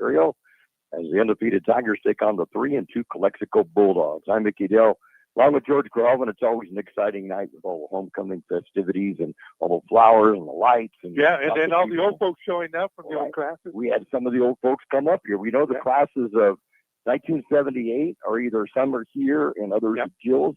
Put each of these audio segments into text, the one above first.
Imperial as the undefeated Tigers take on the 3-2 Calexico Bulldogs. I'm Micky Dell. Along with George Grijalva, it's always an exciting night with all the homecoming festivities and all the flowers and the lights. And then all the old folks showing up from the old classes. We had some of the old folks come up here. We know the classes of 1978 are either some are here and others at Jill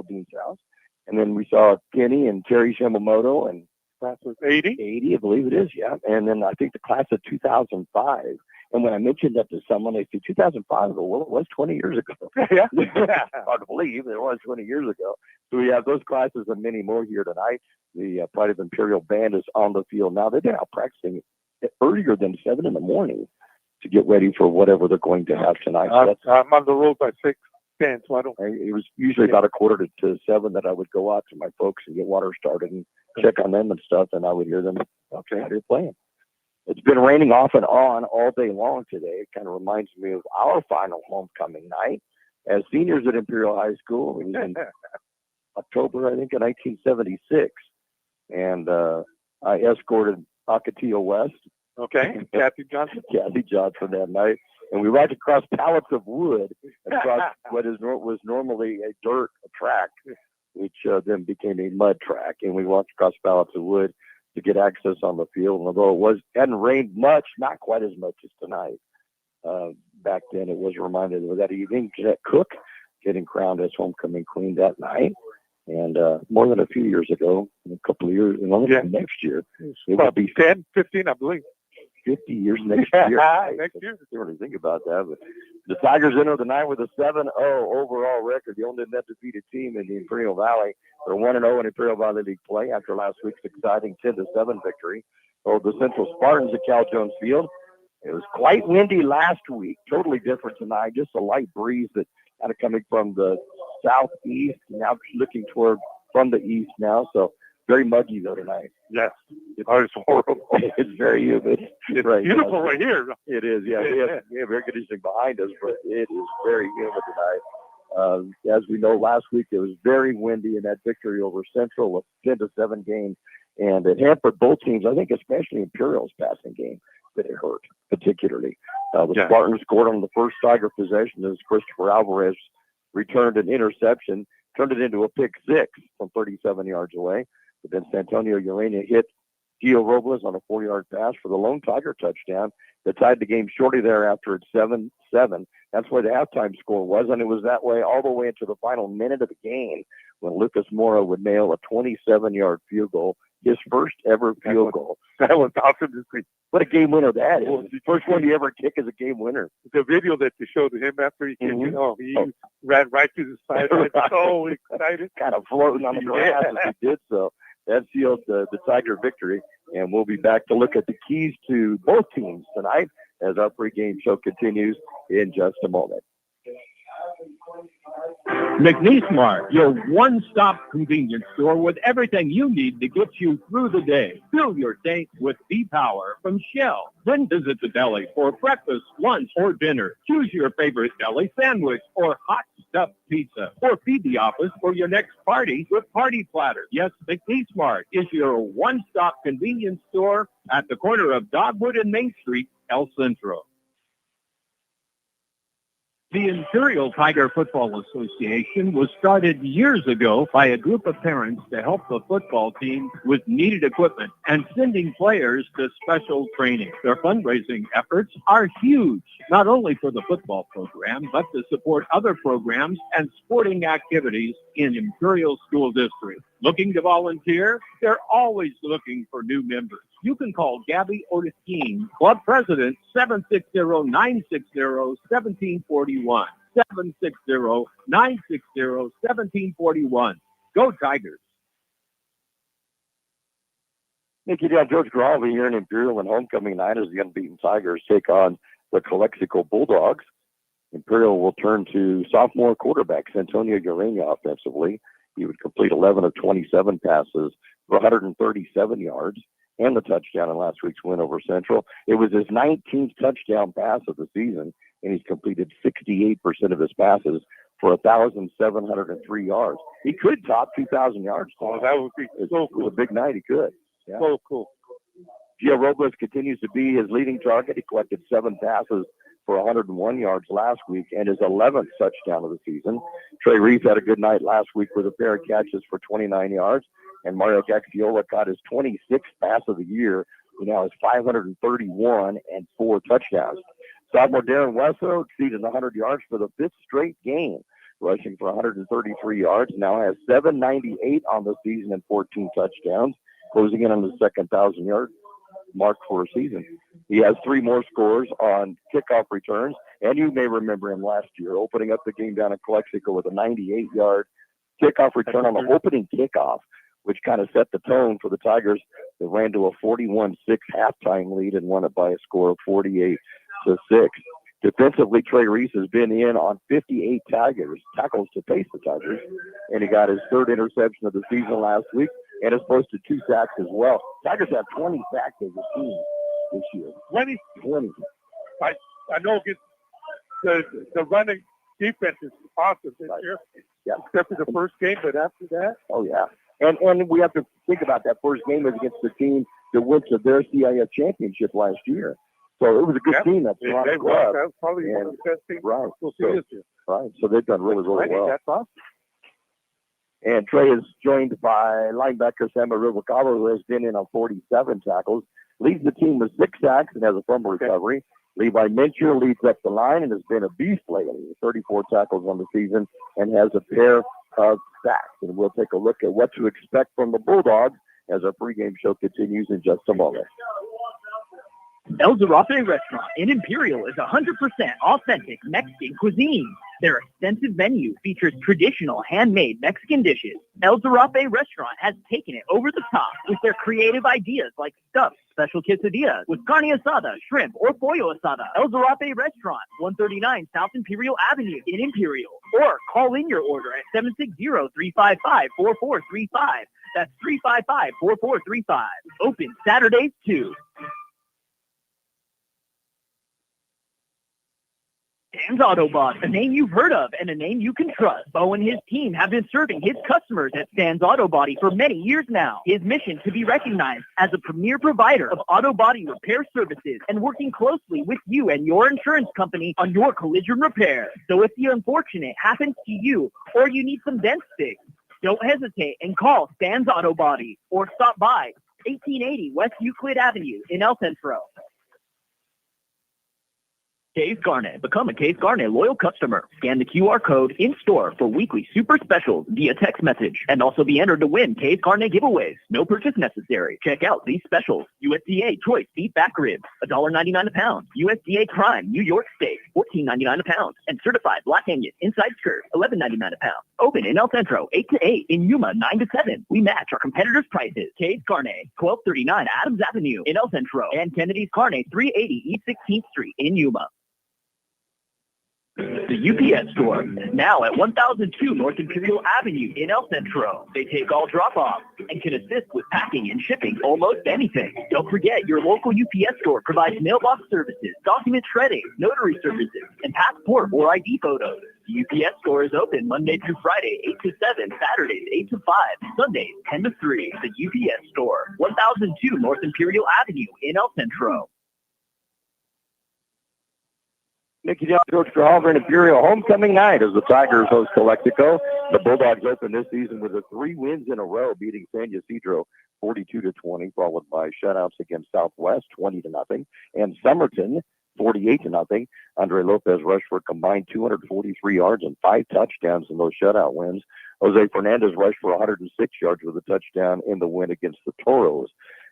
Dean's house. And then we saw Kenny and Terry Shimamoto and class of 80, I believe it is, yeah. And then I think the class of 2005. And when I mentioned that to someone, they said 2005. I go, well, it was 20 years ago. Hard to believe it was 20 years ago. So we have those classes and many more here tonight. The Pride of Imperial band is on the field now. They've been out practicing earlier than 7 in the morning to get ready for whatever they're going to have tonight. I'm on the road by 6:10, so I don't. It was usually about 6:45 to 7 that I would go out to my folks and get water started and check on them and stuff, and I would hear them how they're playing. It's been raining off and on all day long today. It kind of reminds me of our final homecoming night as seniors at Imperial High School. It was in October, I think, of 1976. And I escorted Ocotillo West. Okay, Kathy Johnson that night. And we ride across pallets of wood across what was normally a track, which then became a mud track. And we walked across pallets of wood to get access on the field. And although hadn't rained much, not quite as much as tonight, back then it was reminded of that evening. Jeanette Cook getting crowned as homecoming queen that night. And more than a few years ago, a couple of years, next year. It will be 10, 15, I believe. 50 years next year. Next year. I don't really think about that. But the Tigers enter the night with a 7-0 overall record, the only undefeated team in the Imperial Valley. They're 1-0 in Imperial Valley League play after last week's exciting 10-7 victory over the Central Spartans at Cal Jones Field. It was quite windy last week, totally different tonight. Just a light breeze that kind of coming from the southeast, now looking toward from the east now. So very muggy though tonight. Yes, it's horrible. It's very humid. It's beautiful right here. It is. Yeah, we have air conditioning behind us, but it is very humid tonight. As we know, last week it was very windy in that victory over Central, a 10-7 game, and it hampered both teams. I think especially Imperial's passing game that it hurt particularly. The Spartans scored on the first Tiger possession as Christopher Alvarez returned an interception, turned it into a pick six from 37 yards away. But then Santonio Urania hit Gio Robles on a 4-yard pass for the lone Tiger touchdown that tied the game shortly thereafter at 7-7. That's where the halftime score was, and it was that way all the way into the final minute of the game when Lucas Mora would nail a 27-yard field goal, his first ever field goal. That was awesome to see. What a game winner that is. The first one you ever kick is a game winner. The video that you showed him after he kicked he ran right to the side. I was so excited. Kind of floating on the grass as he did so. That seals the Tiger victory, and we'll be back to look at the keys to both teams tonight as our pregame show continues in just a moment. McNeese Mart, your one-stop convenience store with everything you need to get you through the day. Fill your tank with V-Power from Shell. Then visit the deli for breakfast, lunch, or dinner. Choose your favorite deli sandwich or hot stuffed pizza. Or feed the office for your next party with party platters. Yes, McNeese Mart is your one-stop convenience store at the corner of Dogwood and Main Street, El Centro. The Imperial Tiger Football Association was started years ago by a group of parents to help the football team with needed equipment and sending players to special training. Their fundraising efforts are huge, not only for the football program, but to support other programs and sporting activities in Imperial School District. Looking to volunteer? They're always looking for new members. You can call Gabby Ortizquin, Club President, 760-960-1741. 760-960-1741. Go Tigers. Micky Dell, George Grijalva here in Imperial, and homecoming night as the unbeaten Tigers take on the Calexico Bulldogs. Imperial will turn to sophomore quarterback Santonio Urania offensively. He would complete 11 of 27 passes for 137 yards and the touchdown in last week's win over Central. It was his 19th touchdown pass of the season, and he's completed 68% of his passes for 1,703 yards. He could top 2,000 yards. Oh, that would be so cool. It was a big night. He could. Yeah. So cool. Gio Robles continues to be his leading target. He collected 7 passes for 101 yards last week and his 11th touchdown of the season. Trey Reese had a good night last week with a pair of catches for 29 yards, and Mario Gaxiola caught his 26th pass of the year. He now has 531 and 4 touchdowns. Sophomore Darren Wesso exceeded 100 yards for the 5th straight game, rushing for 133 yards. Now has 798 on the season and 14 touchdowns, closing in on the second 1,000-yard mark for a season. He has 3 more scores on kickoff returns, and you may remember him last year opening up the game down in Calexico with a 98-yard kickoff return on the opening kickoff, which kind of set the tone for the Tigers. They ran to a 41-6 halftime lead and won it by a score of 48-6. Defensively, Trey Reese has been in on 58 tackles to pace the Tigers, and he got his 3rd interception of the season last week and has posted 2 sacks as well. Tigers have 20 sacks as a team this year. 20. I know against the running defense is awesome this year, except for the first game, but after that. Oh, yeah. And we have to think about that first game was against the team that went to their CIF championship last year. So it was a good team. That's That was probably one of the best teams we'll see this year. Right. So they've done really well. That's awesome. And Trey is joined by linebacker Sam Rubalcaba, who has been in on 47 tackles, leads the team with 6 sacks and has a fumble recovery. Levi Mincher leads up the line and has been a beast lately, 34 tackles on the season and has a pair of sacks. And we'll take a look at what to expect from the Bulldogs as our pregame show continues in just a moment. El Zarape Restaurant in Imperial is 100% authentic Mexican cuisine. Their extensive menu features traditional handmade Mexican dishes. El Zarape Restaurant has taken it over the top with their creative ideas like stuffed special quesadillas with carne asada, shrimp, or pollo asada. El Zarape Restaurant, 139 South Imperial Avenue in Imperial. Or call in your order at 760-355-4435. That's 355-4435. Open Saturdays too. Stan's Autobody, a name you've heard of and a name you can trust. Bo and his team have been serving his customers at Stan's Autobody for many years now. His mission to be recognized as a premier provider of auto body repair services and working closely with you and your insurance company on your collision repair. So if the unfortunate happens to you or you need some dents fixed, don't hesitate and call Stan's Autobody or stop by 1880 West Euclid Avenue in El Centro. K's Garnet. Become a K's Garnet loyal customer. Scan the QR code in-store for weekly super specials via text message and also be entered to win K's Garnet giveaways. No purchase necessary. Check out these specials. USDA Choice Beef Back Ribs, $1.99 a pound. USDA Prime New York Steak, $14.99 a pound. And Certified Black Angus Inside Skirt, $11.99 a pound. Open in El Centro, 8 to 8. In Yuma, 9 to 7. We match our competitors' prices. K's Garnet, 1239 Adams Avenue in El Centro. And Kennedy's Carne, 380 East 16th Street in Yuma. The UPS store, now at 1002 North Imperial Avenue in El Centro. They take all drop-offs and can assist with packing and shipping almost anything. Don't forget, your local UPS store provides mailbox services, document shredding, notary services, and passport or ID photos. The UPS store is open Monday through Friday, 8 to 7, Saturdays, 8 to 5, Sundays, 10 to 3. The UPS store, 1002 North Imperial Avenue in El Centro. Micky Down, Coach Grijalva, and Imperial homecoming night as the Tigers host Calexico. The Bulldogs open this season with 3 wins in a row, beating San Ysidro 42-20, followed by shutouts against Southwest 20-0, and Somerton 48-0. Andre Lopez rushed for a combined 243 yards and 5 touchdowns in those shutout wins. Jose Fernandez rushed for 106 yards with a touchdown in the win against the Toros.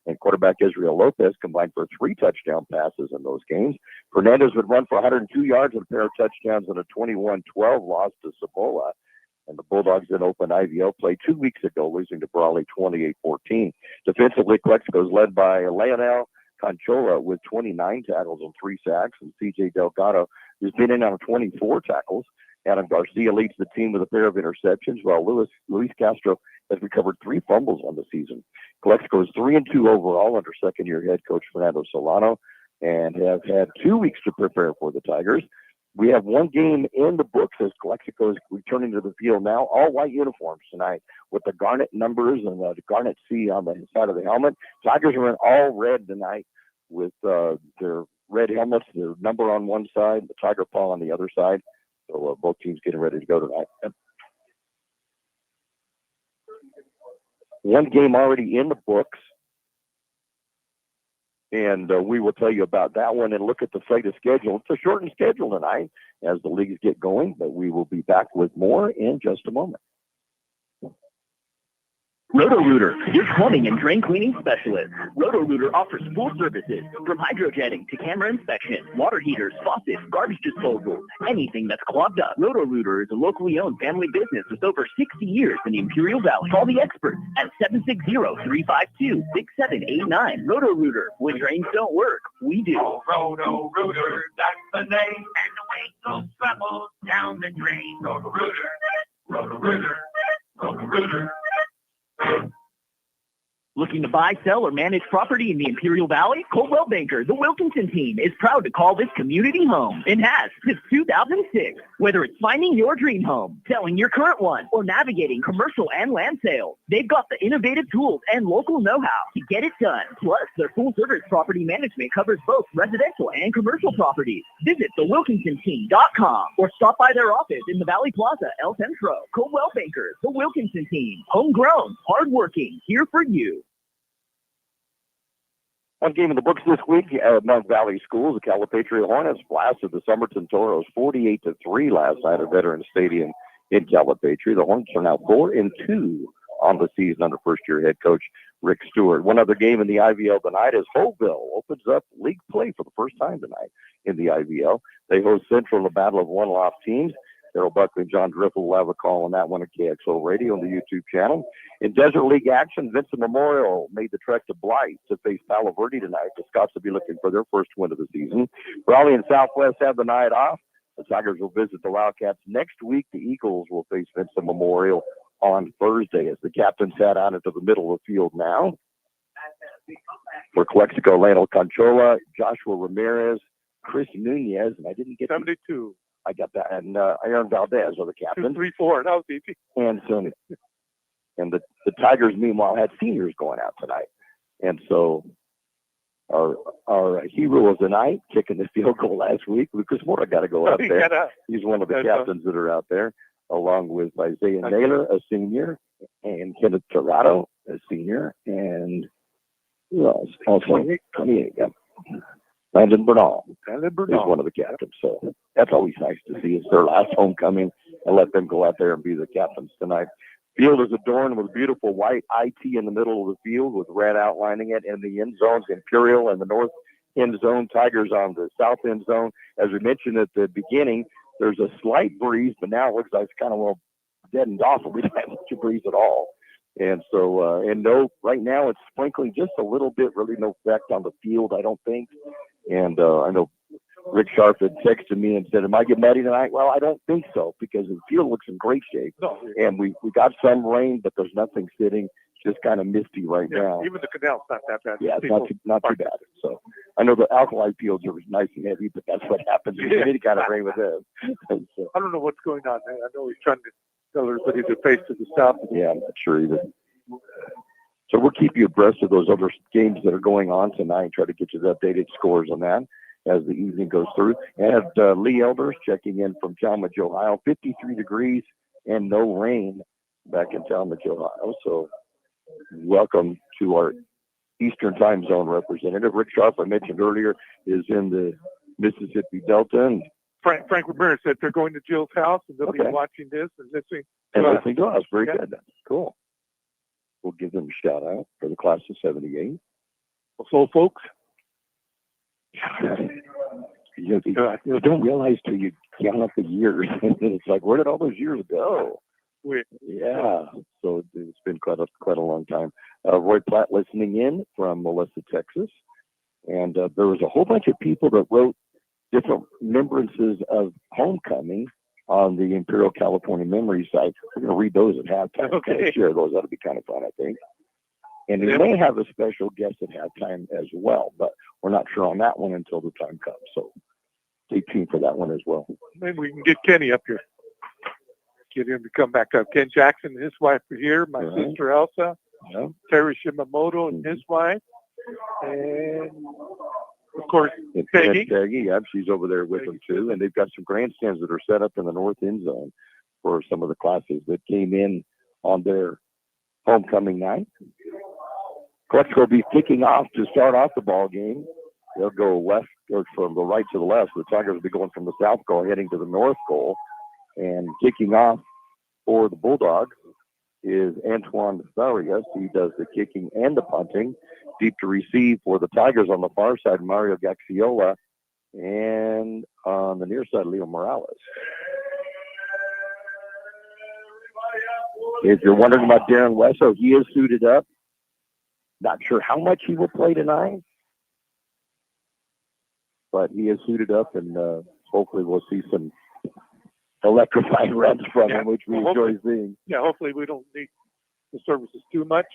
And quarterback Israel Lopez combined for 3 touchdown passes in those games. Fernandez would run for 102 yards and a pair of touchdowns in a 21-12 loss to Cibola. And the Bulldogs then opened IVL play 2 weeks ago, losing to Brawley 28-14. Defensively, Calexico is led by Leonel Conchola with 29 tackles and 3 sacks, and C.J. Delgado has been in on 24 tackles. Adam Garcia leads the team with a pair of interceptions, while Luis Castro has recovered 3 fumbles on the season. Calexico is 3-2 overall under second-year head coach Fernando Solano and have had 2 weeks to prepare for the Tigers. we have one game in the books as Calexico is returning to the field now. All white uniforms tonight with the garnet numbers and the garnet C on the side of the helmet. Tigers are in all red tonight with their red helmets, their number on one side, the tiger paw on the other side. So both teams getting ready to go tonight. One game already in the books. And we will tell you about that one and look at the slate of schedule. It's a shortened schedule tonight as the leagues get going, but we will be back with more in just a moment. Roto-Rooter, your plumbing and drain cleaning specialist. Roto-Rooter offers full services from hydrojetting to camera inspection, water heaters, faucets, garbage disposal, anything that's clogged up. Roto-Rooter is a locally owned family business with over 60 years in the Imperial Valley. Call the experts at 760-352-6789. Roto-Rooter, when drains don't work, we do. Oh, Roto-Rooter, that's the name, and the way goes travels down the drain. Roto-Rooter, Roto-Rooter, Roto-Rooter. Looking to buy, sell, or manage property in the Imperial Valley? Coldwell Banker, the Wilkinson team, is proud to call this community home and has since 2006. Whether it's finding your dream home, selling your current one, or navigating commercial and land sales, they've got the innovative tools and local know-how to get it done. Plus, their full-service property management covers both residential and commercial properties. Visit thewilkinsonteam.com or stop by their office in the Valley Plaza, El Centro. Coldwell Banker, the Wilkinson team, homegrown, hardworking, here for you. One game in the books this week, Mount Valley Schools, the Calipatria Hornets blasted the Somerton Toros 48-3 last night at Veterans Stadium in Calipatria. The Hornets are now 4-2 on the season under first-year head coach Rick Stewart. One other game in the IVL tonight is Hoveville opens up league play for the first time tonight in the IVL. They host Central in a battle of one-loss teams. Daryl Buckley and John Driffel will have a call on that one at KXO Radio on the YouTube channel. In Desert League action, Vincent Memorial made the trek to Blythe to face Palo Verde tonight. The Scots will be looking for their first win of the season. Raleigh and Southwest have the night off. The Tigers will visit the Wildcats next week. The Eagles will face Vincent Memorial on Thursday as the captains head out into the middle of the field now. For Calexico, Lionel Conchola, Joshua Ramirez, Chris Nunez, and I didn't get 72. I got that, and Aaron Valdez are the captains. 2, 3, 4. That was easy. And so, and the Tigers, meanwhile, had seniors going out tonight. And so our hero of the night, kicking the field goal last week, Lucas Mora got to go out there. He's one of the captains that are out there, along with Isaiah Naylor, a senior, and Kenneth Torrado, a senior, and who else? Also, 28, yeah. Landon Bernal is one of the captains. So that's always nice to see. It's their last homecoming and let them go out there and be the captains tonight. Field is adorned with beautiful white IT in the middle of the field with red outlining it, and the end zones, Imperial and the north end zone, Tigers on the south end zone. As we mentioned at the beginning, there's a slight breeze, but now it looks like it's kind of well deadened off. We don't have much breeze at all. And so, right now it's sprinkling just a little bit, really no effect on the field, I don't think. And I know Rick Sharp had texted me and said, am I getting muddy tonight? Well, I don't think so, because the field looks in great shape. No. And we got some rain, but there's nothing sitting. It's just kind of misty right now. Even the canal's not that bad. Yeah, it's not too bad. So I know the alkali fields are nice and heavy, but that's what happens when you get any kind of rain with them. So, I don't know what's going on, man. I know he's trying to tell everybody to face to the south. Yeah, I'm not sure either. So we'll keep you abreast of those other games that are going on tonight, try to get you the updated scores on that as the evening goes through. And Lee Elders checking in from Talmadge, Ohio, 53 degrees and no rain back in Talmadge, Ohio. So welcome to our Eastern Time Zone representative. Rick Sharp, I mentioned earlier, is in the Mississippi Delta. And Frank Ramirez said they're going to Jill's house and they'll be watching this and listening. Listening to us. Very good. Cool. We'll give them a shout out for the class of 78. So, folks, you don't realize till you count up the years. It's like, where did all those years go? Yeah. So it's been quite a long time. Roy Platt listening in from Melissa, Texas. And there was a whole bunch of people that wrote different remembrances of homecoming on the Imperial California Memory site. We're going to read those at halftime. Okay. Share those. That'll be kind of fun, I think. And we may have a special guest at halftime as well, but we're not sure on that one until the time comes. So stay tuned for that one as well. Maybe we can get Kenny up here. Get him to come back up. Ken Jackson and his wife are here. My sister Elsa. Yeah. Terry Shimamoto and his wife. And, of course, Peggy. Peggy, yeah, she's over there with them, too. And they've got some grandstands that are set up in the north end zone for some of the classes that came in on their homecoming night. Calexico will be kicking off to start off the ball game. They'll go west, or from the right to the left. The Tigers will be going from the south goal, heading to the north goal. And kicking off for the Bulldogs is Antoine Farias. He does the kicking and the punting. Deep to receive for the Tigers on the far side, Mario Gaxiola. And on the near side, Leo Morales. If you're wondering about Darren Wesso, he is suited up. Not sure how much he will play tonight, but he is suited up, and hopefully we'll see some electrifying reps from him, which we enjoy seeing. Yeah, hopefully we don't need the services too much.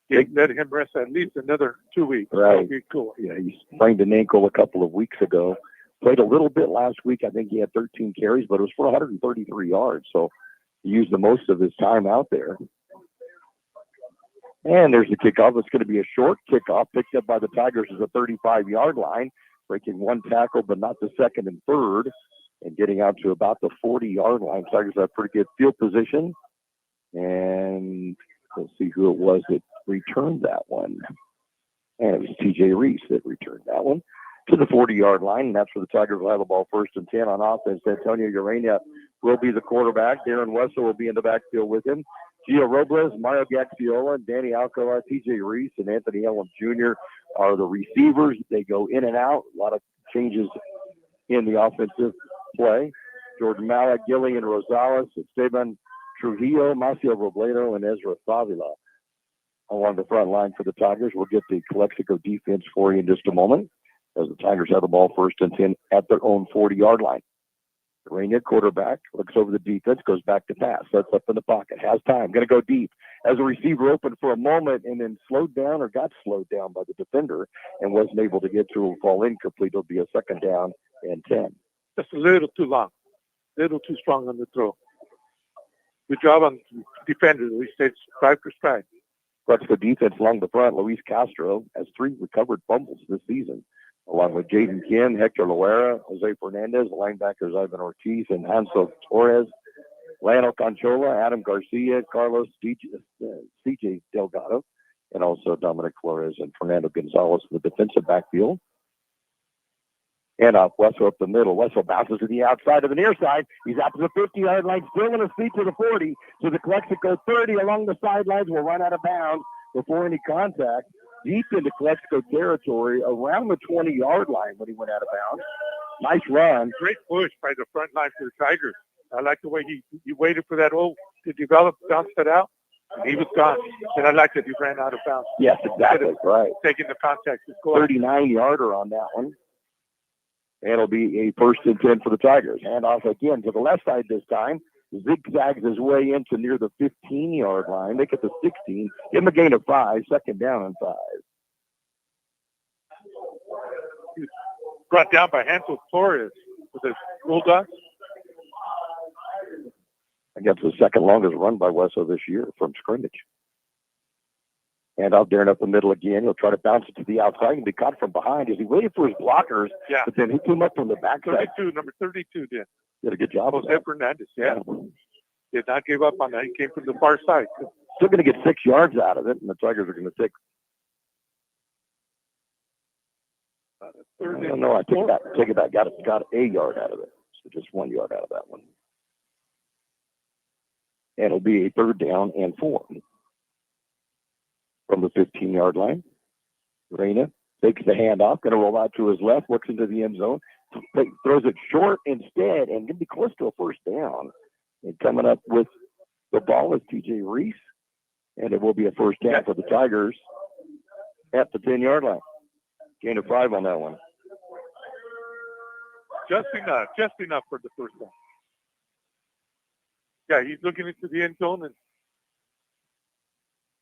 Let him rest at least another 2 weeks. Right. That would be cool. Yeah, he sprained an ankle a couple of weeks ago. Played a little bit last week. I think he had 13 carries, but it was for 133 yards. So he used the most of his time out there. And there's the kickoff. It's going to be a short kickoff picked up by the Tigers at the 35-yard line, breaking one tackle, but not the second and third, and getting out to about the 40-yard line. Tigers have pretty good field position. And let's see who it was that returned that one. And it was T.J. Reese that returned that one to the 40-yard line, and that's where the Tigers will have the ball 1st and 10 on offense. Antonio Urania will be the quarterback. Darren Wessel will be in the backfield with him. Gio Robles, Mario Gaxiola, Danny Alcala, T.J. Reese, and Anthony Elam Jr. are the receivers. They go in and out. A lot of changes in the offensive play. Jordan Mala, Gillian Rosales, Esteban Trujillo, Macio Robledo, and Ezra Savila along the front line for the Tigers. We'll get the Calexico defense for you in just a moment as the Tigers have the ball 1st and 10 at their own 40-yard line. Urania, quarterback, looks over the defense, goes back to pass, sets up in the pocket, has time, going to go deep. As a receiver open for a moment and then slowed down or got slowed down by the defender and wasn't able to get to a ball incomplete. It'll be a 2nd down and 10. Just a little too long, a little too strong on the throw. Good job on defenders. At least it's stride for stride. Calexico defense along the front. Luis Castro has 3 recovered fumbles this season, along with Jaden Kim, Hector Loera, Jose Fernandez, linebackers Ivan Ortiz, and Hansel Torres, Lionel Conchola, Adam Garcia, Carlos CJ Delgado, and also Dominic Flores and Fernando Gonzalez in the defensive backfield. And off Wessel up the middle. Wessel bounces to the outside of the near side. He's out to the 50-yard line, still in his feet to the 40. To the Calexico 30 along the sidelines. Will run out of bounds before any contact. Deep into Calexico territory, around the 20-yard line when he went out of bounds. Nice run. Great push by the front line for the Tigers. I like the way he waited for that hole to develop, bounced it out, and he was gone. And I like that he ran out of bounds. Yes, exactly. Right. Taking the contact to score. 39-yarder on that one. And it'll be a 1st and 10 for the Tigers. Hand off again to the left side this time. Zigzags his way into near the 15-yard line. They get the 16. Give him a gain of 5. 2nd down and 5. Brought down by Hansel Torres with the Bulldogs. I guess the 2nd longest run by Wesso this year from scrimmage. And out there up the middle again. He'll try to bounce it to the outside and be caught from behind as he waited for his blockers. Yeah. But then he came up from the backside. Number 32 did. Did a good job. Jose Fernandez, yeah. Did not give up on that. He came from the far side. Still going to get 6 yards out of it, and the Tigers are going to take. No, I take it back. Got a yard out of it. So just 1 yard out of that one. And it'll be a 3rd down and 4. From the 15-yard line. Reina takes the handoff, going to roll out to his left, looks into the end zone, throws it short instead, and going to be close to a 1st down. And coming up with the ball is T.J. Reese, and it will be a 1st down for the Tigers at the 10-yard line. Gain of 5 on that one. Just enough for the 1st down. Yeah, he's looking into the end zone, and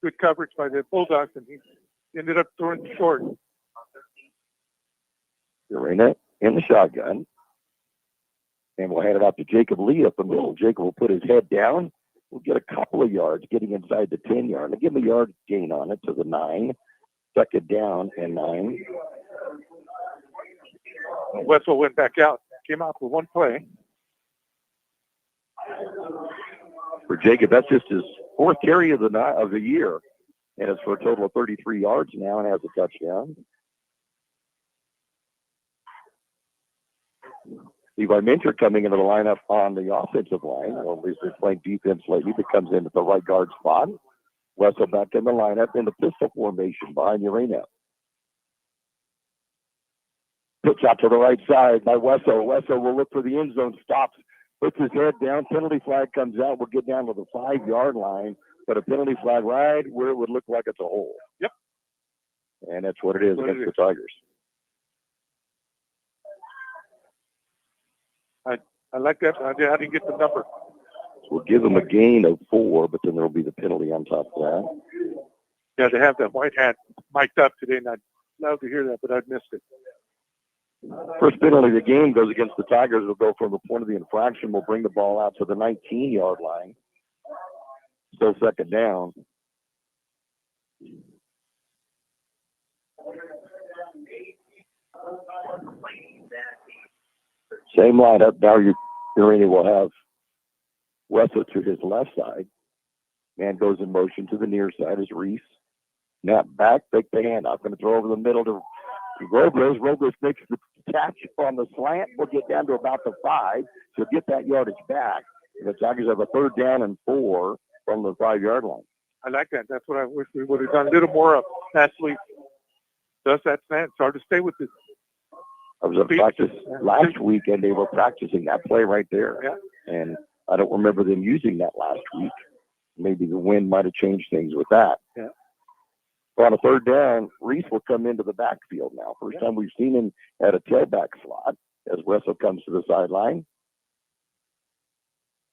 good coverage by the Bulldogs, and he ended up throwing short. Urena in the shotgun. And we'll hand it off to Jacob Lee up the middle. Jacob will put his head down. We'll get a couple of yards getting inside the 10-yard. I'll give him a yard gain on it to the 9. Second down and 9. Wessel went back out. Came out for one play. For Jacob, that's just his 4th carry of the year. And it's for a total of 33 yards now and has a touchdown. Levi Minter coming into the lineup on the offensive line. Well, at least they're playing defense lately, but comes in at the right guard spot. Wessel back in the lineup in the pistol formation behind Urena. Pitch out to the right side by Wessel. Wessel will look for the end zone, stops, puts his head down. Penalty flag comes out. We'll get down to the 5-yard line, but a penalty flag right where it would look like it's a hole. Yep. And that's what it is against the Tigers. I like that. I didn't get the number. So we'll give them a gain of 4, but then there'll be the penalty on top of that. Yeah, they have that white hat mic'd up today, and I'd love to hear that, but I'd missed it. First penalty of the game goes against the Tigers. It'll go from the point of the infraction. We'll bring the ball out to the 19-yard line. Still second down. Same lineup. Now Urena will have Wessel to his left side. Man goes in motion to the near side as Reese. Snap back, take the hand off. Going to throw over the middle to Robles. Robles makes the catch on the slant. We'll get down to about the 5. So get that yardage back. The Tigers have a 3rd down and 4 from the 5-yard line. I like that. That's what I wish we would have done a little more of last week. Does that slant? It's hard to stay with this. I was at practice last week, and they were practicing that play right there. Yeah. And I don't remember them using that last week. Maybe the wind might have changed things with that. Yeah. On a 3rd down, Reese will come into the backfield now. First time we've seen him at a tailback slot as Wessel comes to the sideline.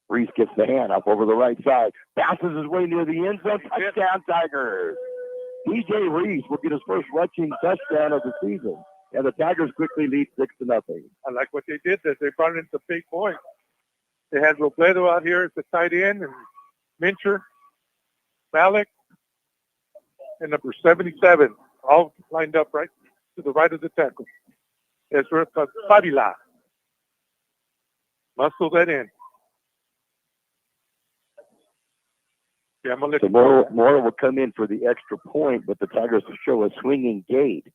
Reese gets the hand up over the right side. Passes his way near the end zone. Touchdown, Tigers. DJ Reese will get his first rushing touchdown of the season. And the Tigers quickly lead 6-0. I like what they did. That they brought in some big points. They had Robledo out here as the tight end, and Mincher, Malik, and number 77, all lined up right to the right of the tackle. Ezra Fabila. Muscle that in. Yeah, I'm gonna let so Mora will come in for the extra point, but the Tigers will show a swinging gate.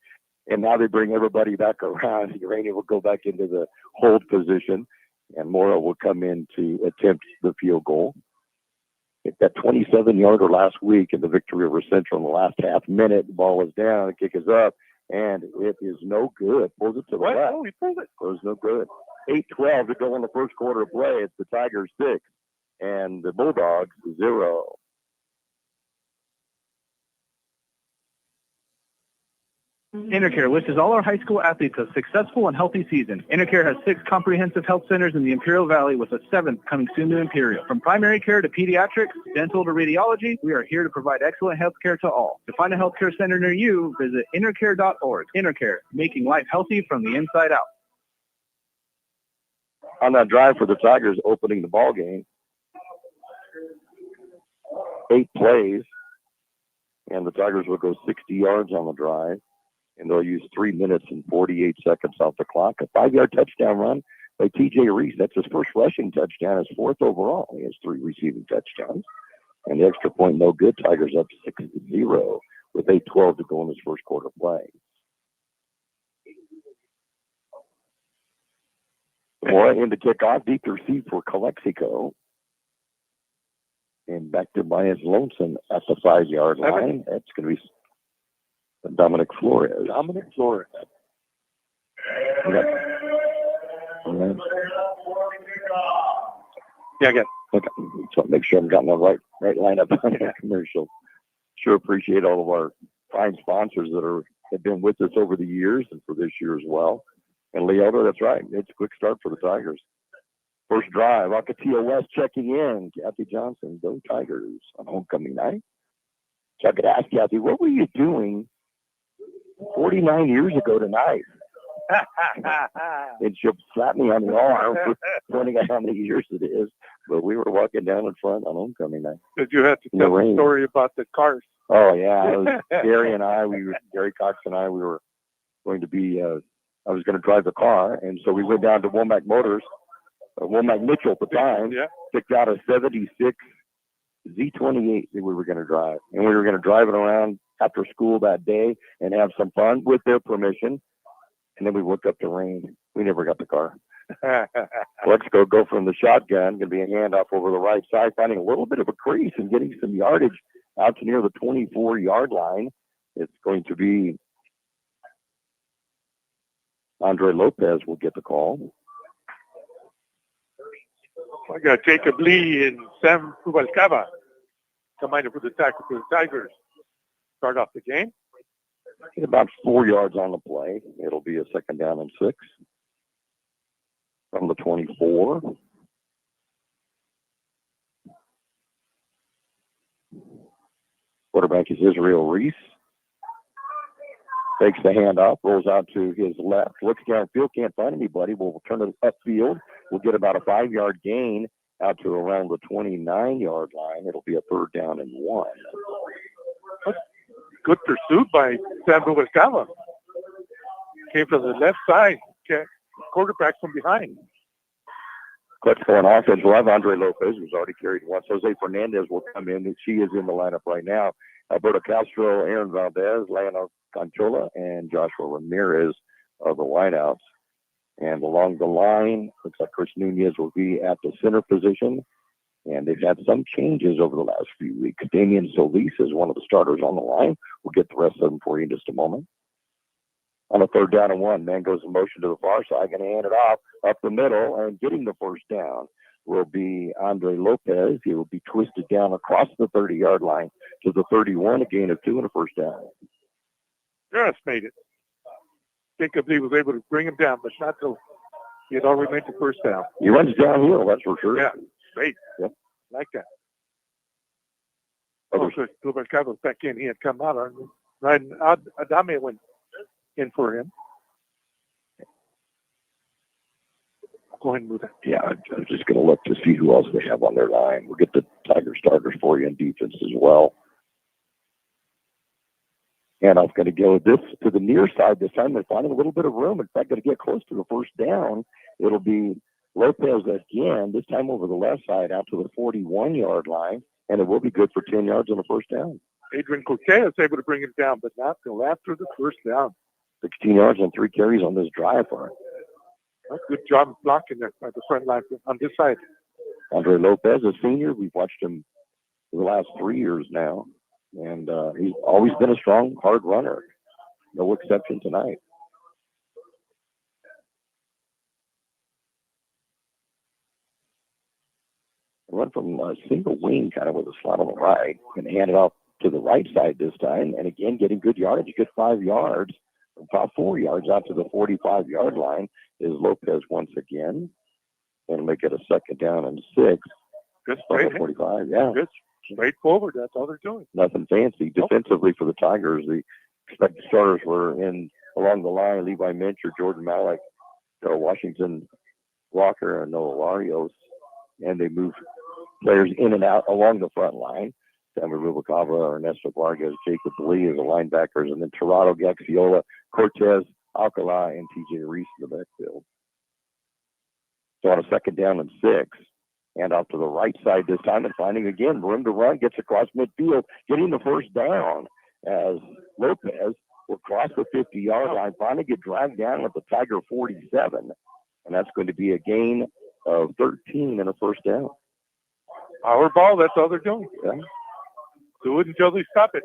And now they bring everybody back around. Urania will go back into the hold position, and Mora will come in to attempt the field goal. Hit that 27-yarder last week in the victory over Central in the last half minute. The ball is down. The kick is up, and it is no good. Pulls it to the left. Oh, he pulled it. It was no good. 8-12 to go in the first quarter of play. It's the Tigers 6 and the Bulldogs 0. Intercare wishes all our high school athletes a successful and healthy season. Intercare has 6 comprehensive health centers in the Imperial Valley with a 7th coming soon to Imperial. From primary care to pediatrics, dental to radiology, we are here to provide excellent health care to all. To find a healthcare center near you, visit intercare.org. Intercare, making life healthy from the inside out. On that drive for the Tigers opening the ball game, 8 plays, and the Tigers will go 60 yards on the drive. And they'll use 3 minutes and 48 seconds off the clock. A 5-yard touchdown run by T.J. Reese. That's his first rushing touchdown, his 4th overall. He has 3 receiving touchdowns. And the extra point, no good. Tigers up 6-0 with 8-12 to go in this first quarter play. Mora in the kickoff, deep to receive for Calexico. And back to Myers Lonesome at the 5-yard line. That's going to be Dominic Flores. Yeah, I got it. Okay. So make sure I'm getting the right lineup on that commercial. Sure appreciate all of our fine sponsors that have been with us over the years and for this year as well. And Leota, that's right. It's a quick start for the Tigers. First drive, Ocotillo West checking in. Kathy Johnson, go Tigers on homecoming night. So I could ask Kathy, what were you doing 49 years ago tonight? And she'll slap me on the arm for pointing out how many years it is. But we were walking down in front on homecoming night. Did you have to tell the story about the cars? Oh, yeah. It was Gary Cox and I, we were going to be, I was going to drive the car. And so we went down to Womack Motors, Womack Mitchell at the time, picked out a 76 Z28 that we were going to drive. And we were going to drive it around after school that day and have some fun with their permission. And then we woke up to rain. We never got the car. Let's go from the shotgun. Going to be a handoff over the right side, finding a little bit of a crease and getting some yardage out to near the 24-yard line. It's going to be Andre Lopez will get the call. I got Jacob Lee and Sam Rubalcaba coming for the tackle for the Tigers. Start off the game. Get about 4 yards on the play. It'll be a 2nd down and 6 from the 24. Quarterback is Israel Reese. Takes the handoff, rolls out to his left, looks downfield, can't find anybody. We'll turn it upfield. We'll get about a 5-yard gain out to around the 29-yard line. It'll be a 3rd down and 1. Good pursuit by Sam Rubalcaba. Came from the left side. Quarterback from behind. Calexico on offense will have Andre Lopez, who's already carried once. Jose Fernandez will come in. She is in the lineup right now. Alberto Castro, Aaron Valdez, Leonel Conchola, and Joshua Ramirez are the wideouts. And along the line, looks like Chris Nunez will be at the center position. And they've had some changes over the last few weeks. Damian Solis is one of the starters on the line. We'll get the rest of them for you in just a moment. On a 3rd down and 1, man goes in motion to the far side, going to hand it off up the middle, and getting the 1st down will be Andre Lopez. He will be twisted down across the 30-yard line to the 31, a gain of 2 and a 1st down. Just made it. Jacob Lee was able to bring him down, but not till he had already made the 1st down. He runs downhill, that's for sure. Yeah, straight. Yep. Like that. So Rubalcaba was back in. He had come out. Right, Adame went in for him. Go ahead and move that. Yeah, I'm just going to look to see who else they have on their line. We'll get the Tiger starters for you in defense as well. And I'm going to go this to the near side this time. They're finding a little bit of room. In fact, going to get close to the 1st down. It'll be Lopez again, this time over the left side out to the 41-yard line, and it will be good for 10 yards on the 1st down. Adrian Cortez able to bring him down, but not till after the 1st down. 16 yards and 3 carries on this drive for him. Good job blocking there at the front line on this side. Andre Lopez, a senior, we've watched him for the last 3 years now, and he's always been a strong, hard runner. No exception tonight. Run from a single wing, kind of with a slot on the right, and hand it off to the right side this time, and again getting good yardage, good 5 yards, about 4 yards out to the 45-yard line is Lopez once again. And make it a 2nd down and 6. Good straight. 45, yeah. Good straightforward. That's all they're doing. Nothing fancy. Defensively for the Tigers, the expected starters were in along the line: Levi Mincher, Jordan Malik, Darrell Washington, Walker, and Noah Larios. And they moved players in and out along the front line. Sammy Rubalcaba, Ernesto Vargas, Jacob Lee as the linebackers, and then Tirado, Gaxiola, Cortez, Alcala, and TJ Reese in the backfield. So on a 2nd down and 6, and off to the right side this time, and finding again room to run, gets across midfield, getting the 1st down as Lopez will cross the 50-yard line, finally get dragged down at the Tiger 47, and that's going to be a gain of 13 and a 1st down. Our ball, that's all they're doing. Yeah. Do it until they stop it.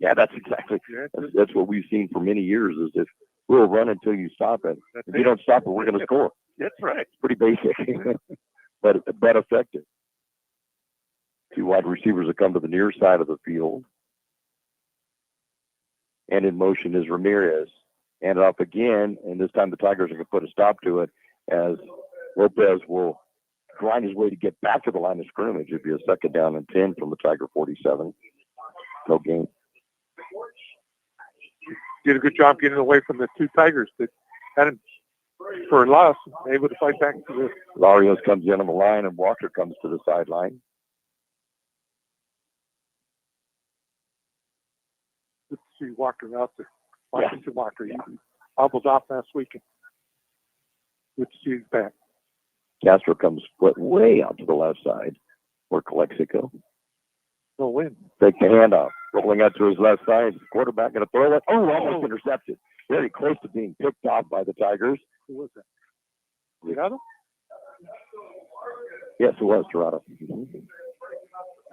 Yeah, that's exactly. That's what we've seen for many years. Is if we'll run until you stop it. If you don't stop it, we're going to score. That's right. It's pretty basic, but effective. 2 wide receivers that come to the near side of the field, and in motion is Ramirez. And up again, and this time the Tigers are going to put a stop to it as Lopez will grind his way to get back to the line of scrimmage. It'd be a 2nd down and 10 from the Tiger 47. No gain. Did a good job getting away from the 2 Tigers that And for a loss, able to fight back to the. Larios comes in on the line, and Walker comes to the sideline. Good to see Walker out there. Washington Walker. He hobbled off last weekend. Good to see he's back. Castro comes way out to the left side for Calexico. No win. Take the handoff. Rolling out to his left side. Quarterback going to throw it. Oh, almost intercepted. Very close to being picked off by the Tigers. Who was that? Tirado? Yes, it was Tirado.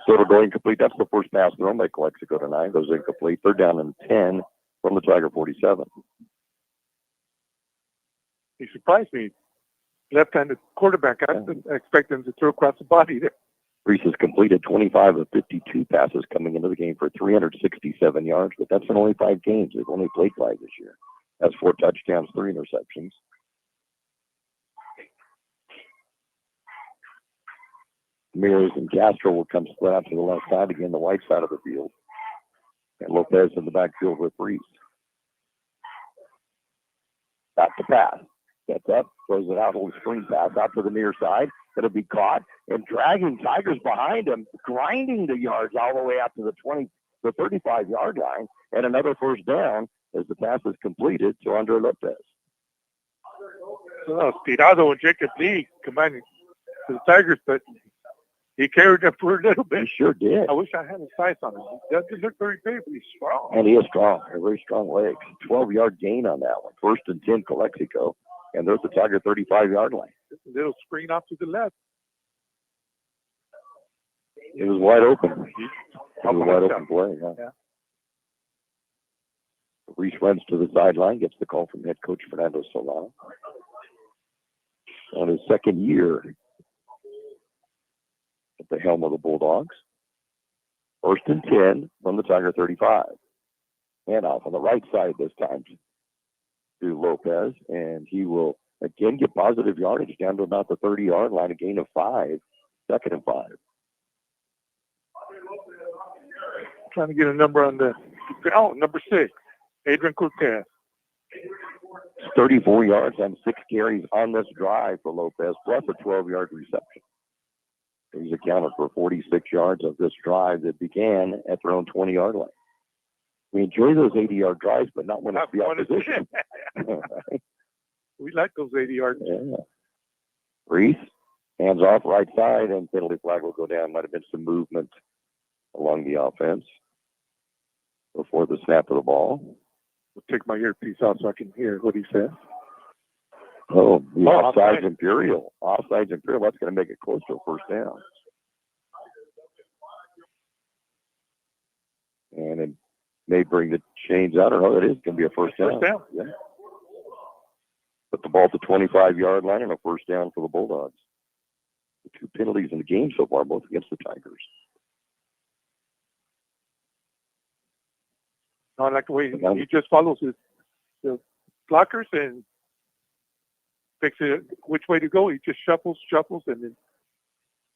So it'll go incomplete. That's the first pass thrown by Calexico tonight. Goes incomplete. Third down and 10 from the Tiger 47. He surprised me. Left-handed quarterback. I expect him to throw across the body there. Reese has completed 25 of 52 passes coming into the game for 367 yards, but that's in only 5 games. They've only played 5 this year. That's 4 touchdowns, 3 interceptions. Mears and Castro will come split out to the left side again, the white side of the field. And Lopez in the backfield with Reese. Back to pass. Gets up, throws it out, little screen pass out to the near side. It'll be caught and dragging Tigers behind him, grinding the yards all the way out to the 35-yard line, and another first down as the pass is completed to Andre Lopez. So that was Tirado and Jacob Lee combining to the Tigers, but he carried them for a little bit. He sure did. I wish I had a size on him. He doesn't look very big, but he's strong. And he is strong. Very strong legs. 12-yard gain on that one. First and 10, Calexico. And there's the Tiger 35-yard line. Just a little screen off to the left. It was wide open. It was a wide open play, yeah. Reese runs to the sideline, gets the call from head coach Fernando Solano. On his second year at the helm of the Bulldogs. First and 10 from the Tiger 35. Handoff on the right side this time to Lopez, and he will again get positive yardage down to about the 30-yard line, a gain of 5, second and 5. Trying to get a number on the, number 6, Adrian Cortez. 34 yards on 6 carries on this drive for Lopez, plus a 12-yard reception. He's accounted for 46 yards of this drive that began at their own 20-yard line. We enjoy those 80-yard drives, but not when it's the opposition. We like those 80 yards. Yeah. Reese, hands off right side, and penalty flag will go down. Might have been some movement along the offense before the snap of the ball. I'll take my earpiece out so I can hear what he says. Oh, the offsides Imperial. Offsides Imperial. That's going to make it close to a first down. And it may bring the chains out. I don't know. It is going to be a first down. First down. Yeah. Put the ball at the 25-yard line and a first down for the Bulldogs. The 2 penalties in the game so far, both against the Tigers. I like the way he just follows the blockers and picks it which way to go. He just shuffles, and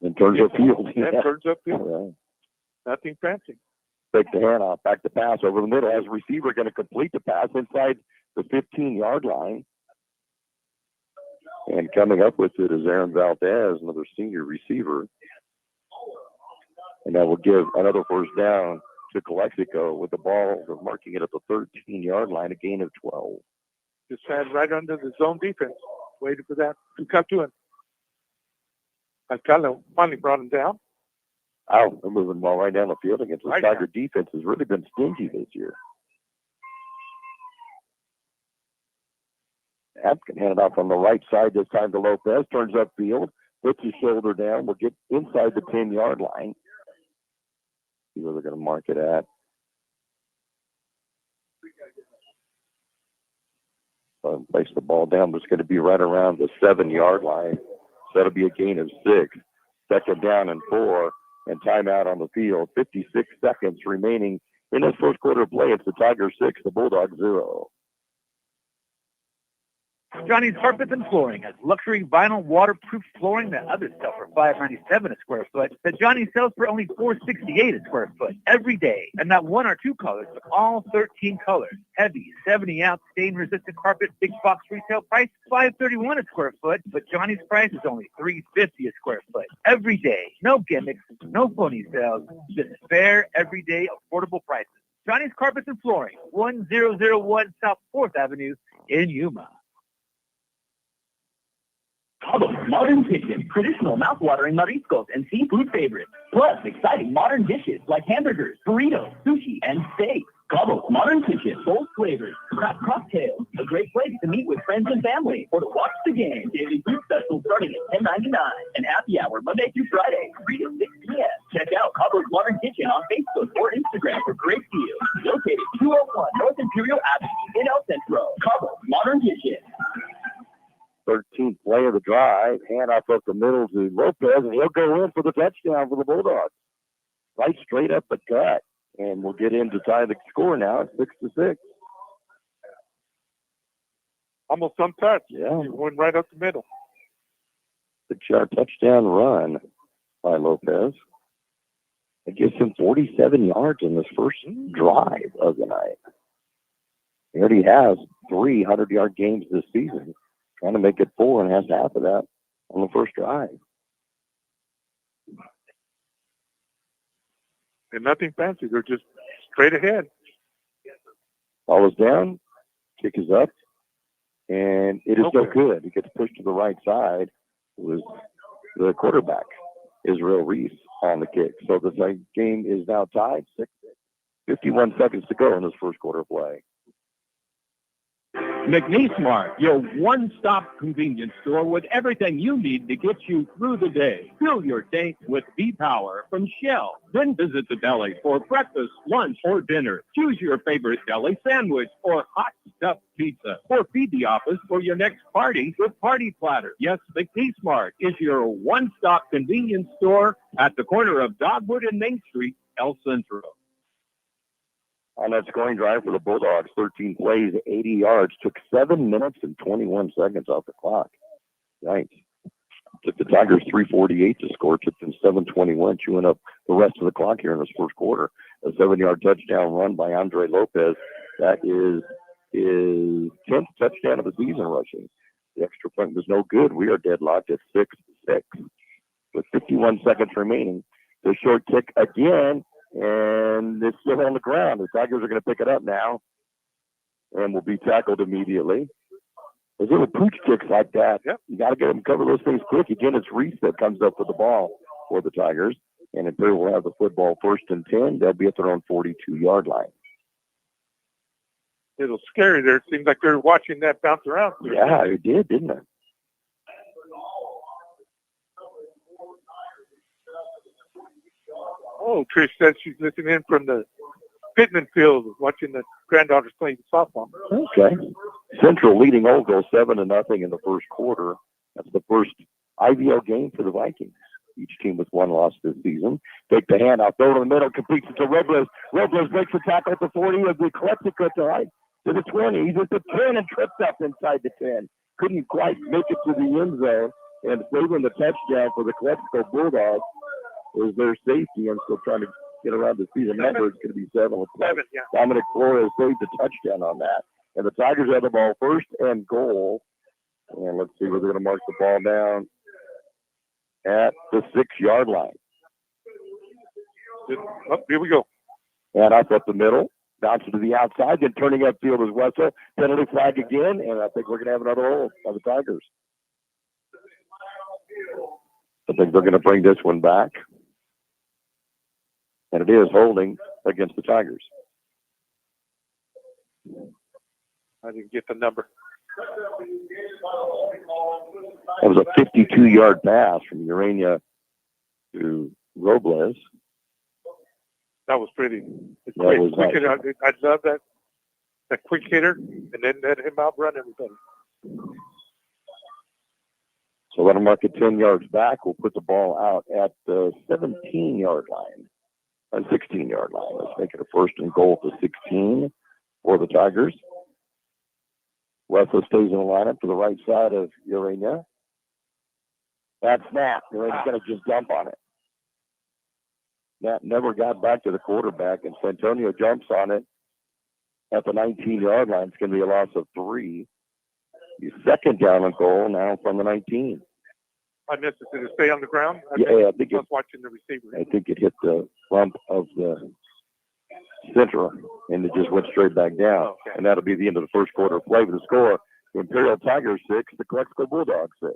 then turns upfield. Yeah, turns upfield. Right. Nothing fancy. Take the handoff, back to pass over the middle. As receiver going to complete the pass inside the 15-yard line. And coming up with it is Aaron Valdez, another senior receiver. And that will give another first down to Calexico with the ball. They're marking it at the 13-yard line, a gain of 12. Just had right under the zone defense. Waited for that to come to him. Alcala finally brought him down. Oh, they're moving the ball right down the field against the Right Tiger defense. Has really been stingy this year. App can hand it off on the right side this time to Lopez. Turns upfield, puts his shoulder down. Will get inside the 10-yard line. See where they're going to mark it at. Place the ball down, but it's going to be right around the 7-yard line. So that'll be a gain of 6. Second down and 4, and timeout on the field. 56 seconds remaining in this first quarter of play. It's the Tigers 6, the Bulldogs 0. Johnny's Carpets and Flooring has luxury vinyl waterproof flooring that others sell for $5.97 a square foot, that Johnny sells for only $4.68 a square foot every day. And not one or two colors, but all 13 colors. Heavy 70-ounce stain-resistant carpet, big box retail price $5.31 a square foot, but Johnny's price is only $3.50 a square foot every day. No gimmicks, no phony sales, just fair, everyday, affordable prices. Johnny's Carpets and Flooring, 1001 South 4th Avenue in Yuma. Cabo's Modern Kitchen, traditional mouth-watering mariscos and seafood favorites, plus exciting modern dishes like hamburgers, burritos, sushi, and steak. Cabo's Modern Kitchen, bold flavors, craft cocktails, a great place to meet with friends and family or to watch the game. Daily food specials starting at $10.99 and happy hour Monday through Friday, 3 to 6 p.m. Check out Cabo's Modern Kitchen on Facebook or Instagram for great deals. Located 201 North Imperial Avenue in El Centro. Cabo's Modern Kitchen. 13th play of the drive, handoff up the middle to Lopez, and he'll go in for the touchdown for the Bulldogs. Right straight up the gut, and we'll get in to tie the score now at 6-6. Almost untouched. Yeah. He went right up the middle. 6-yard touchdown run by Lopez. It gives him 47 yards in this first drive of the night. He already has 3 100-yard games this season. Trying to make it 4 and has half of that on the first drive. And nothing fancy. They're just straight ahead. Ball is down. Kick is up. And it is no good. It gets pushed to the right side. It was the quarterback, Israel Reese, on the kick. So the game is now tied 6-6. 51 seconds to go in this first quarter play. McNeesmart, your one-stop convenience store with everything you need to get you through the day. Fill your tank with V-Power from Shell. Then visit the deli for breakfast, lunch, or dinner. Choose your favorite deli sandwich or hot stuffed pizza. Or feed the office for your next party with Party Platter. Yes, McNeesmart is your one-stop convenience store at the corner of Dogwood and Main Street, El Centro. On that scoring drive for the Bulldogs, 13 plays, 80 yards, took 7 minutes and 21 seconds off the clock. Nice. Took the Tigers 3:48 to score, took them 7:21, chewing up the rest of the clock here in this first quarter. A 7-yard touchdown run by Andre Lopez. That is his 10th touchdown of the season rushing. The extra point was no good. We are deadlocked at 6-6 with 51 seconds remaining. The short kick again. And it's still on the ground. The Tigers are going to pick it up now and will be tackled immediately. There's little pooch kicks like that. Yep. You got to get them cover those things quick. Again, it's Reese that comes up with the ball for the Tigers. And Imperial will have the football 1st and 10. They'll be at their own 42-yard line. A little scary there. It seems like they're watching that bounce around. Yeah, it did, didn't it? Oh, Trish says she's listening in from the Pittman field, watching the granddaughters playing softball. Okay. Central leading Old Goal 7-0 in the first quarter. That's the first IVL game for the Vikings. Each team with 1 loss this season. Take the handoff, throw to the middle, completes it to Robles. Robles breaks the tackle at the 40 of the Calexico to the 20. He's at the 10 and trips up inside the 10. Couldn't quite make it to the end zone. And saving the touchdown for the Calexico Bulldogs was their safety. I'm still trying to get around the season number. It's going to be 7. Yeah. Dominic Flores saved the touchdown on that. And the Tigers have the ball 1st and goal. And let's see where they're going to mark the ball down at the 6-yard line. Oh, here we go. And up the middle, bouncing to the outside, then turning upfield as Wessel. Penalty flag again, and I think we're going to have another hold by the Tigers. I think they're going to bring this one back. And it is holding against the Tigers. I didn't get the number. That was a 52-yard pass from Urania to Robles. That was pretty. It's That great. was Quick nice. hitter. I love that quick hitter, and then let him outrun everybody. So let him mark it 10 yards back. We'll put the ball out at the 17-yard line. 16-yard line. Let's make it a 1st and goal to 16 for the Tigers. Wesley stays in the lineup to the right side of Urania. That snap. Urania's going to just dump on it. That never got back to the quarterback, and Santonio jumps on it at the 19-yard line. It's going to be a loss of 3. The second down and goal now from the 19. Unnecessary to stay on the ground. I think I was watching the receiver. I think it hit the rump of the center, and it just went straight back down. Okay. And that'll be the end of the first quarter of play with the score. The Imperial Tigers 6, the Calexico Bulldogs 6.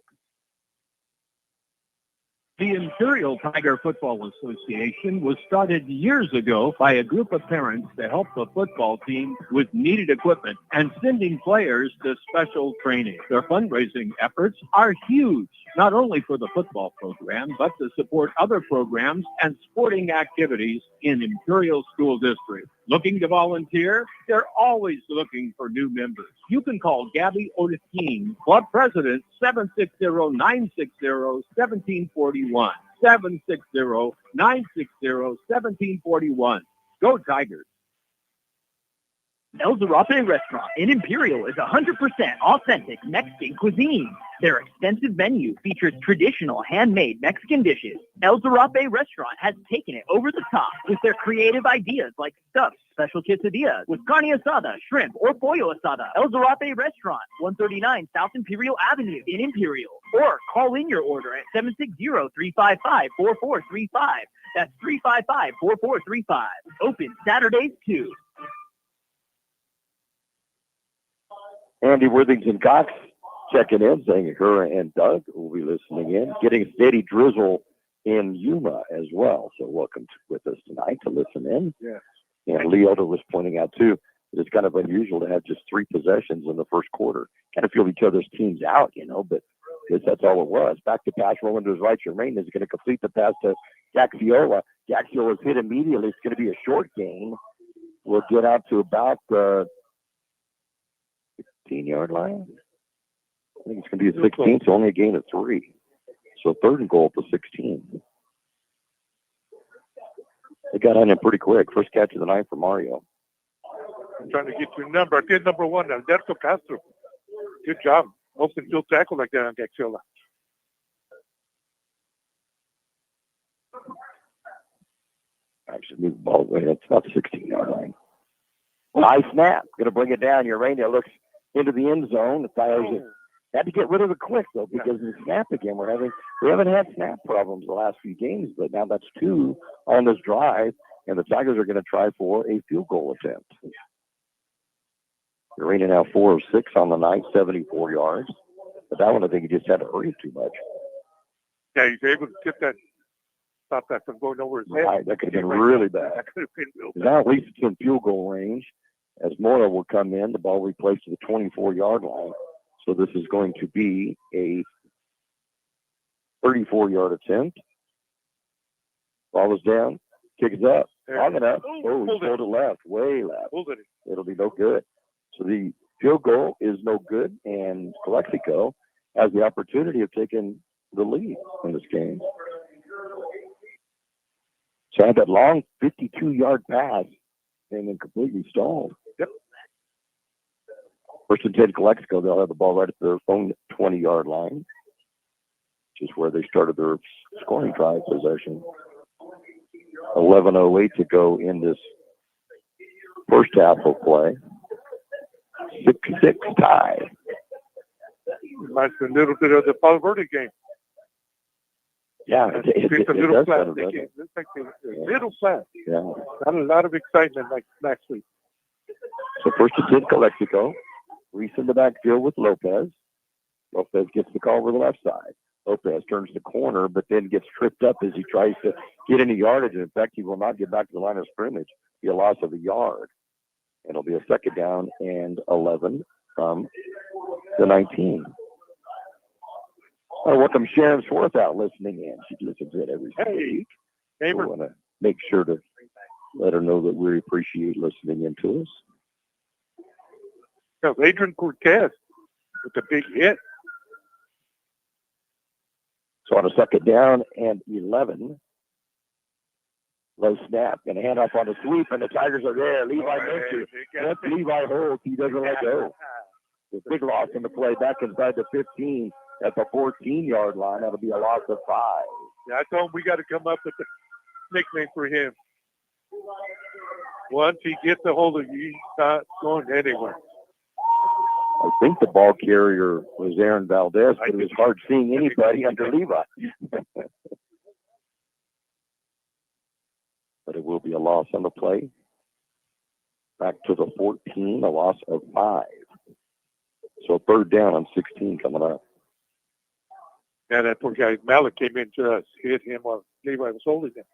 The Imperial Tiger Football Association was started years ago by a group of parents to help the football team with needed equipment and sending players to special training. Their fundraising efforts are huge, not only for the football program, but to support other programs and sporting activities in Imperial School District. Looking to volunteer? They're always looking for new members. You can call Gabby Odekin, Club President, 760-960-1741. 760-960-1741. Go Tigers. El Zarape Restaurant in Imperial is 100% authentic Mexican cuisine. Their extensive menu features traditional handmade Mexican dishes. El Zarape Restaurant has taken it over the top with their creative ideas like stuffed special quesadillas with carne asada, shrimp, or pollo asada. El Zarape Restaurant, 139 South Imperial Avenue in Imperial. Or call in your order at 760-355-4435. That's 355-4435. Open Saturdays too. Andy Worthington Cox checking in, saying her and Doug will be listening in, getting a steady drizzle in Yuma as well. So welcome with us tonight to listen in. Yeah. And Leota was pointing out, too, that it's kind of unusual to have just 3 possessions in the first quarter. Kind of feel each other's teams out, but that's all it was. Back to pass, rolling to his right. Jermaine is going to complete the pass to Gaxiola. Gaxiola's hit immediately. It's going to be a short gain. We'll get out to about 16-yard line. I think it's going to be a 16, so only a gain of 3. So third and goal to 16. They got on him pretty quick. First catch of the night for Mario. I'm trying to get your number. I did number 1, Alberto Castro. Good job. Open field tackle like that on Gaxiola. Actually, move the ball away. That's about the 16-yard line. High snap. Going to bring it down. Urania looks into the end zone. The Tigers had to get rid of it quick, though, because of the snap again. We haven't had snap problems the last few games, but now that's 2 on this drive, and the Tigers are going to try for a field goal attempt. Urania now 4 of 6 on the night, 74 yards. But that one, I think he just had to hurry too much. Yeah, he's able to tip that, stop that from going over his head. Right, that could have been really bad. That could have been real bad. Now at least it's in field goal range. As Mora will come in, the ball will be placed to the 24-yard line. So this is going to be a 34-yard attempt. Ball is down. Kick is up. Long enough. Oh, he pulled it left. Way left. It'll be no good. So the field goal is no good, and Calexico has the opportunity of taking the lead in this game. So I had that long 52-yard pass and then completely stalled. Yep. First and 10 Calexico, they'll have the ball right at their own 20-yard line, which is where they started their scoring drive possession. 11:08 to go in this first half of play. 6-6 tie. Reminds me a little bit of the Palo Verde game. Yeah, It's a little does flat. kind of, doesn't it? It's like a little flat. Yeah. Not a lot of excitement like last week. So first and 10 Calexico. Reese in the backfield with Lopez. Lopez gets the call over the left side. Lopez turns the corner, but then gets tripped up as he tries to get any yardage. In fact, he will not get back to the line of scrimmage. Be a loss of a yard. It'll be a second down and 11 from the 19. I welcome Sharon Swarthout listening in. She listens in every week. We want to make sure to let her know that we appreciate listening in to us. Yeah, Adrian Cortez with a big hit. So on a second down and 11. Low snap. Going to hand off on a sweep, and the Tigers are there. Levi Mitchell. Once Levi holds, he doesn't let go. The big loss in the play back inside the 15 at the 14-yard line. That'll be a loss of 5. Yeah, I told him we got to come up with a nickname for him. Once he gets a hold of you, he's not going anywhere. I think the ball carrier was Aaron Valdez, but it was hard seeing anybody under Levi. But it will be a loss on the play. Back to the 14, a loss of 5. So third down on 16 coming up. Yeah, that poor guy, Malik, came in to hit him while Levi was holding him.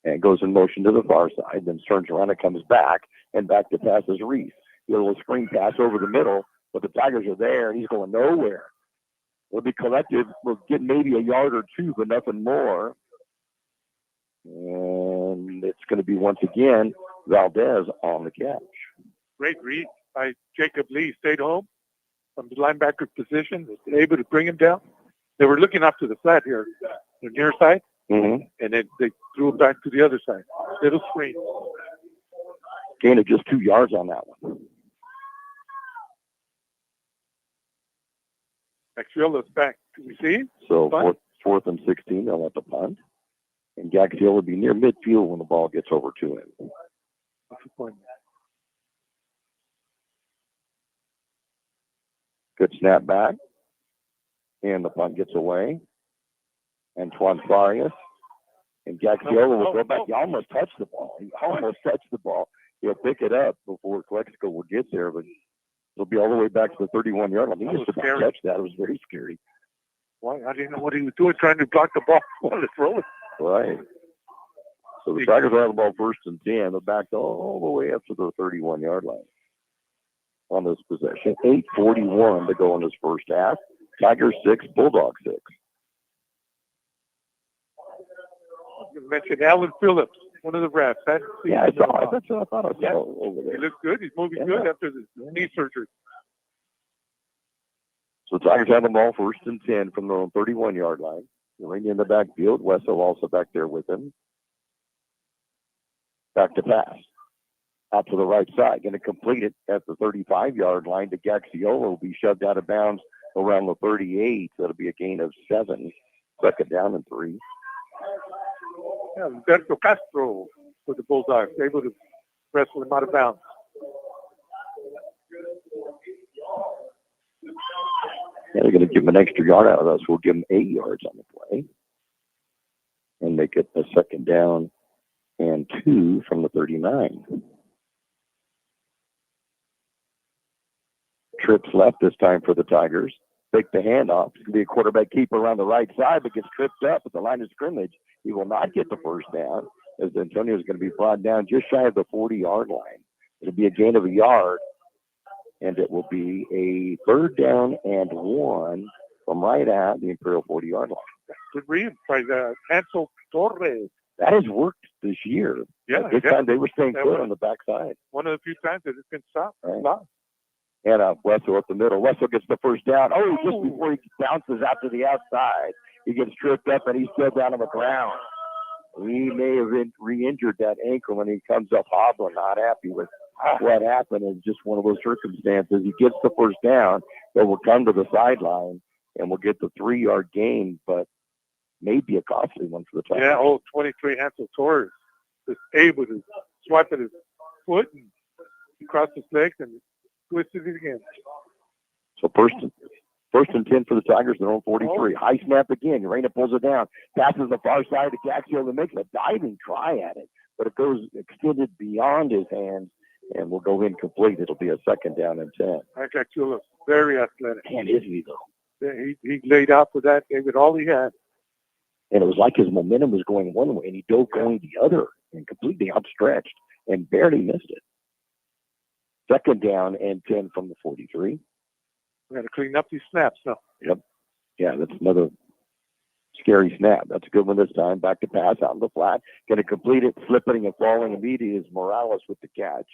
And goes in motion to the far side, then turns around and comes back, and back to pass is Reese. A little screen pass over the middle, but the Tigers are there, and he's going nowhere. We'll be collected. We'll get maybe a yard or two, but nothing more. And it's going to be, once again, Valdez on the catch. Great read by Jacob Lee. Stayed home from the linebacker position. Able to bring him down. They were looking up to the flat here, the near side, and then they threw it back to the other side. Little screen. Gain of just 2 yards on that one. Gaxiola's back. Can we see? So fourth and 16, they'll have to punt. And Gaxiola will be near midfield when the ball gets over to him. What's the point? Good snap back. And the punt gets away. Antoine Farias. And Gaxiola will go back. He almost touched the ball. He'll pick it up before Calexico will get there, but it'll be all the way back to the 31-yard line. He just about touched that. It was very scary. Why? I didn't know what he was doing, trying to block the ball while it's rolling. Right. So the Tigers will have the ball first and 10. They're backed all the way up to the 31-yard line on this possession. 8:41 to go in this first half. Tigers 6, Bulldogs 6. You mentioned Alan Phillips, one of the refs. Yeah, I thought I saw over there. He looks good. He's moving good after the knee surgery. So the Tigers have the ball first and 10 from the 31-yard line. Ring in the backfield. Wessel also back there with him. Back to pass. Out to the right side. Going to complete it at the 35-yard line to Gaxiola. Will be shoved out of bounds around the 38. That'll be a gain of 7. Second down and 3. Yeah, Roberto Castro for the Bulldogs, able to wrestle him out of bounds. Yeah, they're going to give him an extra yard out of us. We'll give him 8 yards on the play and make it a second down and 2 from the 39. Trips left this time for the Tigers. Take the handoff. It's going to be a quarterback keeper around the right side, but gets tripped up at the line of scrimmage. He will not get the first down, as Antonio is going to be brought down just shy of the 40-yard line. It'll be a gain of a yard, and it will be a third down and 1 from right at the Imperial 40-yard line. Good read by Hansel Torres. That has worked this year. Yeah, this time they were staying put on the backside. One of the few times that it's been stopped. Right. And Wessel up the middle. Wessel gets the first down. Oh, just before he bounces out to the outside, he gets tripped up and he's still down on the ground. He may have re-injured that ankle and he comes up hobbling, not happy with what happened. It's just one of those circumstances. He gets the first down, but will come to the sideline and will get the 3-yard gain, but maybe a costly one for the Tigers. Yeah, 23 Hansel Torres is able to swipe at his foot and cross his legs and twisted it again. So first and 10 for the Tigers. They're on 43. High snap again. Urena pulls it down. Passes the far side to Gaxiola. Makes a diving try at it, but it goes extended beyond his hands and will go incomplete. It'll be a second down and 10. Gaxiola, very athletic. Man, isn't he, though? He laid out for that. Gave it all he had. And it was like his momentum was going one way, and he dove going the other and completely outstretched and barely missed it. Second down and 10 from the 43. We got to clean up these snaps now. Yep. Yeah, that's another scary snap. That's a good one this time. Back to pass out in the flat. Going to complete it, slipping and falling immediately is Morales with the catch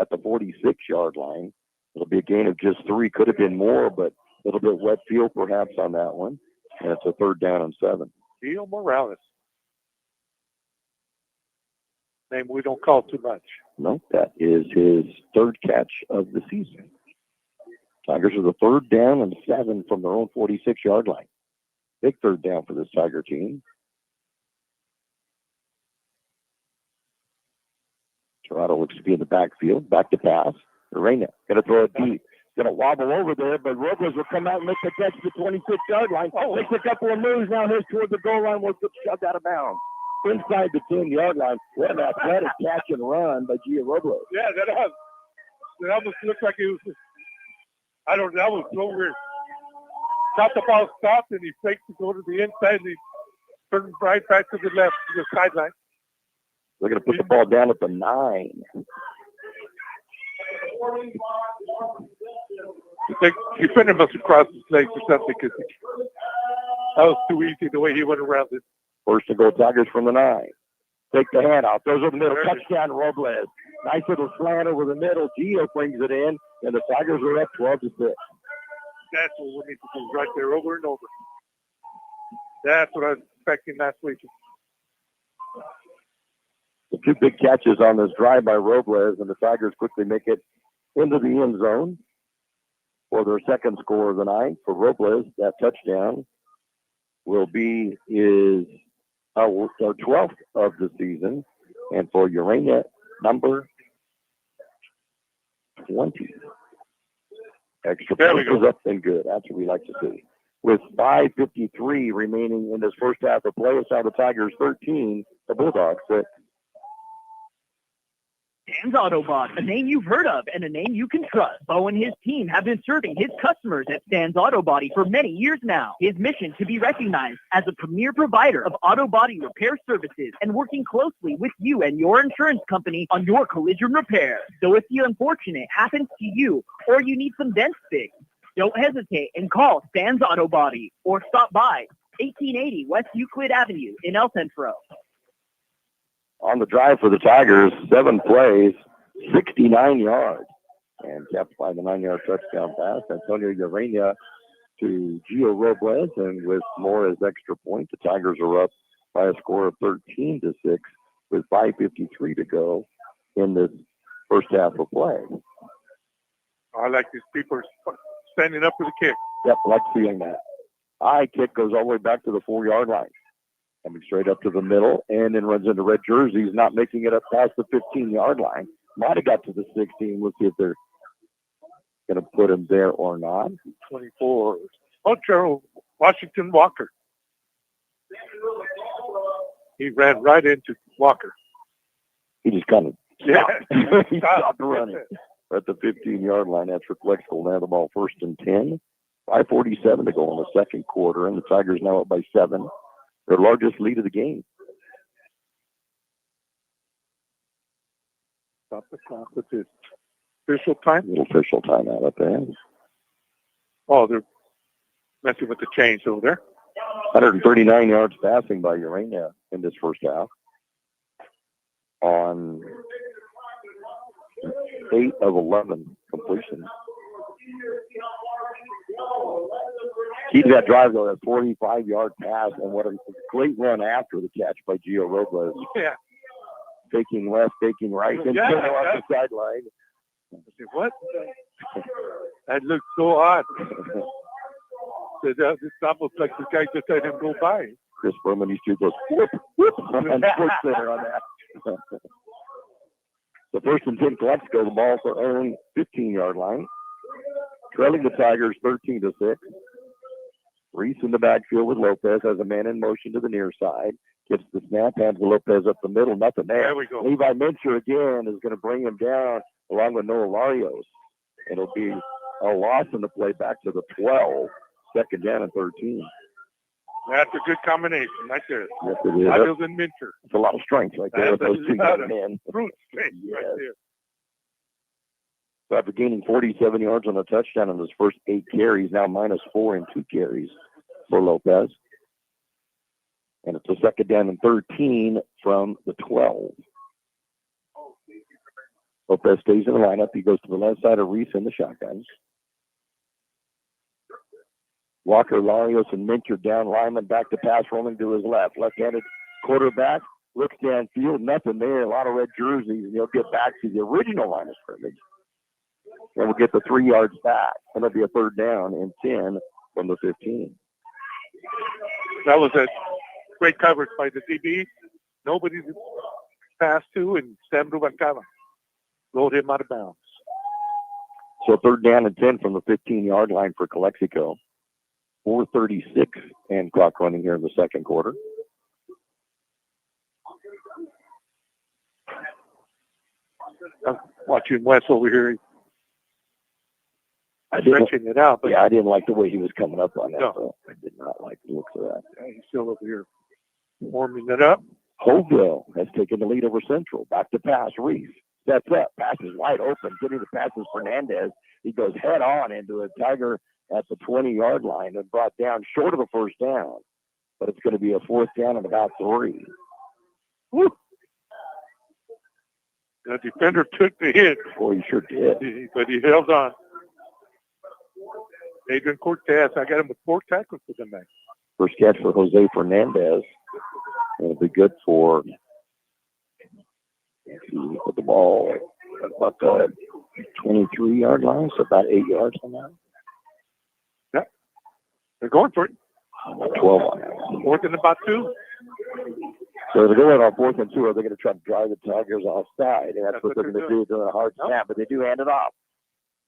at the 46-yard line. It'll be a gain of just 3. Could have been more, but a little bit wet field perhaps on that one. And it's a third down and 7. Gio Morales. Name we don't call too much. No, that is his third catch of the season. Tigers are the 3rd down and 7 from their own 46-yard line. Big 3rd down for this Tiger team. Toronto looks to be in the backfield. Back to pass. Reina going to throw it deep. Going to wobble over there, but Robles will come out and make the catch to the 26-yard line. Makes a couple of moves now. Here's toward the goal line. Will get shoved out of bounds. Inside the 10-yard line. What an athletic catch and run by Gio Robles. Yeah, that almost looked like it was, I don't know, that was so weird. Got the ball stopped, and he faked to go to the inside, and he turned right back to the left, to the sideline. They're going to put the ball down at the 9. He defender must have crossed his legs or something, because that was too easy the way he went around it. First and goal Tigers from the 9. Take the handoff. Throws over the middle. Touchdown, Robles. Nice little slant over the middle. Gio brings it in, and the Tigers are up 12-6. That's what we need to do right there, over and over. That's what I was expecting last week. The 2 big catches on this drive by Robles, and the Tigers quickly make it into the end zone for their second score of the night. For Robles, that touchdown will be his 12th of the season, and for Urania, number 20. Extra point is up and good. That's what we like to see. With 5:53 remaining in this first half of play, it's now the Tigers 13, the Bulldogs 6. Stan's Autobot, a name you've heard of and a name you can trust. Bo and his team have been serving his customers at Stan's Auto Body for many years now. His mission to be recognized as a premier provider of auto body repair services and working closely with you and your insurance company on your collision repair. So if the unfortunate happens to you or you need some dents fixed, don't hesitate and call Stan's Auto Body or stop by 1880 West Euclid Avenue in El Centro. On the drive for the Tigers, 7 plays, 69 yards, and capped by the 9-yard touchdown pass. Antonio Urania to Gio Robles, and with more as extra point, the Tigers are up by a score of 13-6 with 5:53 to go in this first half of play. I like these people standing up for the kick. Yep, like seeing that. High kick goes all the way back to the 4-yard line. Coming straight up to the middle, and then runs into red jerseys, not making it up past the 15-yard line. Might have got to the 16. We'll see if they're going to put him there or not. 24. Oh, Gerald Washington Walker. He ran right into Walker. He just kind of stopped. Yeah. He stopped running at the 15-yard line. That's for Calexico. Now the ball 1st and 10. 5:47 to go in the second quarter, and the Tigers now up by 7. Their largest lead of the game. Stop the clock with this official time. Little official timeout up there. Oh, they're messing with the chains over there. 139 yards passing by Urania in this first half. On 8 of 11 completions. Key to that drive, though, that 45-yard pass, and what a great run after the catch by Gio Robles. Yeah. Taking left, taking right, and Yeah, off the sideline. I said, what? That looks so odd. It's almost like the guy just let him go by. Chris Berman, these two goes whoop, whoop, on Sports Center on that. The 1st and 10 Calexico, the ball for own 15-yard line. Trailing the Tigers 13-6. Reese in the backfield with Lopez has a man in motion to the near side. Gets the snap, hands to Lopez up the middle, nothing there. There we go. Levi Mincher again is going to bring him down along with Noah Larios. It'll be a loss in the play back to the 12. 2nd down and 13. That's a good combination right there. Yes, it is. Other than Mincher. It's a lot of strength right there with those 2 young men. Brute strength right Yes. there. So after gaining 47 yards on a touchdown in his first 8 carries, now -4 in 2 carries for Lopez. And it's a 2nd down and 13 from the 12. Lopez stays in the lineup. He goes to the left side of Reese in the shotguns. Walker, Larios, and Mincher down lineman back to pass, rolling to his left. Left-handed quarterback looks downfield, nothing there, a lot of red jerseys, and he'll get back to the original line of scrimmage. And we'll get the 3 yards back. And it'll be a 3rd down and 10 from the 15. That was a great coverage by the DB. Nobody to pass to, and Sam Rubalcaba rolled him out of bounds. So 3rd down and 10 from the 15-yard line for Calexico. 4:36 and clock running here in the second quarter. I'm watching Wes over here. Stretching it out. But I didn't like the way he was coming up on that. No. So I did not like the looks of that. He's still over here warming it up. Hoville has taken the lead over Central. Back to pass. Reese steps up. Pass is wide open. Getting the passes Fernandez. He goes head on into a Tiger at the 20-yard line and brought down short of the 1st down. But it's going to be a 4th down and about 3. Woo. The defender took the hit. Boy, he sure did. But he held on. Adrian Cortez, I got him with 4 tackles for the night. First catch for Jose Fernandez. It'll be good for put the ball at about the 23-yard line, so about 8 yards on that. Yeah. They're going for it. About 12 on that. 4th and about 2. So they're going on 4th and 2, or they're going to try to drive the Tigers offside, and that's what they're going to do during a hard snap, but they do hand it off.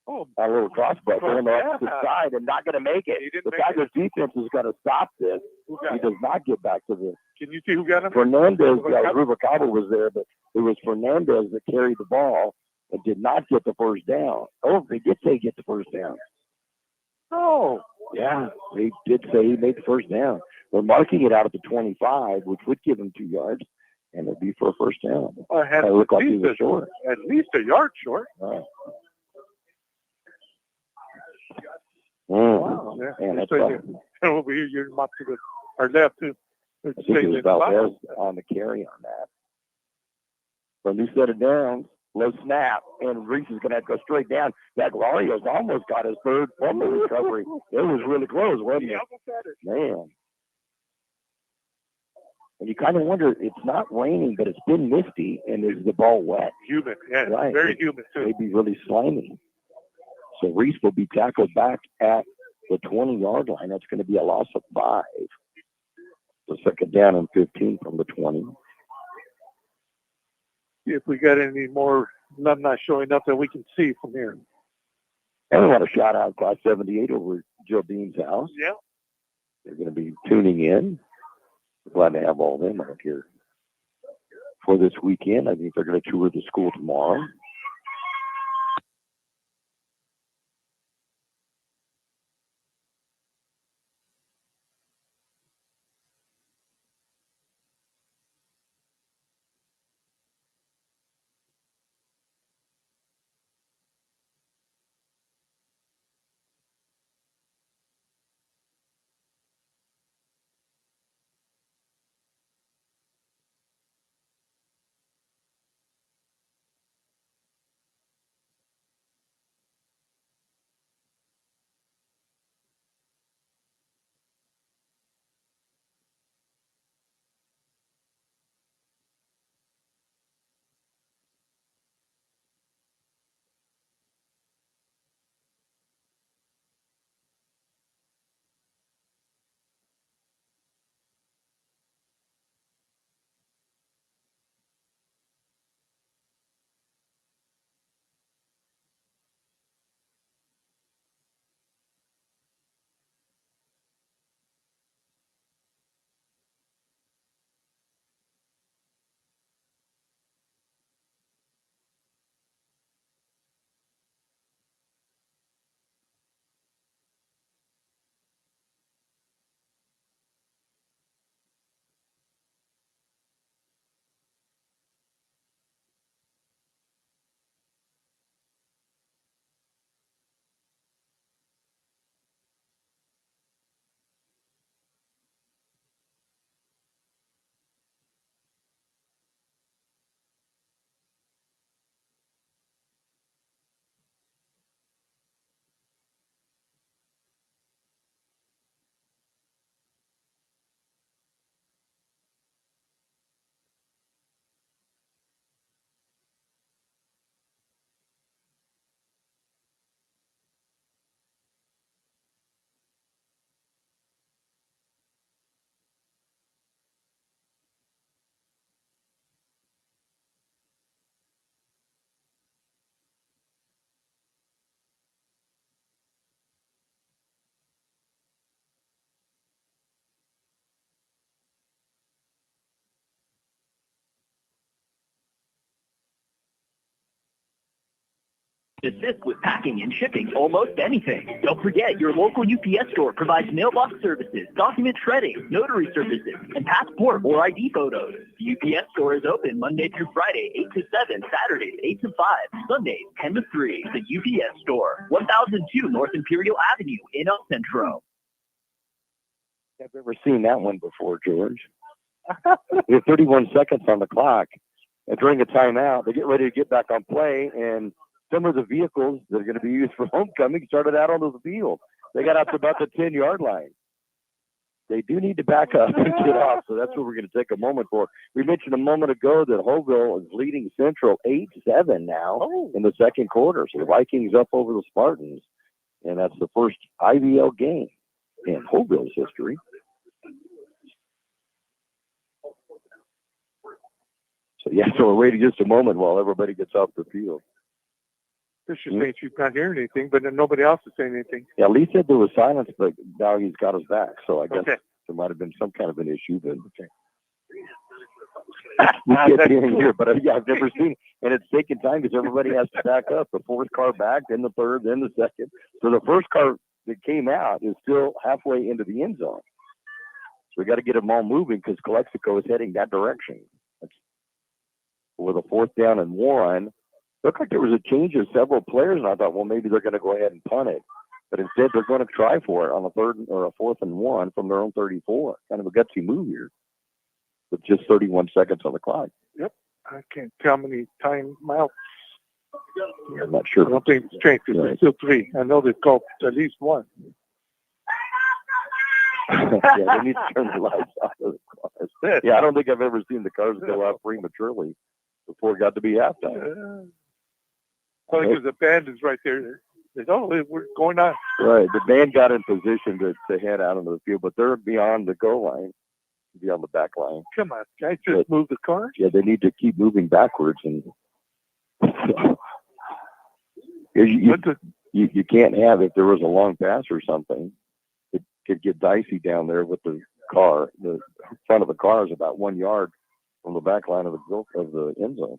Oh, A little crossbuck on the opposite side and not going to make it. The Tigers defense is going to stop this. He does not get back to this. Can you see who got him? Fernandez, Rubalcaba was there, but it was Fernandez that carried the ball and did not get the 1st down. Oh, they did say get the 1st down. Oh. Yeah, they did say he made the 1st down. They're marking it out at the 25, which would give him 2 yards, and it'd be for a 1st down. It looked like he was short. At least a yard short. Right. Wow. Man, that's And over here, you're up to our left, too. I think it was Valdez on the carry on that. But he set it down, low snap, and Reese is going to have to go straight down. Glorio's almost got his 3rd fumble recovery. It was really close, wasn't it? Man. And you kind of wonder, it's not raining, but it's been misty, and is the ball wet? Humid, yeah, right. Very humid, too. Maybe really slimy. So Reese will be tackled back at the 20-yard line. That's going to be a loss of 5. So 2nd down and 15 from the 20. See if we got any more alumni showing up that we can see from here. And we want to shout out Class 78 over at Joe Dean's house. Yeah. They're going to be tuning in. We're glad to have all of them out here for this weekend. I think they're going to tour the school tomorrow. Assist with packing and shipping almost anything. Don't forget, your local UPS store provides mailbox services, document shredding, notary services, and passport or ID photos. The UPS store is open Monday through Friday, 8 to 7, Saturdays, 8 to 5, Sundays, 10 to 3. The UPS store, 1002 North Imperial Avenue in El Centro. I've never seen that one before, George. We have 31 seconds on the clock. And during a timeout, they get ready to get back on play, and some of the vehicles that are going to be used for homecoming started out onto the field. They got out to about the 10-yard line. They do need to back up and get off, so that's what we're going to take a moment for. We mentioned a moment ago that Hoville is leading Central 8-7 now in the second quarter. So the Vikings up over the Spartans, and that's the first IVL game in Hoville's history. So, so we're waiting just a moment while everybody gets off the field. This just saying she's not hearing anything, but then nobody else is saying anything. Yeah, Lee said there was silence, but now he's got us back. So I guess there might have been some kind of an issue. But we can't hear here, but I've never seen it. And it's taking time because everybody has to back up. The fourth car back, then the third, then the second. So the first car that came out is still halfway into the end zone. So we got to get them all moving because Calexico is heading that direction. With a 4th down and 1. Looked like there was a change of several players, and I thought, well, maybe they're going to go ahead and punt it. But instead, they're going to try for it on a 3rd or a 4th and 1 from their own 34. Kind of a gutsy move here with just 31 seconds on the clock. Yep. I can't tell how many timeouts. I'm not sure. I don't think it's changed because there's still 3. I know they've called at least 1. They need to turn the lights off of the cars. Yeah, I don't think I've ever seen the cars go out prematurely before it got to be halftime. Because the band is right there. We're going on. Right. The band got in position to head out into the field, but they're beyond the goal line, beyond the back line. Come on, guys, just move the car. Yeah, they need to keep moving backwards. And you can't have, if there was a long pass or something, it could get dicey down there with the car. The front of the car is about 1 yard from the back line of the end zone.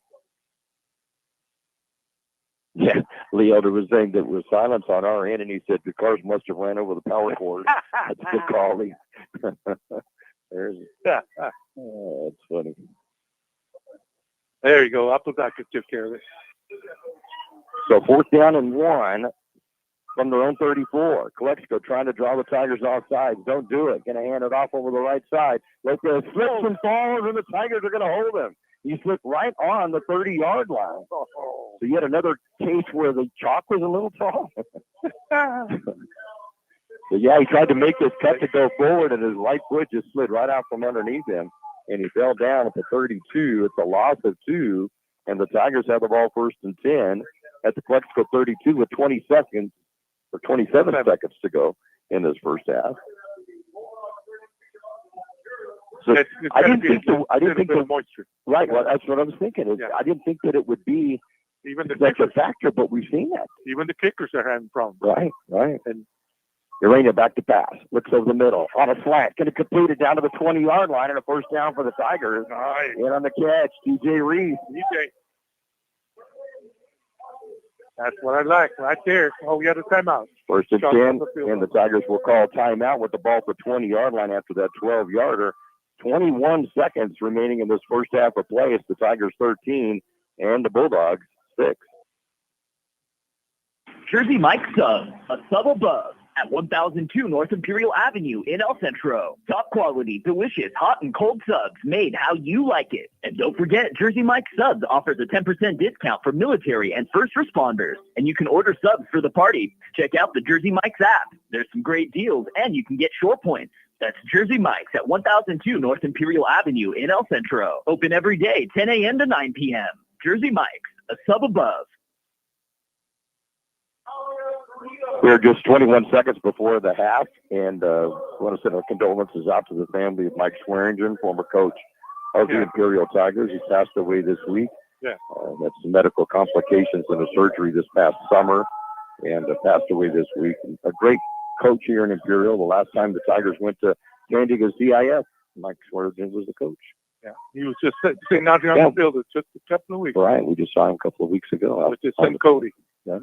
Yeah, Lee Elder was saying that was silence on our end, and he said the cars must have ran over the power cord. That's a good call, Lee. Oh, that's funny. There you go. Appleback could take care of it. So 4th down and 1 from their own 34. Calexico trying to draw the Tigers off sides. Don't do it. Going to hand it off over the right side. Let the slips and falls, and the Tigers are going to hold him. He slipped right on the 30-yard line. So yet another case where the chalk was a little tall. So, he tried to make this cut to go forward, and his right foot just slid right out from underneath him, and he fell down at the 32. It's a loss of 2, and the Tigers have the ball 1st and 10 at the Calexico 32 with 20 seconds or 27 seconds to go in this first half. So I didn't think the moisture. Right. Well, that's what I was thinking. I didn't think that it would be even such a factor, but we've seen that. Even the kickers are having problems. Right. And Urania back to pass. Looks over the middle on a slant. Going to complete it down to the 20-yard line and a 1st down for the Tigers. Nice. And on the catch, TJ Reese. That's what I like right there. Oh, we got a timeout. 1st and 10, and the Tigers will call timeout with the ball at the 20-yard line after that 12-yarder. 21 seconds remaining in this first half of play. It's the Tigers 13 and the Bulldogs 6. Jersey Mike Subs, a sub above at 1002 North Imperial Avenue in El Centro. Top quality, delicious, hot and cold subs made how you like it. And don't forget, Jersey Mike Subs offers a 10% discount for military and first responders. And you can order subs for the party. Check out the Jersey Mike's app. There's some great deals, and you can get shore points. That's Jersey Mike's at 1002 North Imperial Avenue in El Centro. Open every day, 10 a.m. to 9 p.m. Jersey Mike's, a sub above. We're just 21 seconds before the half, and I want to send our condolences out to the family of Mike Swearingen, former coach of the Imperial Tigers. He passed away this week. That's medical complications and a surgery this past summer, and passed away this week. A great coach here in Imperial. The last time the Tigers went to San Diego CIF, Mike Swearingen was the coach. Yeah, he was just sitting out here on the field just a couple of weeks. Right, we just saw him a couple of weeks ago. With his son Cody. Yeah.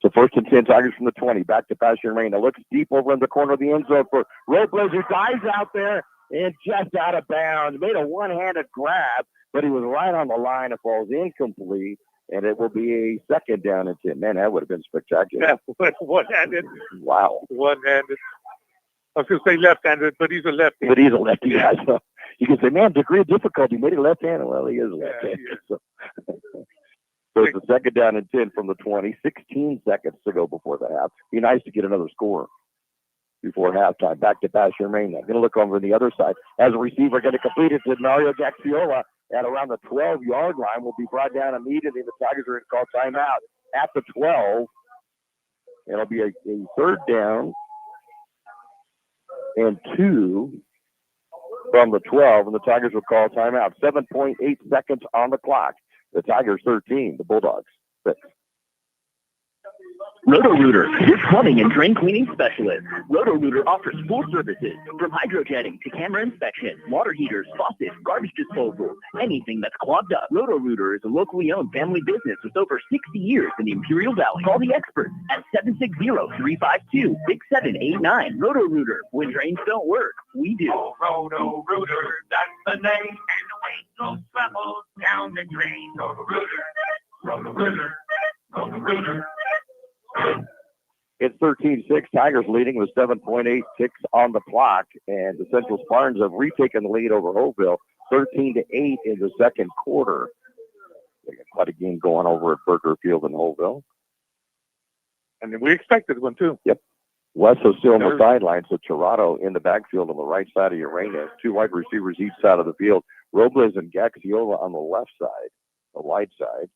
So 1st and 10, Tigers from the 20. Back to Passion Reina. Looks deep over in the corner of the end zone for Robles, who dives out there and just out of bounds. Made a one-handed grab, but he was right on the line. It falls incomplete, and it will be a 2nd down and 10. Man, that would have been spectacular. Yeah, one-handed. Wow. One-handed. I was going to say left-handed, but he's a lefty. But he's a lefty guy. So you can say, man, degree of difficulty. Made it left-handed. Well, he is left-handed. Yeah, So it's a 2nd down and 10 from the 20. 16 seconds to go before the half. Be nice to get another score before halftime. Back to Passion Reina. Going to look over the other side. As a receiver, going to complete it to Mario Gaxiola at around the 12-yard line. Will be brought down immediately. The Tigers are going to call timeout at the 12. It'll be a 3rd down and 2 from the 12, and the Tigers will call timeout. 7.8 seconds on the clock. The Tigers 13, the Bulldogs 6. Roto-Rooter, your plumbing and drain cleaning specialist. Roto-Rooter offers full services from hydrojetting to camera inspection, water heaters, faucets, garbage disposal, anything that's clogged up. Roto-Rooter is a locally owned family business with over 60 years in the Imperial Valley. Call the experts at 760-352-6789. Roto-Rooter, when drains don't work, we do. Oh, Roto-Rooter, that's the name. And the weight goes travels down the drain. Roto-Rooter, Roto-Rooter, Roto-Rooter. It's 13-6. Tigers leading with 7.86 on the clock, and the Central Spartans have retaken the lead over Hopeville, 13-8 in the 2nd quarter. They got quite a game going over at Burger Field in Hopeville. And we expected one, too. Yep. Wes is still on the sideline, so Tirado in the backfield on the right side of Urena. 2 wide receivers each side of the field. Robles and Gaxiola on the left side, the wide side.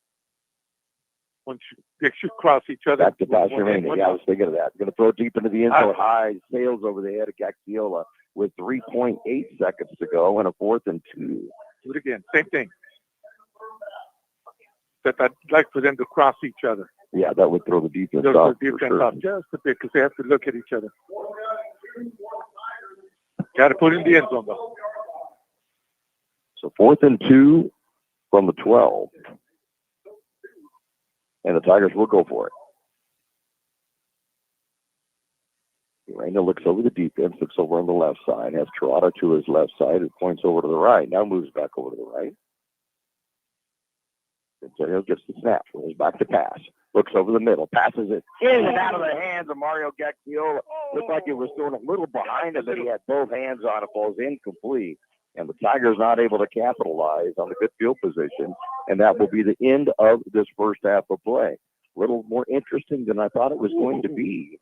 They should cross each other. Back to Passion Reina. Yeah, I was thinking of that. Going to throw deep into the end zone. High sails over the head of Gaxiola with 3.8 seconds to go and a 4th and 2. Do it again. Same thing. But I'd like for them to cross each other. Yeah, that would throw the defense off. Just a bit because they have to look at each other. Got to put in the end zone, though. So 4th and 2 from the 12. And the Tigers will go for it. Reina looks over the defense, looks over on the left side, has Tirado to his left side, it points over to the right, now moves back over to the right. Imperial gets the snap, goes back to pass, looks over the middle, passes it in and out of the hands of Mario Gaxiola. Looked like it was thrown a little behind him, but he had both hands on it, falls incomplete. And the Tigers not able to capitalize on the good field position, and that will be the end of this first half of play. A little more interesting than I thought it was going to be.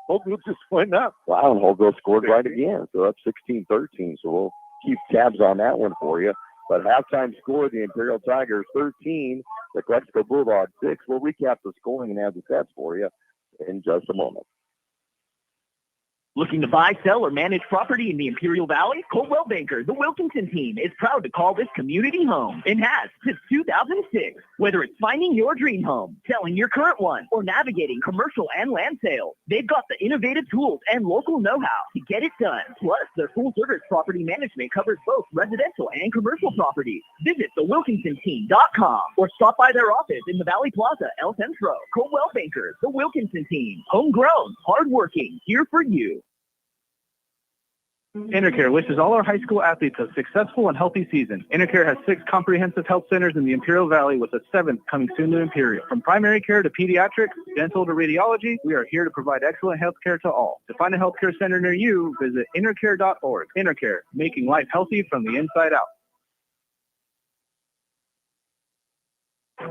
Hopeville just went up. Wow, and Hopeville scored right again, so up 16-13. So we'll keep tabs on that one for you. But halftime score, the Imperial Tigers 13, the Calexico Bulldogs 6. We'll recap the scoring and have the stats for you in just a moment. Looking to buy, sell, or manage property in the Imperial Valley? Coldwell Banker, the Wilkinson team, is proud to call this community home and has since 2006. Whether it's finding your dream home, selling your current one, or navigating commercial and land sales, they've got the innovative tools and local know-how to get it done. Plus, their full-service property management covers both residential and commercial properties. Visit thewilkinsonteam.com or stop by their office in the Valley Plaza, El Centro. Coldwell Banker, the Wilkinson team, homegrown, hardworking, here for you. Intercare wishes all our high school athletes a successful and healthy season. Intercare has 6 comprehensive health centers in the Imperial Valley with a 7th coming soon to Imperial. From primary care to pediatrics, dental to radiology, we are here to provide excellent health care to all. To find a healthcare center near you, visit intercare.org. Intercare, making life healthy from the inside out.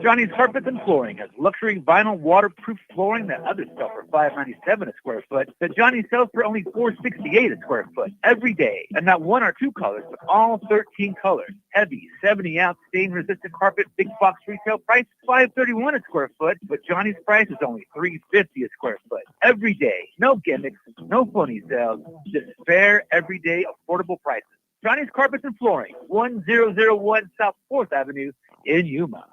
Johnny's Carpets and Flooring has luxury vinyl waterproof flooring that others sell for $5.97 a square foot that Johnny sells for only $4.68 a square foot every day. And not 1 or 2 colors, but all 13 colors. Heavy 70-ounce stain-resistant carpet, big box retail price $5.31 a square foot, but Johnny's price is only $3.50 a square foot every day. No gimmicks, no phony sales, just fair, everyday, affordable prices. Johnny's Carpets and Flooring, 1001 South 4th Avenue in Yuma.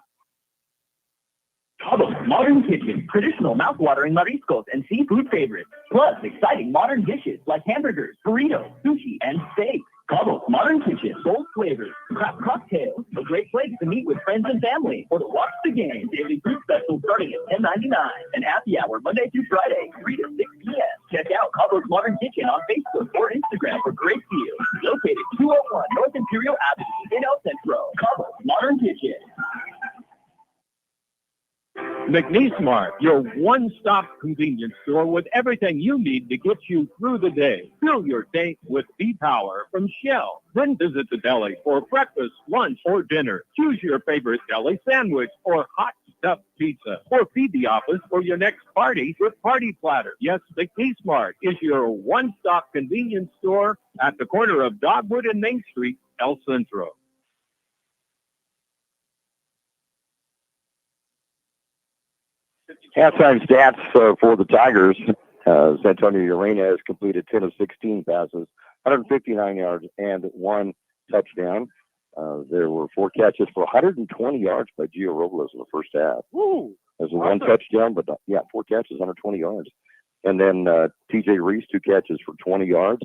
Cabo's Modern Kitchen, traditional mouth-watering mariscos and seafood favorites, plus exciting modern dishes like hamburgers, burritos, sushi, and steaks. Cabo's Modern Kitchen, sold flavors, craft cocktails, a great place to meet with friends and family, or to watch the game. Daily fruit special starting at $10.99. And happy hour Monday through Friday, 3 to 6 p.m. Check out Cabo's Modern Kitchen on Facebook or Instagram for great deals. Located 201 North Imperial Avenue in El Centro. Cabo's Modern Kitchen. McNeese Mart, your one-stop convenience store with everything you need to get you through the day. Fill your tank with V-Power from Shell. Then visit the deli for breakfast, lunch, or dinner. Choose your favorite deli sandwich or hot stuffed pizza. Or feed the office for your next party with Party Platter. Yes, McNeese Mart is your one-stop convenience store at the corner of Dogwood and Main Street, El Centro. Halftime stats for the Tigers. San Antonio Urania has completed 10 of 16 passes, 159 yards, and 1 touchdown. There were 4 catches for 120 yards by Gio Robles in the first half. Woo! There's one touchdown, but 4 catches, 120 yards. And then TJ Reese, 2 catches for 20 yards.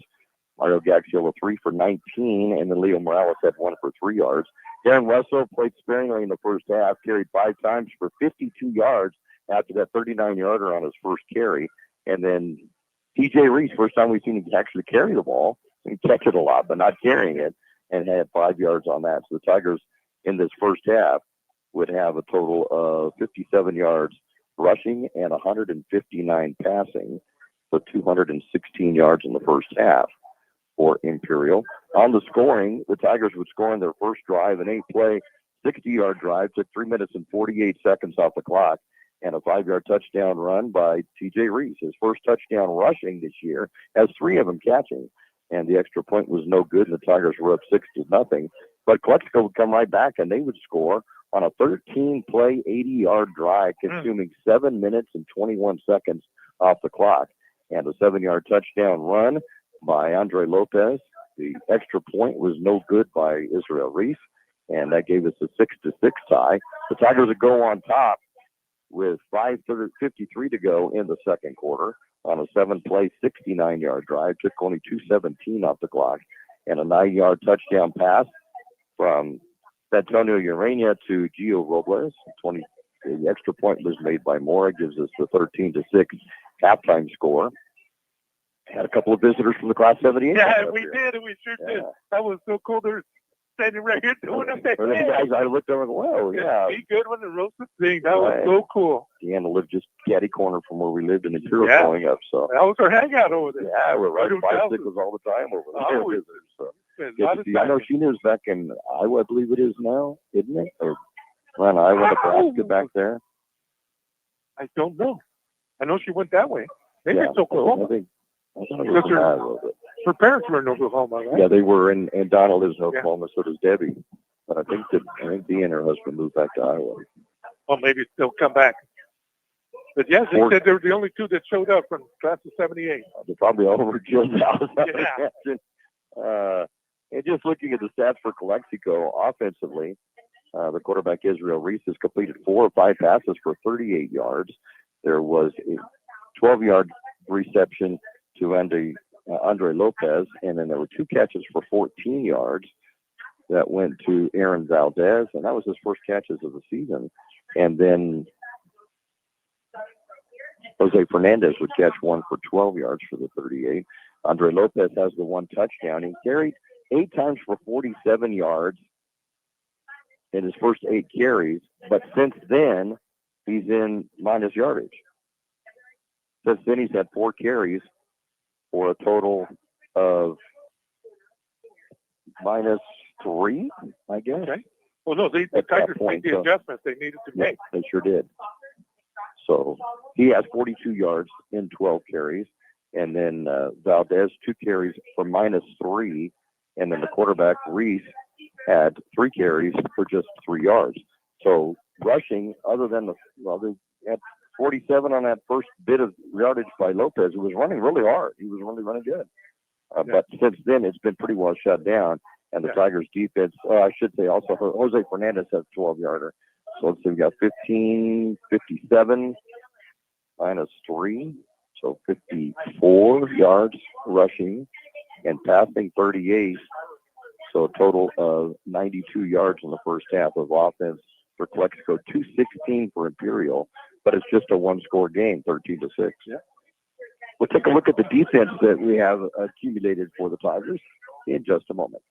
Mario Gaxiola, 3 for 19, and then Leo Morales had 1 for 3 yards. Darren Russell played sparingly in the first half, carried 5 times for 52 yards after that 39-yarder on his first carry. And then TJ Reese, first time we've seen him actually carry the ball. He catch it a lot, but not carrying it, and had 5 yards on that. So the Tigers in this first half would have a total of 57 yards rushing and 159 passing for 216 yards in the first half for Imperial. On the scoring, the Tigers would score in their first drive, an 8-play, 60-yard drive, took 3 minutes and 48 seconds off the clock, and a 5-yard touchdown run by TJ Reese. His first touchdown rushing this year, has 3 of them catching. And the extra point was no good, and the Tigers were up 6-0. But Calexico would come right back, and they would score on a 13-play, 80-yard drive, consuming 7 minutes and 21 seconds off the clock. And a 7-yard touchdown run by Andre Lopez. The extra point was no good by Israel Reese, and that gave us a 6-6 tie. The Tigers would go on top with 5:53 to go in the second quarter on a 7-play, 69-yard drive. Took only 2:17 off the clock, and a 9-yard touchdown pass from San Antonio Urania to Gio Robles. The extra point was made by Mora, gives us the 13-6 halftime score. Had a couple of visitors from the Class 78. Yeah, we did, and we sure did. That was so cool. They're standing right here doing it. Guys, I looked over and whoa, yeah. Be good when the roasted thing. That was so cool. Deanna lived just catty corner from where we lived in Imperial growing up. So that was our hangout over there. Yeah, we're riding bicycles all the time over there. So. I know she lives back in Iowa, I believe it is now, isn't it? Or around Iowa, Nebraska back there. I don't know. I know she went that way. Maybe it's Oklahoma. I thought it was in Iowa, but her parents were in Oklahoma, right? Yeah, they were, and Donna lives in Oklahoma, so does Debbie. But I think Dee and her husband moved back to Iowa. Well, maybe they'll come back. But yes, they said they were the only 2 that showed up from Class of 78. They're probably all over Jill now. Yeah. And just looking at the stats for Calexico offensively, the quarterback Israel Reese has completed 4 of 5 passes for 38 yards. There was a 12-yard reception to Andre Lopez, and then there were 2 catches for 14 yards that went to Aaron Valdez, and that was his first catches of the season. And then Jose Fernandez would catch 1 for 12 yards for the 38. Andre Lopez has the 1 touchdown. He carried 8 times for 47 yards in his first 8 carries, but since then, he's in minus yardage. Since then, he's had 4 carries for a total of -3, I guess. Okay. Well, no, the Tigers made the adjustments they needed to make. They sure did. So he has 42 yards in 12 carries. And then Valdez, 2 carries for -3. And then the quarterback, Reese, had 3 carries for just 3 yards. So rushing, other than they had 47 on that first bit of yardage by Lopez, who was running really hard. He was really running good. But since then, it's been pretty well shut down. And the Tigers' defense, I should say also, Jose Fernandez has 12-yarder. So let's see, we got 15, 57, -3. So 54 yards rushing and passing 38. So a total of 92 yards in the first half of offense for Calexico, 216 for Imperial, but it's just a one-score game, 13-6. Yeah. We'll take a look at the defense that we have accumulated for the Tigers in just a moment.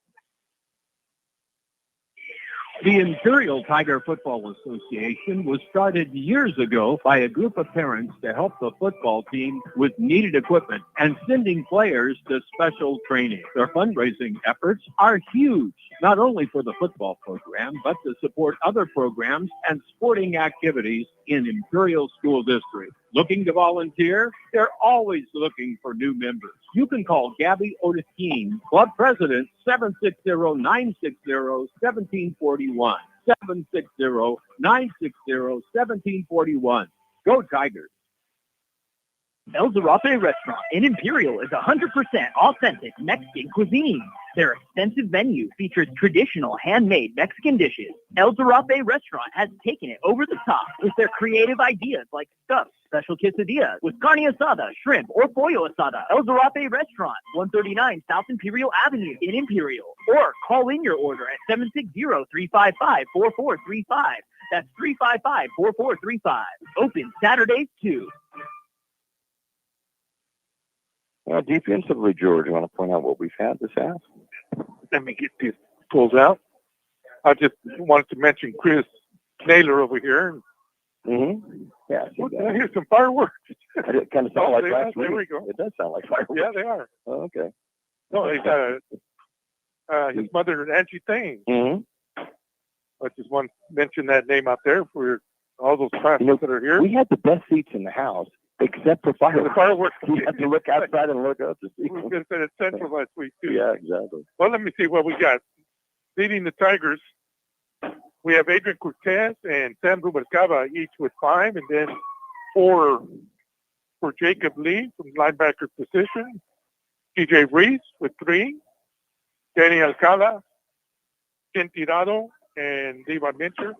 The Imperial Tiger Football Association was started years ago by a group of parents to help the football team with needed equipment and sending players to special training. Their fundraising efforts are huge, not only for the football program, but to support other programs and sporting activities in Imperial School District. Looking to volunteer? They're always looking for new members. You can call Gabby Otis-Keene, Club President, 760-960-1741. 760-960-1741. Go Tigers. El Zarape Restaurant in Imperial is 100% authentic Mexican cuisine. Their extensive menu features traditional handmade Mexican dishes. El Zarape Restaurant has taken it over the top with their creative ideas like stuffed special quesadillas with carne asada, shrimp, or pollo asada. El Zarape Restaurant, 139 South Imperial Avenue in Imperial. Or call in your order at 760-355-4435. That's 355-4435. Open Saturdays too. Defensively, George, you want to point out what we've had this half? Let me get these pulls out. I just wanted to mention Chris Naylor over here. Mm-hmm. Yeah. I hear some fireworks. It kind of sounds like last week. There we go. It does sound like fireworks. Yeah, they are. Oh, okay. No, he's his mother, Angie Thane. Mm-hmm. I just want to mention that name out there for all those classes that are here. We had the best seats in the house, except for fireworks. The fireworks. We had to look outside and look up to see. We were going to say at Central last week, too. Yeah, exactly. Well, let me see what we got. Leading the Tigers, we have Adrian Cortez and Sam Rubalcaba each with 5, and then 4 for Jacob Lee from linebacker position, TJ Reese with 3, Danny Alcala, Ken Tirado, and Levi Mincher,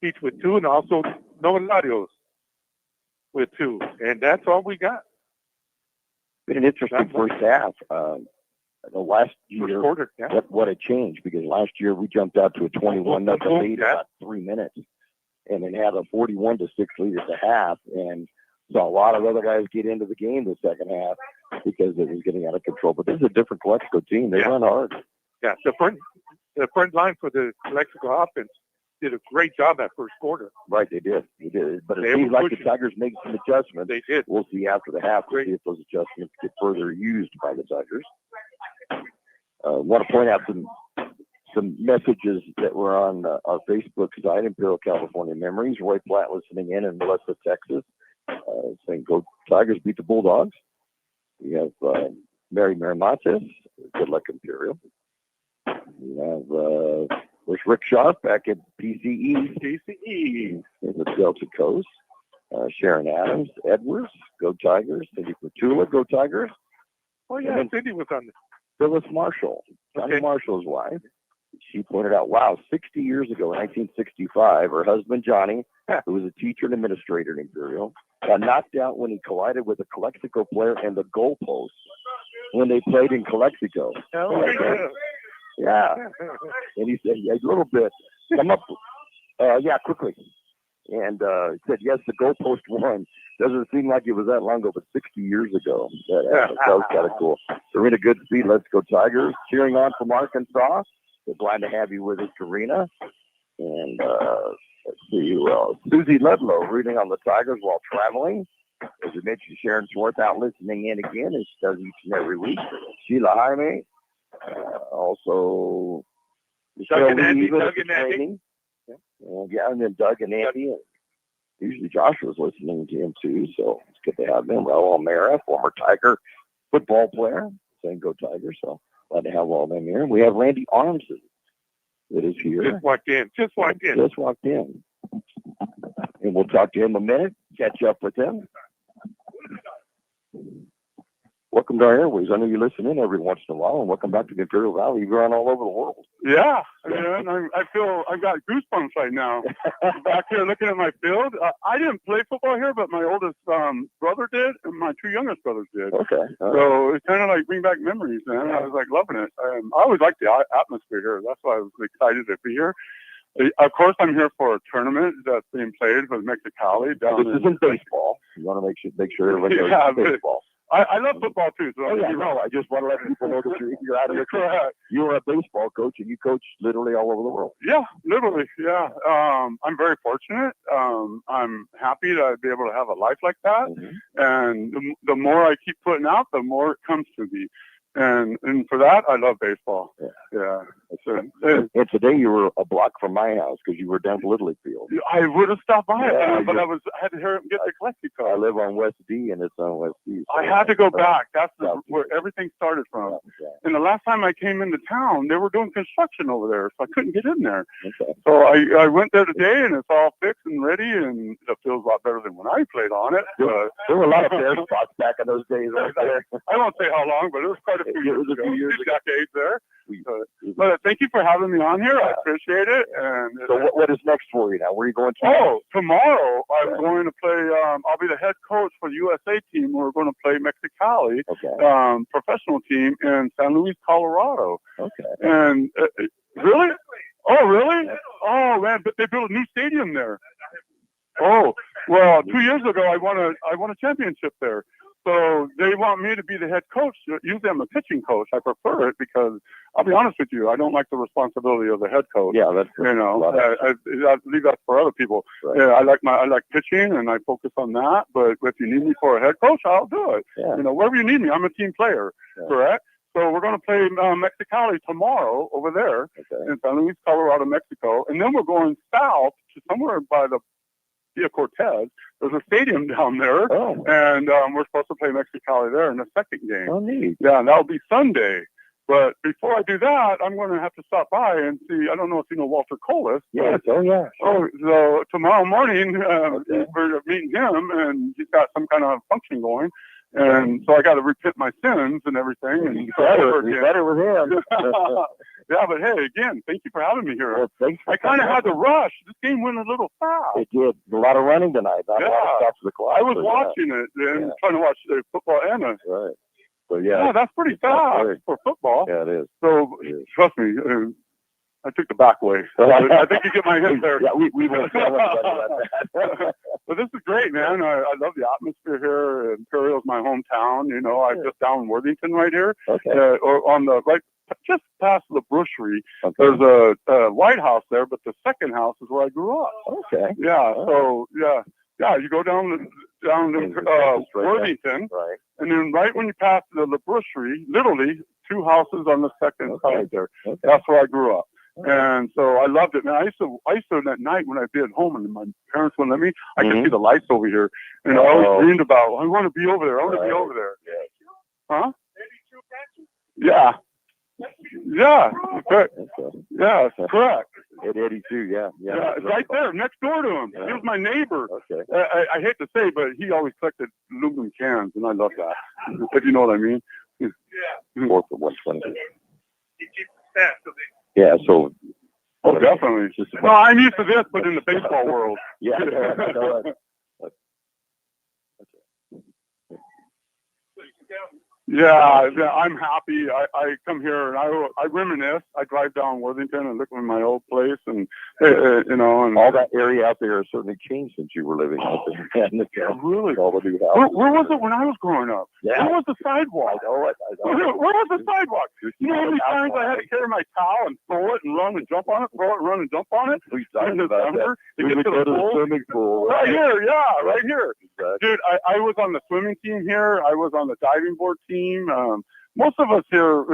each with 2, and also Noah Larios with 2. And that's all we got. Been an interesting first half. The last year, quarter, yeah. what a change, because last year we jumped out to a 21-0 lead in about 3 minutes and then had a 41-6 lead at the half, and saw a lot of other guys get into the game the second half because it was getting out of control. But this is a different Calexico team. They run hard. Yeah, the front line for the Calexico offense did a great job that first quarter. Right, they did. But it seems like the Tigers made some adjustments. They did. We'll see after the half to see if those adjustments get further used by the Tigers. Want to point out some messages that were on our Facebook site, Imperial California Memories. Roy Platt listening in Melissa, Texas, saying, "Go Tigers, beat the Bulldogs." We have Mary Mates, good luck Imperial. We have there's Rick Schaff back at PCE in the Delta Coast. Sharon Adams, Edwards, go Tigers. Cindy Petula, go Tigers. Oh, yeah, Cindy was on there. Phyllis Marshall, Johnny Marshall's wife. She pointed out, wow, 60 years ago, in 1965, her husband, Johnny, who was a teacher and administrator at Imperial, got knocked out when he collided with a Calexico player and the goalpost when they played in Calexico. Yeah. And he said, yeah, a little bit. Come up. Quickly. And he said, yes, the goalpost won. Doesn't seem like it was that long ago, but 60 years ago. That was kind of cool. Serena Goodspeed, let's go Tigers. Cheering on from Arkansas. We're glad to have you with us, Serena. And let's see who else. Susie Ludlow rooting on the Tigers while traveling. As you mentioned, Sharon Swartz out listening in again, as she does each and every week. Sheila Jaime. Also, Michelle Lee, and then Doug and Andy. Usually Joshua's listening to him too, so it's good to have him. Raul Almera, former Tiger football player, saying go Tigers. So glad to have all of them here. We have Randy Armson that is here. Just walked in. And we'll talk to him a minute, catch up with him. Welcome to our airways. I know you listen in every once in a while, and welcome back to the Imperial Valley. You've gone all over the world. Yeah, man. I feel I've got goosebumps right now. Back here looking at my field. I didn't play football here, but my oldest brother did, and my two youngest brothers did. Okay. So it's kind of like bring back memories, man. I was like loving it. I always liked the atmosphere here. That's why I was excited to be here. Of course, I'm here for a tournament that's being played with Mexicali. This isn't baseball. You want to make sure everybody knows it's baseball. I love football too. So I just want to let people know that you're out of your correct. You're a baseball coach, and you coach literally all over the world. Yeah, literally. Yeah. I'm very fortunate. I'm happy to be able to have a life like that. And the more I keep putting out, the more it comes to me. And for that, I love baseball. Yeah. And today you were a block from my house because you were down to Little League Field. I would have stopped by it, but I had to hear him get to Calexico. I live on West D, and it's on West D. So I had to go back. That's where everything started from. And the last time I came into town, they were doing construction over there, so I couldn't get in there. So I went there today, and it's all fixed and ready, and it feels a lot better than when I played on it. There were a lot of bare spots back in those days. I won't say how long, but it was quite a few years ago. Decades there. But thank you for having me on here. I appreciate it. And so what is next for you now? Where are you going to? Oh, tomorrow I'm going to play. I'll be the head coach for the USA team. We're going to play Mexicali, professional team in San Luis, Colorado. And really? Oh, really? Oh, man! But they built a new stadium there. Oh, well, 2 years ago I won a championship there. So they want me to be the head coach. Usually I'm a pitching coach. I prefer it because I'll be honest with you, I don't like the responsibility of the head coach. Yeah, that's I leave that for other people. Right. Yeah, I like pitching and I focus on that. But if you need me for a head coach, I'll do it. Yeah. Wherever you need me, I'm a team player. Correct. So we're going to play Mexicali tomorrow over there in San Luis, Colorado, Mexico, and then we're going south to somewhere by the Via Cortez. There's a stadium down there, and we're supposed to play Mexicali there in the second game. Oh, neat. Yeah, and that'll be Sunday. But before I do that, I'm going to have to stop by and see. I don't know if you know Walter Colas. Yes. Oh, yeah. Oh, so tomorrow morning we're meeting him, and he's got some kind of function going. And so I got to repent my sins and everything. And better with him. Yeah, but hey, again, thank you for having me here. Well, I kind of had to rush. This game went a little fast. It did. A lot of running tonight. Not a lot of stops of the clock. I was watching it and trying to watch the football and right. So yeah, that's pretty fast for football. Yeah, it is. So trust me, I took the back way. I think you get my hint there. Yeah, we won't tell anybody about that. But this is great, man. I love the atmosphere here. Imperial's my hometown. I'm just down in Worthington right here. Or on the right, just past the Bruchery. There's a White House there, but the second house is where I grew up. Yeah. So yeah, you go down to Worthington, right, and then right when you pass the Bruchery, literally 2 houses on the second side there. That's where I grew up. And so I loved it, man. I used to at night when I'd be at home and my parents wouldn't let me, I could see the lights over here. And I always dreamed about, I want to be over there. I want to be over there. Huh? Yeah. Yeah. Correct. Yeah, correct. At 82, yeah. It's right there, next door to him. He was my neighbor. I hate to say, but he always collected aluminum cans, and I love that. If you know what I mean. Yeah. 4 for 120. Yeah, so. Oh, definitely. No, I'm used to this, but in the baseball world. Yeah. Yeah, I'm happy. I come here and I reminisce. I drive down Worthington and look at my old place, and and all that area out there has certainly changed since you were living out there. Really? All the new houses. Where was it when I was growing up? Yeah. Where was the sidewalk? I know it. Where was the sidewalk? You know how many times I had to carry my towel and throw it and run and jump on it, throw it and run and jump on it? We talked about that. To get to the swimming pool. Right here, yeah, right here. Exactly. Dude, I was on the swimming team here. I was on the diving board team. Most of us here,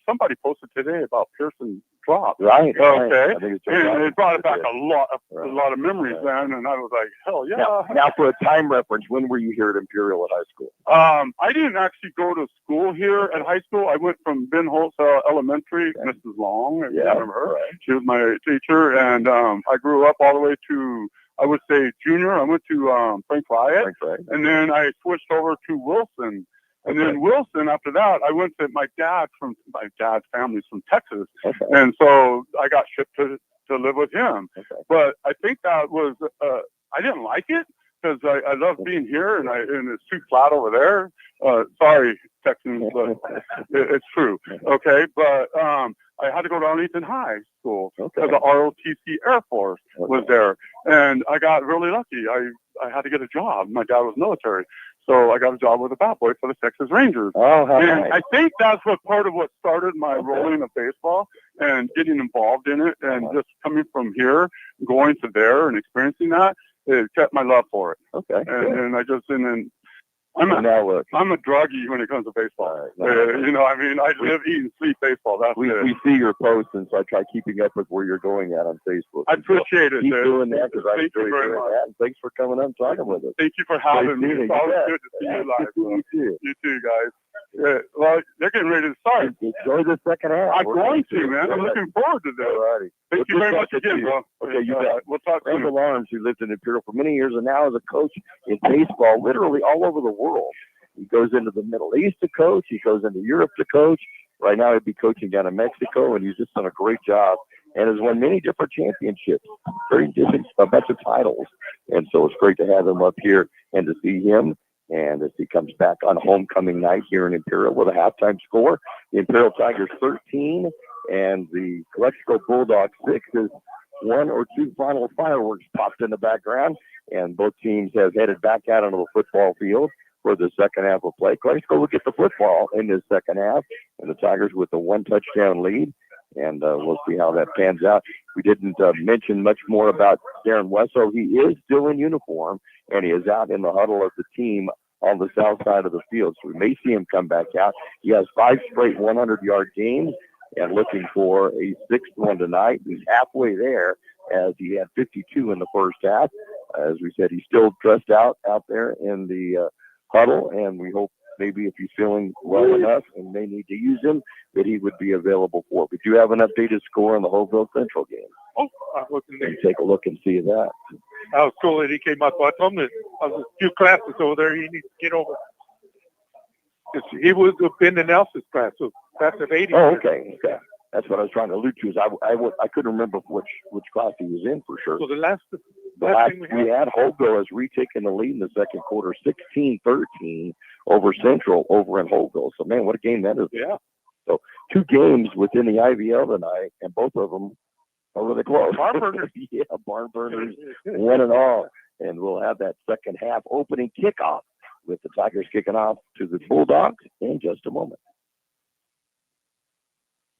somebody posted today about Pearson drop. Right. Okay. I think and it brought back a lot of memories then, and I was like, hell yeah. Now, for a time reference, when were you here at Imperial at high school? I didn't actually go to school here at high school. I went from Ben Holtz Elementary, Mrs. Long, if you remember her. Right. She was my teacher, and I grew up all the way to, I would say, junior. I went to Frank Wyatt, and then I switched over to Wilson. And then Wilson, after that, I went to my dad's family's from Texas. Okay. And so I got shipped to live with him. Okay. But I think that was, I didn't like it because I love being here and it's too flat over there. Sorry, Texans, but it's true. Okay. But I had to go to Arlington High School because the ROTC Air Force was there. And I got really lucky. I had to get a job. My dad was military. So I got a job with a bat boy for the Texas Rangers. Oh, how nice. I think that's part of what started my rolling of baseball and getting involved in it. And just coming from here, going to there and experiencing that, it kept my love for it. Okay. And I just, I'm a druggie when it comes to baseball. I live, eat, and sleep baseball. That's we see your posts, and so I try keeping up with where you're going at on Facebook. I appreciate it. Keep doing that because I enjoy doing that. And thanks for coming on and talking with us. Thank you for having me. It's always good to see you live. You too, guys. Well, they're getting ready to start. Enjoy the second half. I'm going to, man. I'm looking forward to this. Alrighty. Thank you very much again, bro. Okay, you bet. We'll talk soon. Randall Arms, who lived in Imperial for many years and now is a coach in baseball literally all over the world. He goes into the Middle East to coach. He goes into Europe to coach. Right now he'd be coaching down in Mexico, and he's just done a great job and has won many different championships, a bunch of titles. And so it's great to have him up here and to see him. And as he comes back on homecoming night here in Imperial with a halftime score, the Imperial Tigers 13 and the Calexico Bulldogs 6 is one or two final fireworks popped in the background, and both teams have headed back out onto the football field for the second half of play. Calexico will get the football in the second half, and the Tigers with a one touchdown lead, and we'll see how that pans out. We didn't mention much more about Darren Wesso. He is still in uniform, and he is out in the huddle of the team on the south side of the field. So we may see him come back out. He has 5 straight 100-yard games and looking for a 6th one tonight. He's halfway there as he had 52 in the first half. As we said, he's still dressed out there in the huddle, and we hope maybe if he's feeling well enough and they need to use him, that he would be available for it. We do have an updated score on the Holville Central game. Take a look and see that. That was cool that he came up. I told him that there was a few classes over there he needs to get over. He would have been in Nelson's class, so class of 80. Oh, okay. That's what I was trying to allude to. Is I couldn't remember which class he was in for sure. So the last thing we had Holville has retaken the lead in the second quarter, 16-13 over Central over in Holville. So man, what a game that is! Yeah. So 2 games within the IVL tonight, and both of them are really close. Barn burners. Yeah, barn burners, 1-all, and we'll have that second half opening kickoff with the Tigers kicking off to the Bulldogs in just a moment.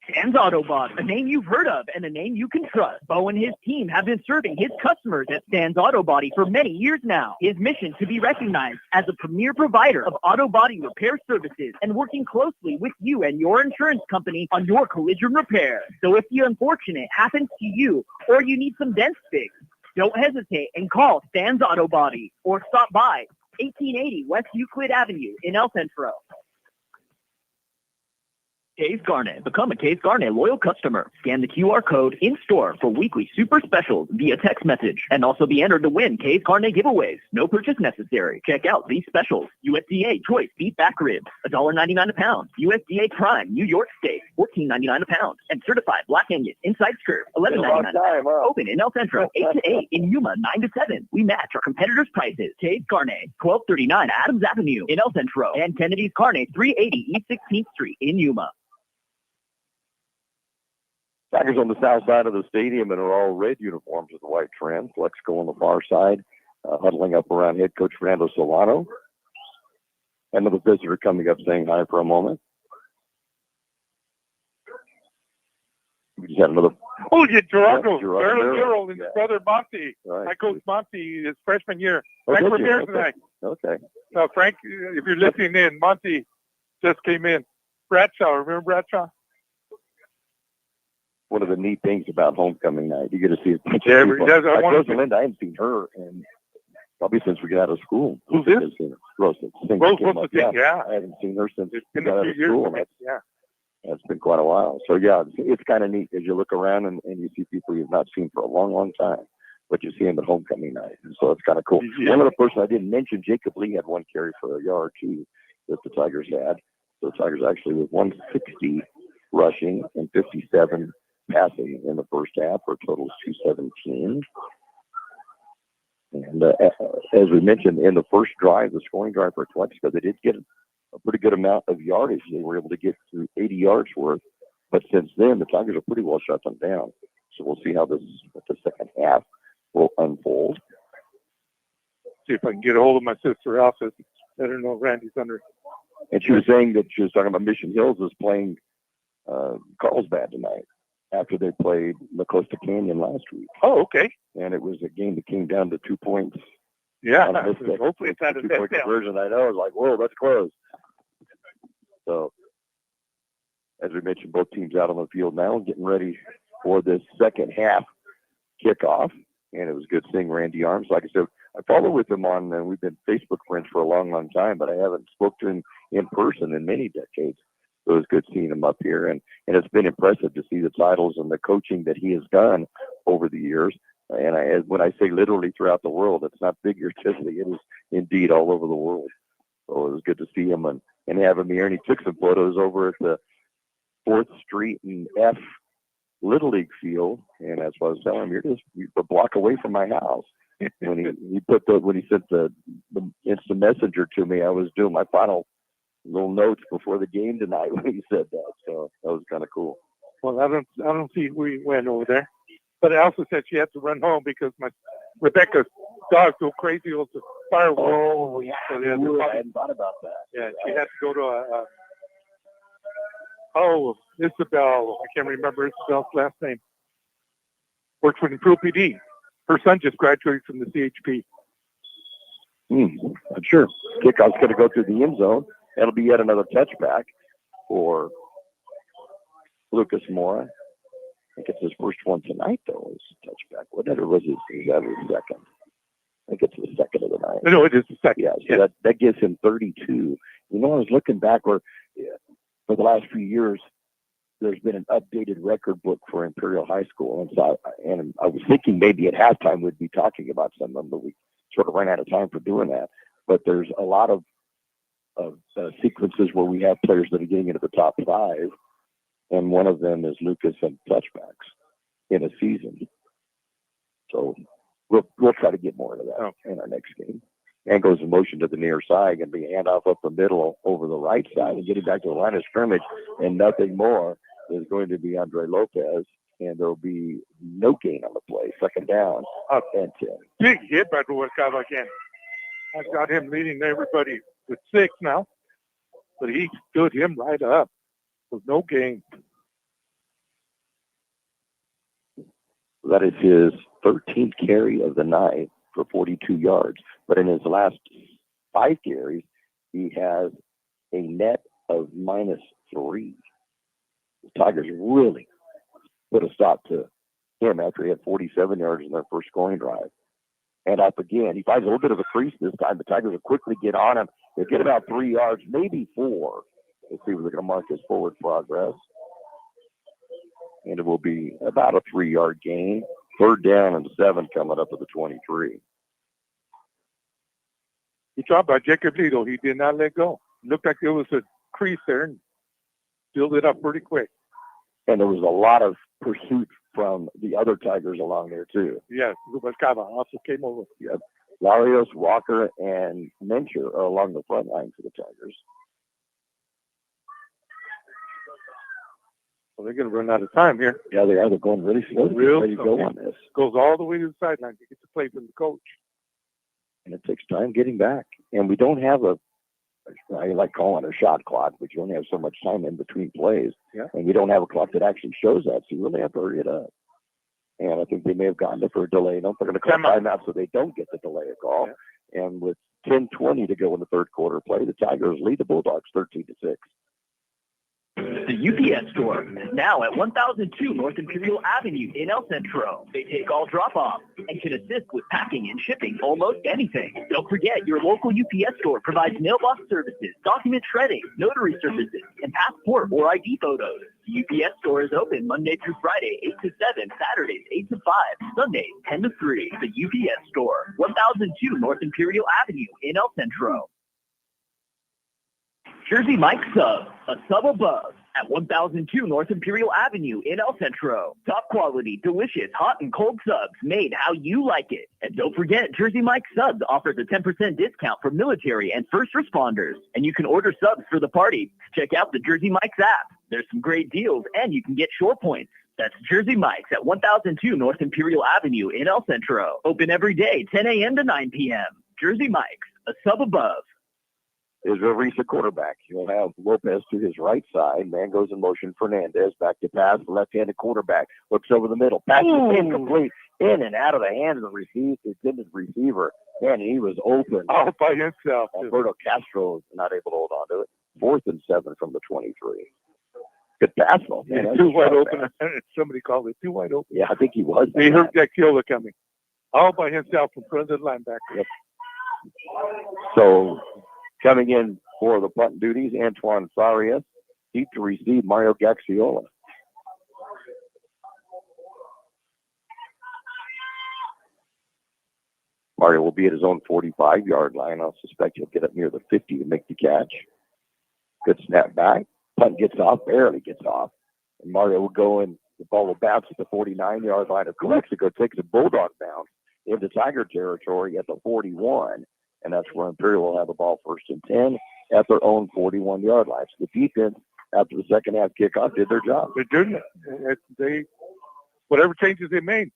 Stan's Autobody, a name you've heard of and a name you can trust. Bo and his team have been serving his customers at Stan's Autobody for many years now. His mission to be recognized as a premier provider of auto body repair services and working closely with you and your insurance company on your collision repair. So if the unfortunate happens to you or you need some dents fixed, don't hesitate and call Stan's Autobody or stop by 1880 West Euclid Avenue in El Centro. Case Garnet. Become a Case Garnet loyal customer. Scan the QR code in-store for weekly super specials via text message and also be entered to win Case Garnet giveaways. No purchase necessary. Check out these specials. USDA Choice Beef Back Ribs, $1.99 a pound. USDA Prime New York Steak, $14.99 a pound. And Certified Black Angus Inside Skirt, $11.99 a pound. Open in El Centro, 8 to 8. In Yuma, 9 to 7. We match our competitors' prices. Case Garnet, 1239 Adams Avenue in El Centro. And Kennedy's Carne, 380 East 16th Street in Yuma. Tigers on the south side of the stadium and are all red uniforms with the white trim. Calexico on the far side, huddling up around head coach Fernando Solano. Another visitor coming up saying hi for a moment. We just had another. Oh, yeah, Gerardo and his brother Monty. Right. I coached Monty his freshman year. Frank Ramirez tonight. Okay. Now, Frank, if you're listening in, Monty just came in. Bradshaw, remember Bradshaw? One of the neat things about homecoming night, you get to see a bunch of people. Like Rosalinda, I haven't seen her and probably since we got out of school. Who's this? Rosa. Yeah. I haven't seen her since we got out of school. That's been quite a while. So, yeah, it's kind of neat as you look around and you see people you've not seen for a long, long time, but you see them at homecoming night. And so it's kind of cool. Yeah. One other person I didn't mention, Jacob Lee had 1 carry for a yard, too, that the Tigers had. So the Tigers actually with 160 rushing and 57 passing in the first half for a total of 217. And as we mentioned, in the first drive, the scoring drive for Calexico, they did get a pretty good amount of yardage. They were able to get through 80 yards worth. But since then, the Tigers are pretty well shut them down. So we'll see how the second half will unfold. See if I can get a hold of my sister Alpha. Let her know Randy's under. And she was saying that she was talking about Mission Hills is playing Carlsbad tonight after they played La Costa Canyon last week. Oh, okay. And it was a game that came down to 2 points. Yeah, hopefully it's not a 2-point conversion. I know. I was like, whoa, that's close. So, as we mentioned, both teams out on the field now, getting ready for this second half kickoff. And it was good seeing Randy Arms. Like I said, I follow with him on, we've been Facebook friends for a long, long time, but I haven't spoke to him in person in many decades. So it was good seeing him up here. And it's been impressive to see the titles and the coaching that he has done over the years. And when I say literally throughout the world, it's not figuratively. It is indeed all over the world. So it was good to see him and have him here. And he took some photos over at the 4th Street and F Little League field. And that's what I was telling him. You're just a block away from my house. When he sent the instant messenger to me, I was doing my final little notes before the game tonight when he said that. So that was kind of cool. Well, I don't see where he went over there. But I also said she had to run home because Rebecca's dog go crazy with the fireworks. Oh, yeah. So I hadn't thought about that. Yeah, she had to go to Isabel. I can't remember Isabel's last name. Works for Imperial PD. Her son just graduated from the CHP. I'm sure. Kickoff's going to go through the end zone. That'll be yet another touchback for Lucas Mora. I think it's his first one tonight, though, is touchback. Whatever was his second. I think it's the second of the night. No, it is the second. Yeah, so that gives him 32. You know, I was looking back for the last few years, there's been an updated record book for Imperial High School. And I was thinking maybe at halftime we'd be talking about some of them, but we sort of ran out of time for doing that. But there's a lot of sequences where we have players that are getting into the top 5. And one of them is Lucas and touchbacks in a season. So we'll try to get more into that in our next game. And goes in motion to the near side and be handoff up the middle over the right side and getting back to the line of scrimmage. And nothing more is going to be Andre Lopez. And there'll be no gain on the play. Second down, up and 10. Big hit by Grijalva again. I've got him leading everybody with 6 now. But he stood him right up. With no gain. That is his 13th carry of the night for 42 yards. But in his last 5 carries, he has a net of -3. The Tigers really put a stop to him after he had 47 yards in their first scoring drive. And up again. He finds a little bit of a crease this time. The Tigers will quickly get on him. They get about 3 yards, maybe 4. Let's see if they're going to mark his forward progress. And it will be about a 3-yard gain. 3rd down and 7 coming up at the 23. Good job by Jacob Lido. He did not let go. Looked like there was a crease there and filled it up pretty quick. And there was a lot of pursuit from the other Tigers along there, too. Yes, Rubascava also came over. Yep. Larios, Walker, and Mencher are along the front line for the Tigers. Well, they're going to run out of time here. Yeah, they are. They're going really slow. Ready to go on this. Goes all the way to the sideline to get the play from the coach. And it takes time getting back. And we don't have I like calling it a shot clock, but you only have so much time in between plays. Yeah. And we don't have a clock that actually shows that, so you really have to hurry it up. And I think they may have gotten it for a delay. They're going to call timeout so they don't get the delay of call. Yeah. And with 10:20 to go in the third quarter play, the Tigers lead the Bulldogs 13-6. The UPS store, now at 1002 North Imperial Avenue in El Centro. They take all drop-offs and can assist with packing and shipping almost anything. Don't forget, your local UPS store provides mailbox services, document shredding, notary services, and passport or ID photos. The UPS store is open Monday through Friday, 8 to 7, Saturdays, 8 to 5, Sundays, 10 to 3. The UPS store, 1002 North Imperial Avenue in El Centro. Jersey Mike's Sub, a sub above, at 1002 North Imperial Avenue in El Centro. Top quality, delicious, hot and cold subs made how you like it. And don't forget, Jersey Mike's Subs offers a 10% discount for military and first responders. And you can order subs for the party. Check out the Jersey Mike's app. There's some great deals, and you can get shore points. That's Jersey Mike's at 1002 North Imperial Avenue in El Centro. Open every day, 10 a.m. to 9 p.m. Jersey Mike's, a sub above. Is a recent quarterback. You'll have Lopez to his right side. Man goes in motion. Fernandez back to pass. Left-handed quarterback looks over the middle. Pass is incomplete. In and out of the hands of the intended receiver. Man, he was open. All by himself. Alberto Castro is not able to hold on to it. 4th and 7 from the 23. Good pass, though. Yeah, too wide open. Somebody called it too wide open. Yeah, I think he was. He heard that killer coming. All by himself in front of the linebacker. Yep. So, coming in for the punt duties, Antoine Farias. Deep to receive, Mario Gaxiola. Mario will be at his own 45-yard line. I'll suspect he'll get up near the 50 to make the catch. Good snap back. Punt gets off, barely gets off. And Mario will go in. The ball will bounce at the 49-yard line of Calexico. Takes a bulldog bounce into Tiger territory at the 41. And that's where Imperial will have the ball 1st and 10 at their own 41-yard line. So the defense, after the second half kickoff, did their job. They did. Whatever changes they made,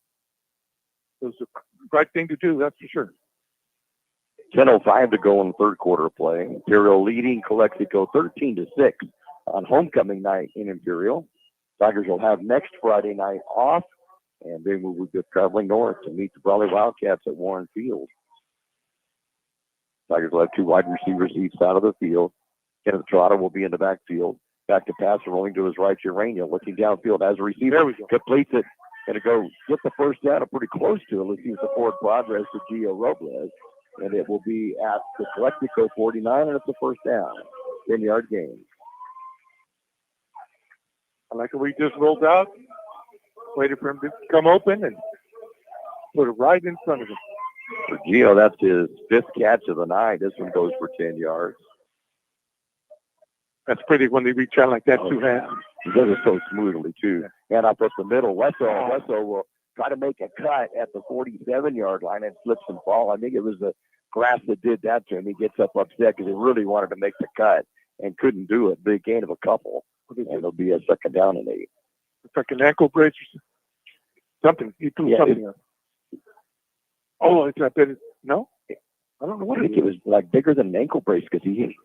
it was the right thing to do, that's for sure. 10:05 to go in the third quarter of play. Imperial leading Calexico 13-6 on homecoming night in Imperial. Tigers will have next Friday night off, and then we will be traveling north to meet the Brawley Wildcats at Warren Field. Tigers will have 2 wide receivers each side of the field. Kenneth Trotter will be in the backfield. Back to pass, rolling to his right, Urania, looking downfield as a receiver. There we go. Completes it. Going to go get the first down, or pretty close to it. Let's use the forward progress to Gio Robles. And it will be at the Calexico 49, and it's the first down. 10-yard gain. I like the way he just rolled out, waited for him to come open, and put it right in front of him. For Gio, that's his 5th catch of the night. This one goes for 10 yards. That's pretty when they reach out like that, 2 hands. He does it so smoothly, too. And up at the middle, Wesso will try to make a cut at the 47-yard line and slips and fall. I think it was the grass that did that to him. He gets up upset because he really wanted to make the cut and couldn't do it. Big gain of a couple. And it'll be a 2nd down and 8. It's like an ankle brace or something. He threw something. It's not that. No? I don't know what I think it was like bigger than an ankle brace because he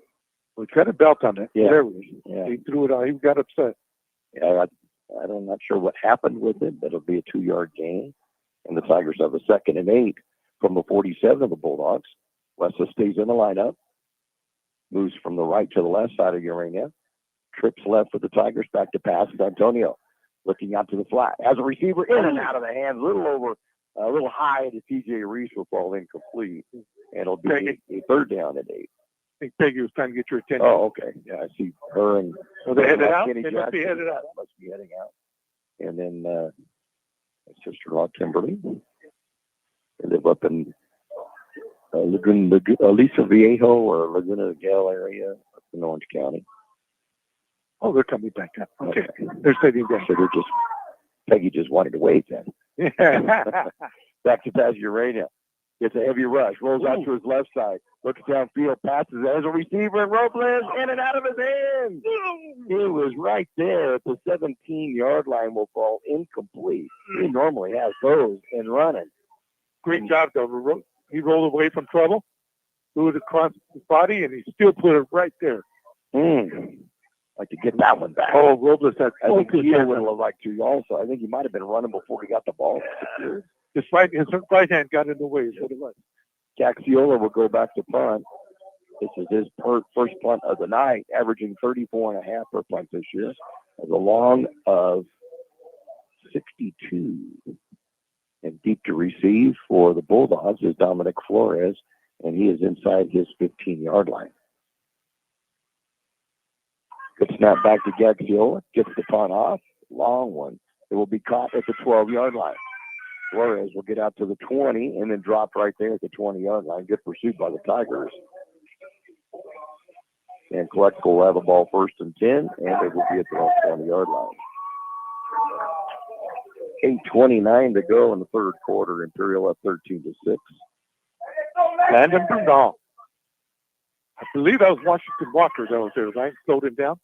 had a belt on it. Yeah. Whatever it was. Yeah. He threw it out. He got upset. Yeah, I'm not sure what happened with it, but it'll be a 2-yard gain. And the Tigers have a 2nd and 8 from the 47 of the Bulldogs. Wessa stays in the lineup. Moves from the right to the left side of Urania. Trips left for the Tigers. Back to pass. Antonio looking out to the flat. As a receiver, in and out of the hands. A little high to TJ Reese will fall incomplete. And it'll be a 3rd down and 8. I think Peggy was trying to get your attention. Oh, okay. Yeah, I see her and... So they headed out? Kenny They must be Jackson. headed out. Must be heading out. And then sister-in-law Kimberly. They live up in Lisa Viejo or Laguna Niguel area up in Orange County. Oh, they're coming back up. Okay. They're sitting down. So Peggy just wanted to wait then. Back to pass Urania. Gets a heavy rush. Rolls out to his left side. Looks downfield. Passes as a receiver. And Robles in and out of his hands. He was right there at the 17-yard line. Will fall incomplete. He normally has those and running. Great job, though. He rolled away from trouble. Threw it across his body, and he still put it right there. Like to get that one back. Oh, Robles had I think he would have liked to also. I think he might have been running before he got the ball. His right hand got in the way is what it was. Gaxiola will go back to punt. This is his first punt of the night, averaging 34.5 per punt this year. Has a long of 62. And deep to receive for the Bulldogs is Dominic Flores, and he is inside his 15-yard line. Good snap back to Gaxiola. Gets the punt off. Long one. It will be caught at the 12-yard line. Flores will get out to the 20 and then drop right there at the 20-yard line. Good pursuit by the Tigers. And Calexico will have the ball 1st and 10, and it will be at the 20-yard line. 8:29 to go in the third quarter. Imperial up 13-6. Landon Bernal. I believe that was Washington Walker that was there, right? Slowed him down.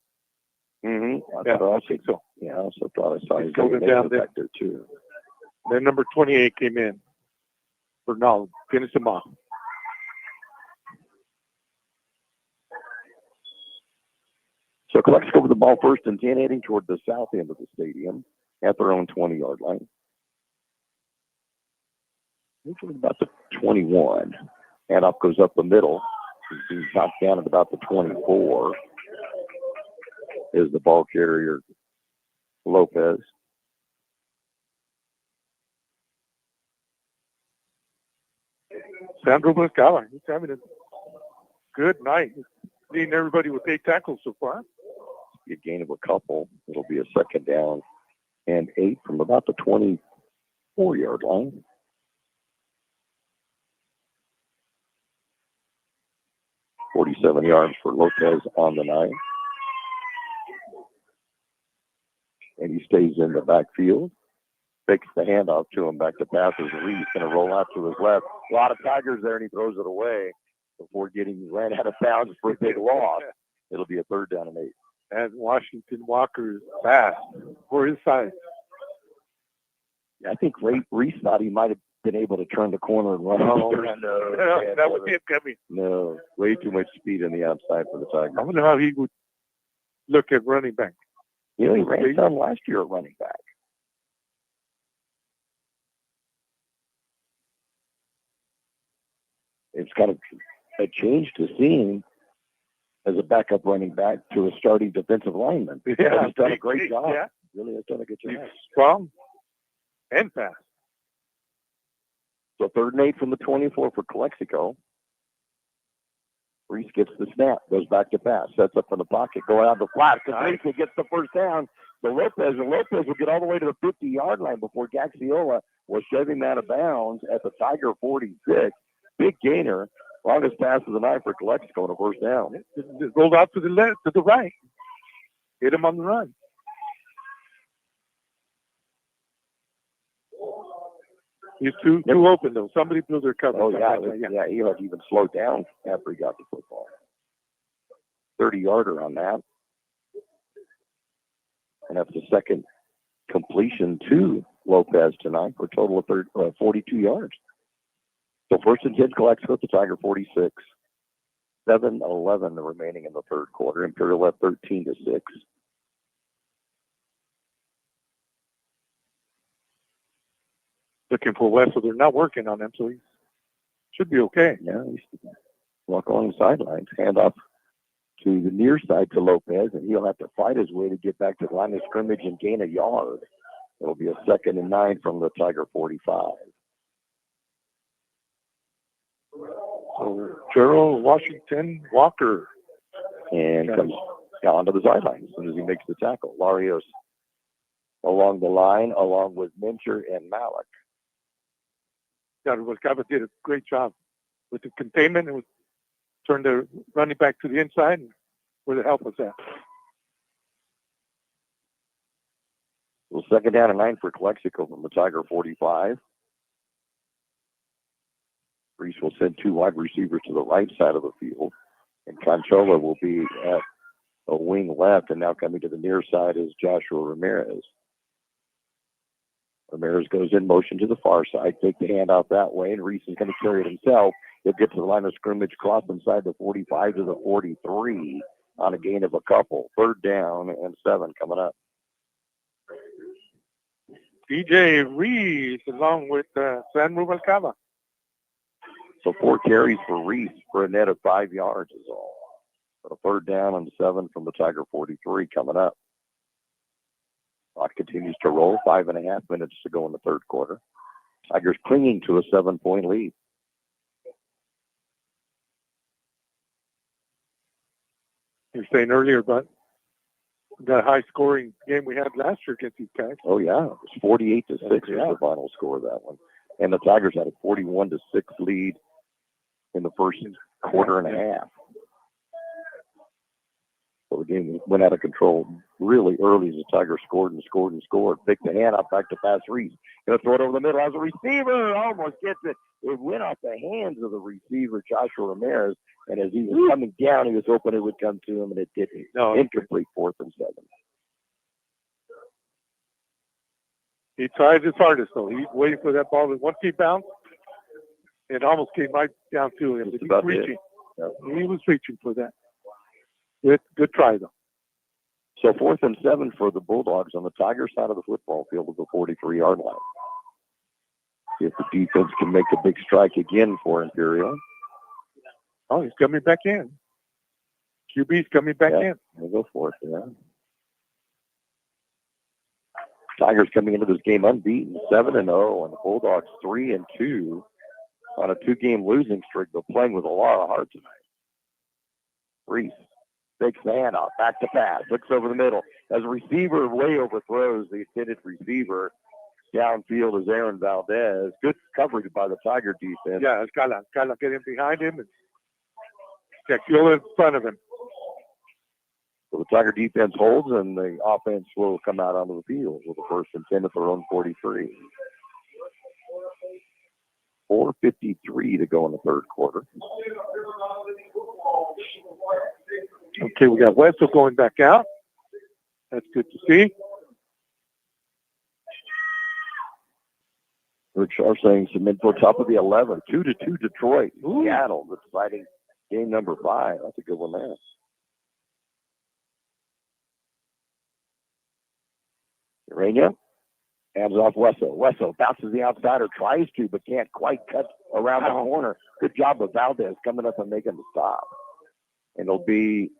Mm-hmm. I think so. Yeah, I also thought I saw his slowed him down back there too. Then number 28 came in. Bernal finished him off. So Calexico with the ball 1st and 10, heading toward the south end of the stadium at their own 20-yard line. Usually about the 21. Handoff goes up the middle. He's knocked down at about the 24. Is the ball carrier Lopez. Sandro Muscala, he's having a good night. Leading everybody with 8 tackles so far. A gain of a couple. It'll be a 2nd down and 8 from about the 24-yard line. .47 yards for Lopez on the night. And he stays in the backfield. Fakes the handoff to him. Back to pass as Reese going to roll out to his left. A lot of Tigers there, and he throws it away before getting ran out of bounds for a big loss. It'll be a 3rd down and 8. And Washington Walker is fast for his size. Yeah, I think Reese thought he might have been able to turn the corner and run. No, that would be it coming. No, way too much speed on the outside for the Tigers. I wonder how he would look at running back. You know, he ran some last year at running back. It's kind of a change to seeing as a backup running back to a starting defensive lineman. Yeah, he's done a great job. Yeah. Really has done a good job. He's strong and fast. So 3rd and 8 from the 24 for Calexico. Reese gets the snap, goes back to pass, sets up in the pocket, going out the flat. Calexico gets the 1st down. So Lopez will get all the way to the 50-yard line before Gaxiola was shoving him out of bounds at the Tiger 46. Big gainer. Longest pass of the night for Calexico on a 1st down. Just rolled out to the left, to the right. Hit him on the run. He's too open, though. Somebody blew their cover. Oh, yeah, he had even slowed down after he got the football. 30-yarder on that. And that's the 2nd completion to Lopez tonight for a total of 42 yards. So 1st and 10, Calexico at the Tiger 46. 7:11 remaining in the 3rd quarter. Imperial left 13-6. Looking for West, so they're not working on him, so he should be okay. Yeah, he's walk along the sidelines. Hand off to the near side to Lopez, and he'll have to fight his way to get back to the line of scrimmage and gain a yard. It'll be a 2nd and 9 from the Tiger 45. So Gerald Washington Walker. And comes down to the sideline as soon as he makes the tackle. Larios along the line, along with Mincher and Malik. Wascava did a great job with the containment and turned the running back to the inside and where the help was at. So 2nd down and 9 for Calexico from the Tiger 45. Reese will send 2 wide receivers to the right side of the field. And Conchola will be at a wing left, and now coming to the near side is Joshua Ramirez. Ramirez goes in motion to the far side, take the handoff that way, and Reese is going to carry it himself. He'll get to the line of scrimmage, cross inside the 45 to the 43 on a gain of a couple. 3rd down and 7 coming up. DJ Reese along with San Rubalcaba. So 4 carries for Reese for a net of 5 yards is all. But a 3rd down and 7 from the Tiger 43 coming up. Clock continues to roll. 5.5 minutes to go in the 3rd quarter. Tigers clinging to a 7-point lead. You were saying earlier about that high-scoring game we had last year against these guys. Oh, yeah. It was 48-6 was the final score of that one. And the Tigers had a 41-6 lead in the first quarter and a half. So the game went out of control really early as the Tigers scored and scored and scored. Picked the hand off back to pass Reese. Going to throw it over the middle as a receiver. Almost gets it. It went off the hands of the receiver, Joshua Ramirez. And as he was coming down, he was hoping it would come to him, and it didn't. No. Incomplete 4th and 7. He tried his hardest, though. He's waiting for that ball. Once he bounced, it almost came right down to him. He was reaching. Yep. He was reaching for that. Good try, though. So 4th and 7 for the Bulldogs on the Tiger side of the football field of the 43-yard line. See if the defense can make a big strike again for Imperial. Oh, he's coming back in. QB's coming back in. We'll go for it, yeah. Tigers coming into this game unbeaten, 7-0, and the Bulldogs 3-2 on a 2-game losing streak. They're playing with a lot of heart tonight. Reese takes the handoff, back to pass, looks over the middle. As a receiver, way overthrows the intended receiver. Downfield is Aaron Valdez. Good coverage by the Tiger defense. Yeah, it's Gala getting behind him and Calexico in front of him. So the Tiger defense holds, and the offense will come out onto the field with the 1st and 10 at their own 43. 4:53 to go in the 3rd quarter. Okay, we got Wessel going back out. That's good to see. Rick Sharp saying some info top of the 11. 2-2 Detroit. Seattle, the deciding game number 5. That's a good one there. Urania hands off Wessel. Wessel bounces the outsider, tries to, but can't quite cut around the corner. Good job of Valdez coming up and making the stop. And it'll be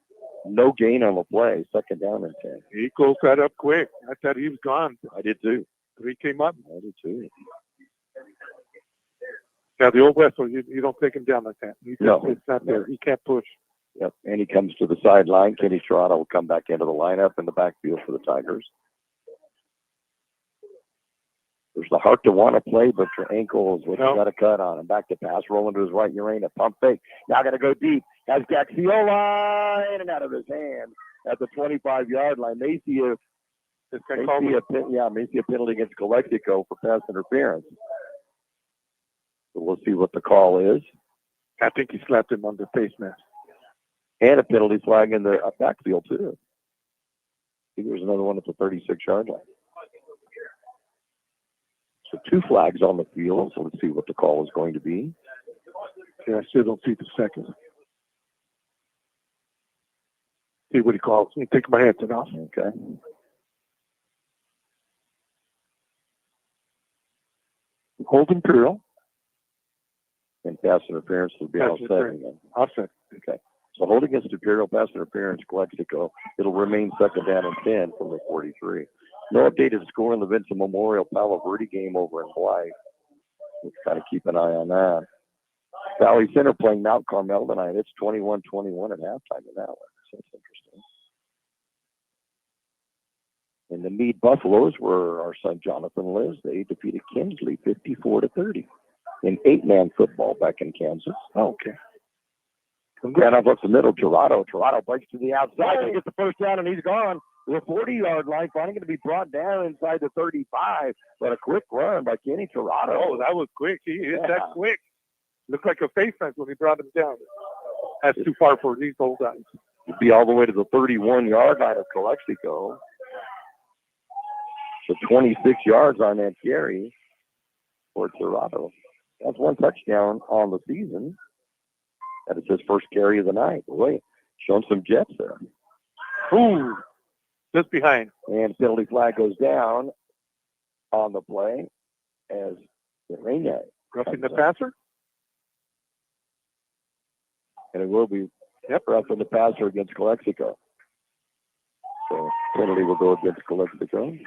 no gain on the play. 2nd down and 10. He closed that up quick. I thought he was gone. I did too. 3 came up. I did too. Now, the old Wessel, you don't take him down like that. No. It's not there. He can't push. Yep. And he comes to the sideline. Kenny Toronto will come back into the lineup in the backfield for the Tigers. There's the heart to want to play, but your ankle is what you got to cut on. And back to pass, rolling to his right, Urena, pump fake. Now got to go deep. Has Gaxiola in and out of his hand at the 25-yard line. May see a penalty against Calexico for pass interference. So we'll see what the call is. I think he slapped him on the face mask. And a penalty flag in the backfield, too. I think there's another one at the 36-yard line. So 2 flags on the field, so let's see what the call is going to be. Yeah, I still don't see the second. See what he calls. Let me take my headset off. Okay. Hold Imperial. And pass interference will be offset again. Offset. Okay. So hold against Imperial, pass interference, Calexico. It'll remain 2nd down and 10 from the 43. No updated score in the Vincent Memorial Palo Verde game over in Blythe. We'll kind of keep an eye on that. Valley Center playing Mount Carmel tonight. It's 21-21 at halftime in that one. So that's interesting. And the Meade Buffaloes were our son Jonathan lives. They defeated Kinsley 54-30 in 8-man football back in Kansas. Oh, okay. Ran off up the middle, Toronto. Toronto breaks to the outside. He gets the 1st down, and he's gone. The 40-yard line finally going to be brought down inside the 35, but a quick run by Kenny Toronto. Oh, that was quick. He hit that quick. Looked like a face mask when he brought him down. That's too far for these old guys. He'd be all the way to the 31-yard line of Calexico. So 26 yards on that carry for Toronto. That's 1 touchdown on the season. That is his first carry of the night. Boy, showing some jets there. Ooh. Just behind. And penalty flag goes down on the play as Urena roughing the passer. And it will be roughing the passer against Calexico. So penalty will go against Calexico.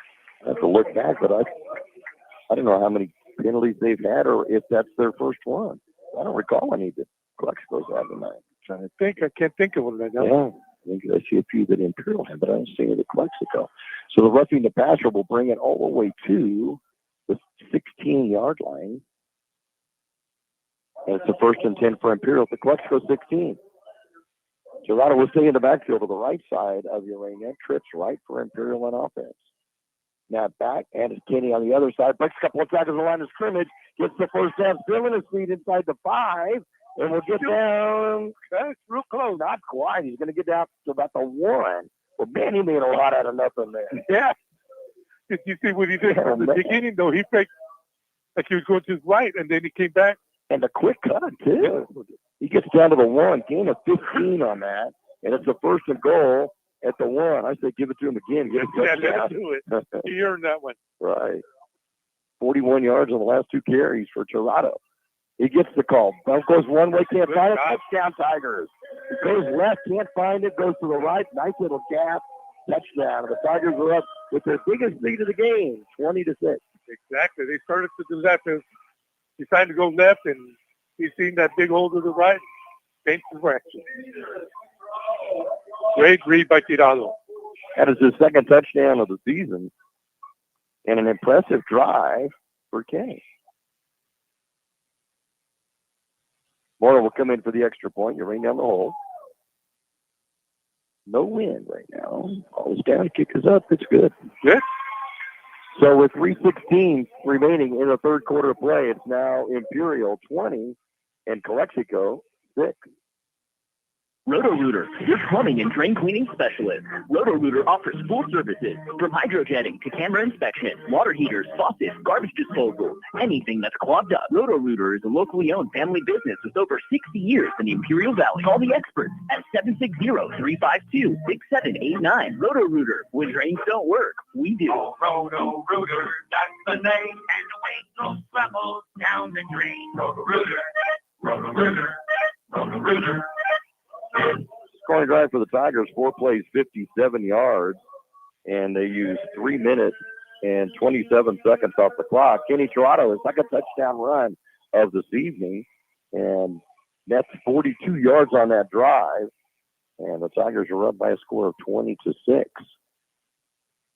I have to look back, but I don't know how many penalties they've had or if that's their first one. I don't recall any that Calexico's had tonight. I can't think of one right now. Yeah. I see a few that Imperial had, but I don't see any of the Calexico. So the roughing the passer will bring it all the way to the 16-yard line. And it's the 1st and 10 for Imperial. The Calexico 16. Gerardo will stay in the backfield to the right side of Urania. Trips right for Imperial on offense. Now back, and it's Kenny on the other side. Breaks a couple of tackles on the line of scrimmage. Gets the first down. Still in his feet inside the 5. And we'll get down. That's real close. Not quite. He's going to get down to about the 1. Well, man, he made a lot out of nothing there. Yeah. Did you see what he did from the beginning, though? He faked like he was going to his right, and then he came back. And a quick cut, too. He gets down to the 1. Gain of 15 on that. And it's a 1st and goal at the 1. I say give it to him again. Let him do it. He earned that one. Right. 41 yards on the last 2 carries for Tirado. He gets the call. Bump goes one way, can't find it. Touchdown, Tigers. It goes left, can't find it. Goes to the right. Nice little gap. Touchdown. And the Tigers are up with their biggest lead of the game, 20-6. Exactly. They started to do that. They decided to go left, and he's seen that big hole to the right. Changed the direction. Great read by Tirado. That is his 2nd touchdown of the season. And an impressive drive for Kenny. Mora will come in for the extra point. You rain down the hole. No wind right now. Ball is down. Kick is up. It's good. Good. So with 3:16 remaining in the 3rd quarter of play, it's now Imperial 20 and Calexico 6. Roto-Rooter, your plumbing and drain cleaning specialist. Roto-Rooter offers full services from hydrojetting to camera inspection, water heaters, faucets, garbage disposal, anything that's clogged up. Roto-Rooter is a locally owned family business with over 60 years in the Imperial Valley. Call the experts at 760-352-6789. Roto-Rooter, when drains don't work, we do. Oh, Roto-Rooter, that's the name, and the way goes travels down the drain. Roto-Rooter, Roto-Rooter, Roto-Rooter. Scoring drive for the Tigers, 4 plays, 57 yards, and they use 3 minutes and 27 seconds off the clock. Kenny Tirado, his 2nd touchdown run of this evening, and that's 42 yards on that drive, and the Tigers are up by a score of 20-6.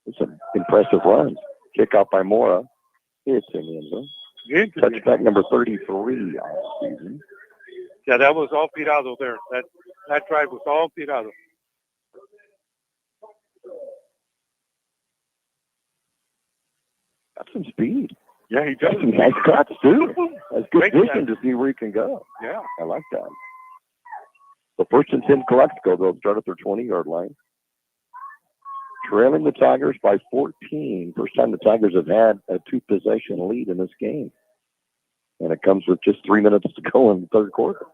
It's an impressive run. Kickoff by Mora. It's in the end zone. Touchback number 33 on the season. Yeah, that was all Tirado there. That drive was all Tirado. Got some speed. Yeah, he does. Got some nice cuts, too. That's good vision to see where he can go. Yeah. I like that. The 1st and 10 Calexico, they'll start at their 20-yard line. Trailing the Tigers by 14. First time the Tigers have had a 2-possession lead in this game. And it comes with just 3 minutes to go in the 3rd quarter.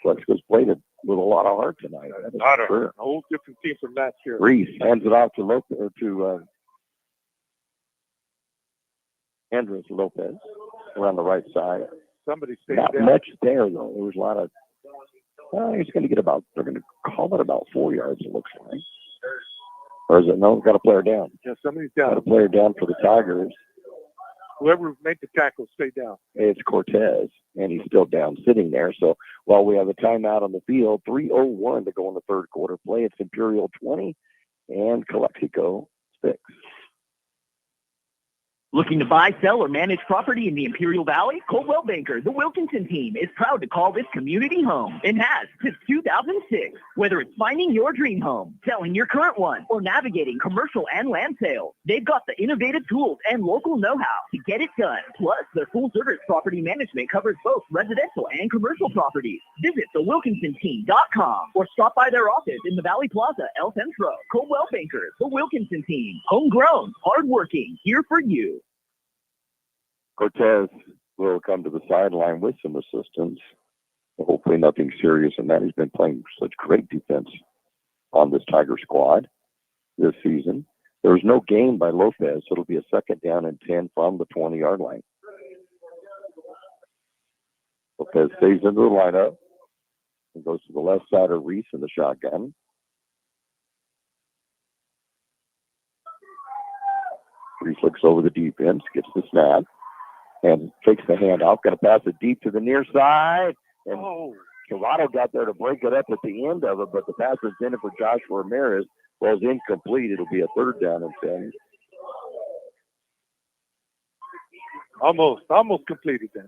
Calexico's played it with a lot of heart tonight. A whole different team from last year. Reese hands it off to Andres Lopez around the right side. Somebody stayed Not down. much there, though. There was a lot of, he's going to get they're going to call it about 4 yards, it looks like. Or is it, no, got a player down. Yeah, somebody's down. Got a player down for the Tigers. Whoever made the tackle, stay down. It's Cortez, and he's still down sitting there. So while we have a timeout on the field, 3:01 to go in the 3rd quarter play. It's Imperial 20 and Calexico 6. Looking to buy, sell, or manage property in the Imperial Valley? Coldwell Banker, the Wilkinson team, is proud to call this community home and has since 2006. Whether it's finding your dream home, selling your current one, or navigating commercial and land sales, they've got the innovative tools and local know-how to get it done. Plus, their full-service property management covers both residential and commercial properties. Visit thewilkinsonteam.com or stop by their office in the Valley Plaza, El Centro. Coldwell Banker, the Wilkinson team, homegrown, hardworking, here for you. Cortez will come to the sideline with some assistance. Hopefully nothing serious in that. He's been playing such great defense on this Tiger squad this season. There was no gain by Lopez, so it'll be a 2nd down and 10 from the 20-yard line. Lopez stays into the lineup and goes to the left side of Reese in the shotgun. Reese looks over the defense, gets the snap, and takes the handoff. Going to pass it deep to the near side. And Tirado got there to break it up at the end of it, but the pass intended for Joshua Ramirez was incomplete. It'll be a 3rd down and 10. Almost completed that.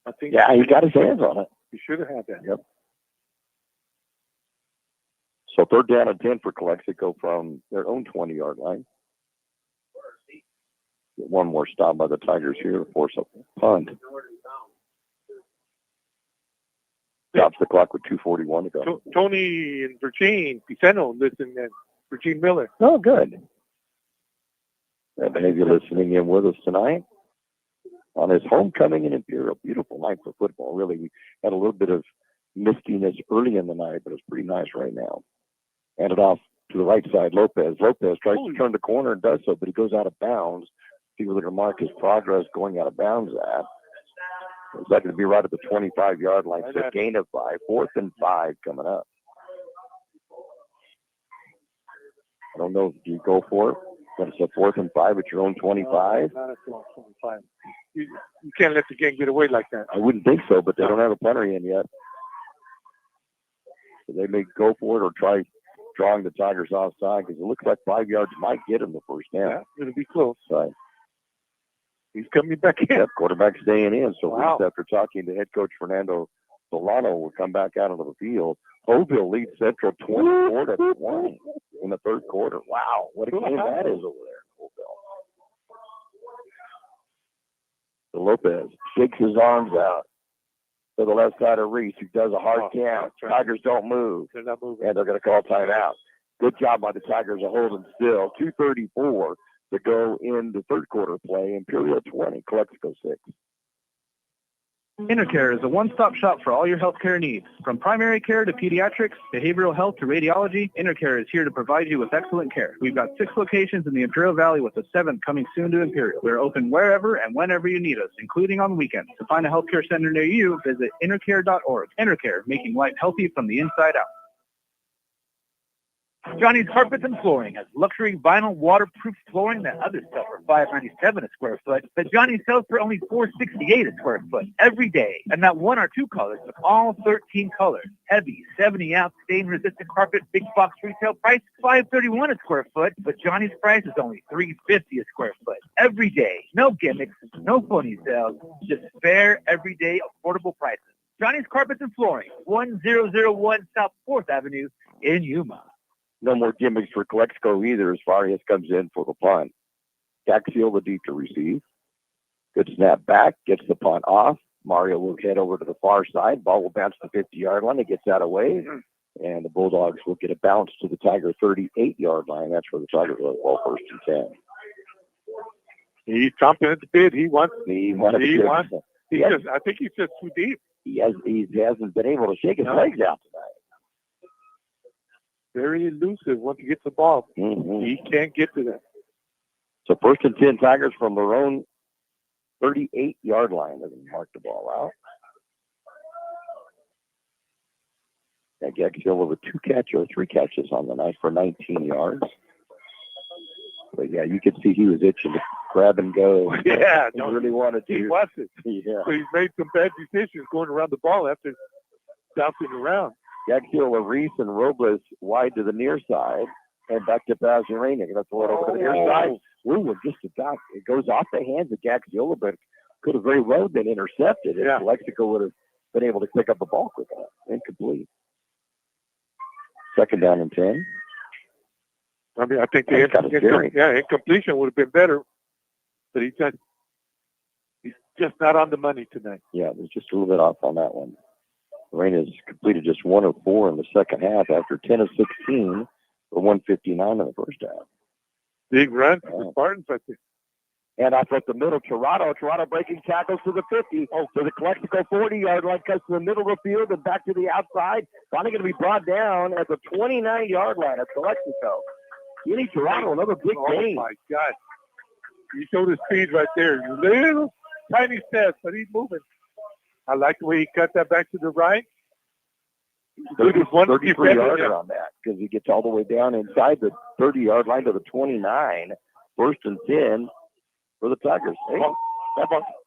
I think. Yeah, he got his hands on it. He should have had that. Yep. So 3rd down and 10 for Calexico from their own 20-yard line. Get one more stop by the Tigers here to force a punt. Stops the clock with 2:41 to go. Tony and Virgin Piceno listen, and Virgin Miller. Oh, good. Glad to have you listening in with us tonight on his homecoming in Imperial. Beautiful night for football. Really, we had a little bit of mistiness early in the night, but it's pretty nice right now. Handed off to the right side, Lopez. Lopez tries to turn the corner and does so, but he goes out of bounds. See where to mark his progress going out of bounds at. It's likely to be right at the 25-yard line. So gain of 5. 4th and 5 coming up. I don't know if you go for it. But it's a 4th and 5 at your own 25. Not at your own 25. You can't let the game get away like that. I wouldn't think so, but they don't have a punter in yet. So they may go for it or try drawing the Tigers offside because it looks like 5 yards might get him the first down. Yeah, it'll be close. Right. He's coming back in. Yep, quarterback staying in. So wow. After talking to head coach Fernando Solano, will come back out onto the field. Hoville leads Central 24-20 in the 3rd quarter. Wow, what a game that is over there, Hoville. So Lopez shakes his arms out to the left side of Reese, who does a hard count. Right. Tigers don't move. They're not moving. And they're going to call timeout. Good job by the Tigers of holding still. 2:34 to go in the 3rd quarter play. Imperial 20, Calexico 6. Intercare is a one-stop shop for all your healthcare needs. From primary care to pediatrics, behavioral health to radiology, Intercare is here to provide you with excellent care. We've got 6 locations in the Imperial Valley with a 7th coming soon to Imperial. We're open wherever and whenever you need us, including on weekends. To find a healthcare center near you, visit intercare.org. Intercare, making life healthy from the inside out. Johnny's Carpets and Flooring has luxury vinyl waterproof flooring that others sell for $5.97 a square foot, but Johnny sells for only $4.68 a square foot every day. And not 1 or 2 colors, but all 13 colors. Heavy 70-ounce stain-resistant carpet, big box retail price $5.31 a square foot, but Johnny's price is only $3.50 a square foot every day. No gimmicks, no phony sales, just fair, everyday, affordable prices. Johnny's Carpets and Flooring, 1001 South 4th Avenue in Yuma. No more gimmicks for Calexico either as Farias comes in for the punt. Gaxiola deep to receive. Good snap back, gets the punt off. Mario will head over to the far side. Ball will bounce to the 50-yard line. It gets out of way. And the Bulldogs will get a bounce to the Tiger 38-yard line. That's where the Tigers will ball 1st and 10. He's chomping at the bit. He wants. I think he's just too deep. He hasn't been able to shake his legs out tonight. Very elusive once he gets the ball. Mm-hmm. He can't get to that. So 1st and 10 Tigers from their own 38-yard line. They're going to mark the ball out. And Gaxiola with 3 catches on the night for 19 yards. But, yeah, you could see he was itching to grab and go. Yeah. He really wanted to. He wants it. Yeah. So he's made some bad decisions going around the ball after bouncing around. Gaxiola, Reese, and Robles wide to the near side and back to pass Uranic. That's what over to the near side. Ooh, just about. It goes off the hands of Gaxiola, but could have very well been intercepted if Calexico would have been able to pick up the ball quick enough. Incomplete. 2nd down and 10. I mean, I think the incompletion would have been better, but he's just not on the money tonight. Yeah, there's just a little bit off on that one. Lorraine has completed just 1 of 4 in the second half after 10 of 16 for 159 in the first half. Big run for the Spartans, I think. And off at the middle, Toronto breaking tackles to the 50. To the Calexico 40-yard line, cuts to the middle of the field and back to the outside. Finally going to be brought down at the 29-yard line of Calexico. Kenny Toronto, another big game. Oh, my God. He showed his speed right there. Little tiny steps, but he's moving. I like the way he cut that back to the right. 33-yarder on that because he gets all the way down inside the 30-yard line to the 29. 1st and 10 for the Tigers. Hey,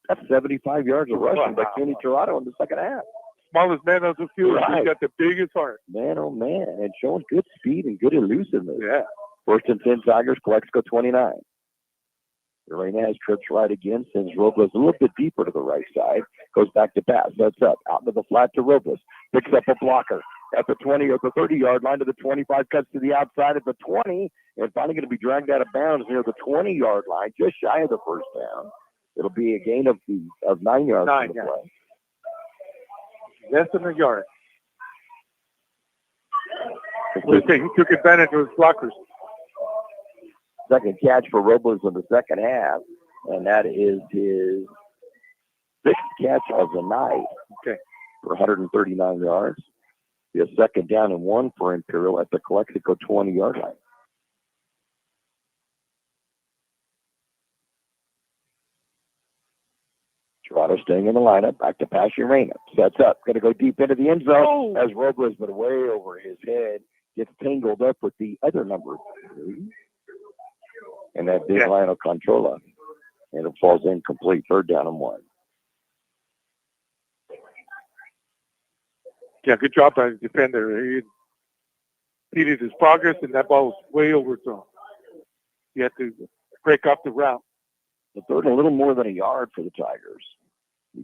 that's 75 yards of rushing by Kenny Toronto in the second half. Smallest man on the field. Right. He's got the biggest heart. Man, oh, man. And showing good speed and good elusiveness. Yeah. 1st and 10 Tigers, Calexico 29. Reynaz trips right again, sends Robles a little bit deeper to the right side, goes back to pass, sets up, out to the flat to Robles, picks up a blocker, at the 20 or the 30-yard line to the 25, cuts to the outside at the 20, and finally going to be dragged out of bounds near the 20-yard line, just shy of the first down. It'll be a gain of 9 yards. 9, for the yeah. play. Less than a yard. He took advantage of his blockers. Second catch for Robles in the second half, and that is his 6th catch of the night. Okay. For 139 yards. Be a second down and 1 for Imperial at the Calexico 20-yard line. Toronto staying in the lineup. Back to pass Urena. Sets up. Going to go deep into the end zone as Robles, but way over his head, gets tangled up with the other number 3. And that big Lionel Controla. And it falls incomplete. 3rd down and 1. Yeah, good job by the defender. He impeded his progress, and that ball was way overthrown. He had to break up the route. The 3rd, a little more than a yard for the Tigers.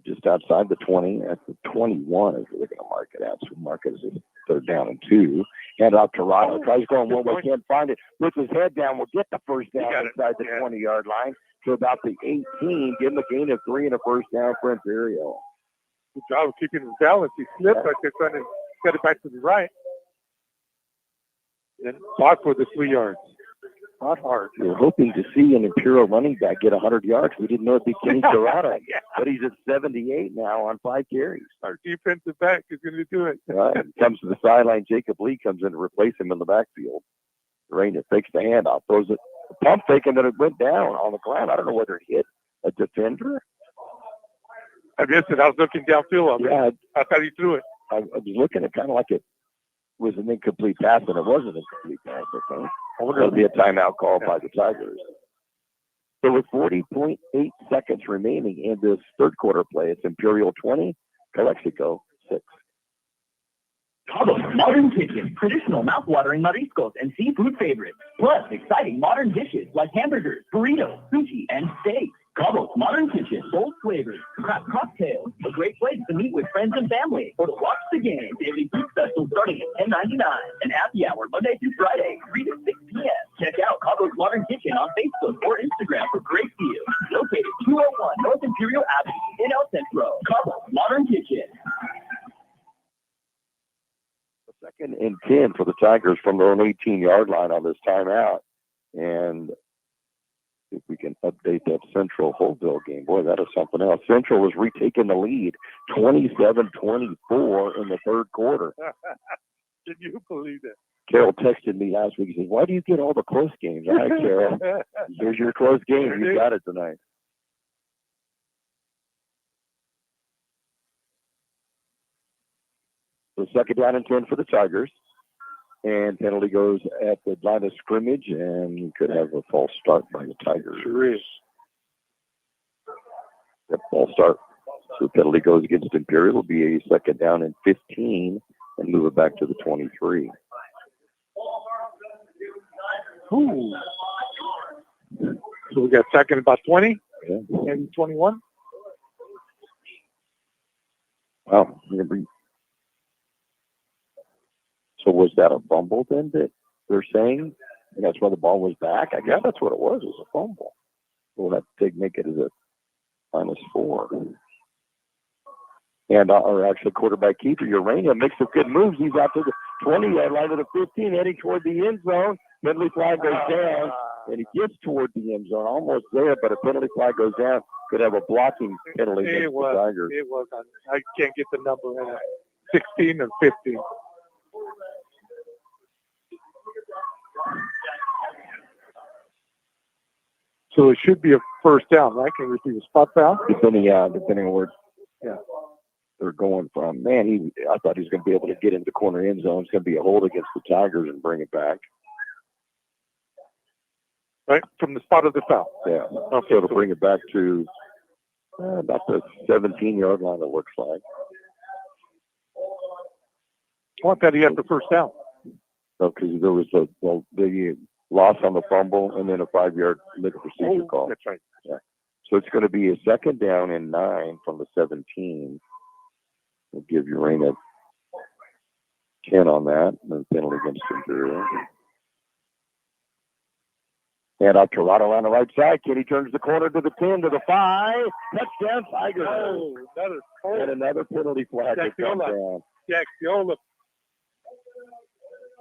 Just outside the 20, at the 21 is where they're going to mark it at. So mark it as a 3rd down and 2. Hand off to Rado. Tries going one way, can't find it. Puts his head down. Will get the first down inside the 20-yard line to about the 18. Give him a gain of 3 and a first down for Imperial. Good job of keeping his balance. He slipped like they're trying to get it back to the right. Then fought for the 3 yards. Not hard. We were hoping to see an Imperial running back get 100 yards. We didn't know it'd be Kenny Dorado. But he's at 78 now on 5 carries. Our defensive back is going to do it. Comes to the sideline. Jacob Lee comes in to replace him in the backfield. Rainer fakes the handoff. Throws it. The pump faking that it went down on the ground. I don't know whether it hit a defender. I missed it. I was looking downfield of it. Yeah. I thought he threw it. I was looking at kind of like it was an incomplete pass, and it wasn't an incomplete pass, I think. It'll be a timeout called by the Tigers. So with 40.8 seconds remaining in this 3rd quarter play, it's Imperial 20, Calexico 6. Cabo's Modern Kitchen, traditional mouth-watering mariscos and seafood favorites, plus exciting modern dishes like hamburgers, burritos, sushi, and steaks. Cabo's Modern Kitchen, bold flavors, craft cocktails, a great place to meet with friends and family, or to watch the game. Daily food specials starting at $10.99, and happy hour Monday through Friday, 3 to 6 p.m. Check out Cabo's Modern Kitchen on Facebook or Instagram for great deals. Located 201 North Imperial Avenue in El Centro. Cabo's Modern Kitchen. 2nd and 10 for the Tigers from their own 18-yard line on this timeout. And if we can update that Central Holtville game. Boy, that is something else. Central was retaking the lead 27-24 in the 3rd quarter. Can you believe it? Carol texted me last week. He said, why do you get all the close games? All right, Carol. Here's your close game. You got it tonight. So 2nd down and 10 for the Tigers. And penalty goes at the line of scrimmage, and you could have a false start by the Tigers. Sure is. That false start. So the penalty goes against Imperial. It'll be a 2nd down and 15 and move it back to the 23. Ooh. So we got 2nd about 20 and 21. Wow. So was that a fumble then that they're saying? And that's why the ball was back? I guess that's what it was. It was a fumble. We'll have to make it as a -4. And our actual quarterback keeper, Urania, makes some good moves. He's out to the 20-yard line to the 15, heading toward the end zone. Penalty flag goes down, and he gets toward the end zone, almost there, but a penalty flag goes down. Could have a blocking penalty against the Tigers. It was. I can't get the number in it. 16 or 15. So it should be a first down, right? Can we see the spot foul? Depending on where they're going from. Man, I thought he was going to be able to get into the corner end zone. It's going to be a hold against the Tigers and bring it back. Right, from the spot of the foul. Yeah. Okay. So it'll bring it back to about the 17-yard line, it looks like. I thought he had the first down. No, because there was the loss on the fumble and then a 5-yard legal procedure call. That's right. Yeah. So it's going to be a 2nd down and 9 from the 17. We'll give Urena 10 on that. No penalty against Imperial. And up Toronto on the right side. Kenny turns the corner to the 10, to the 5. Touchdown, Tigers. Oh, And another penalty flag to come down. Jaxiola.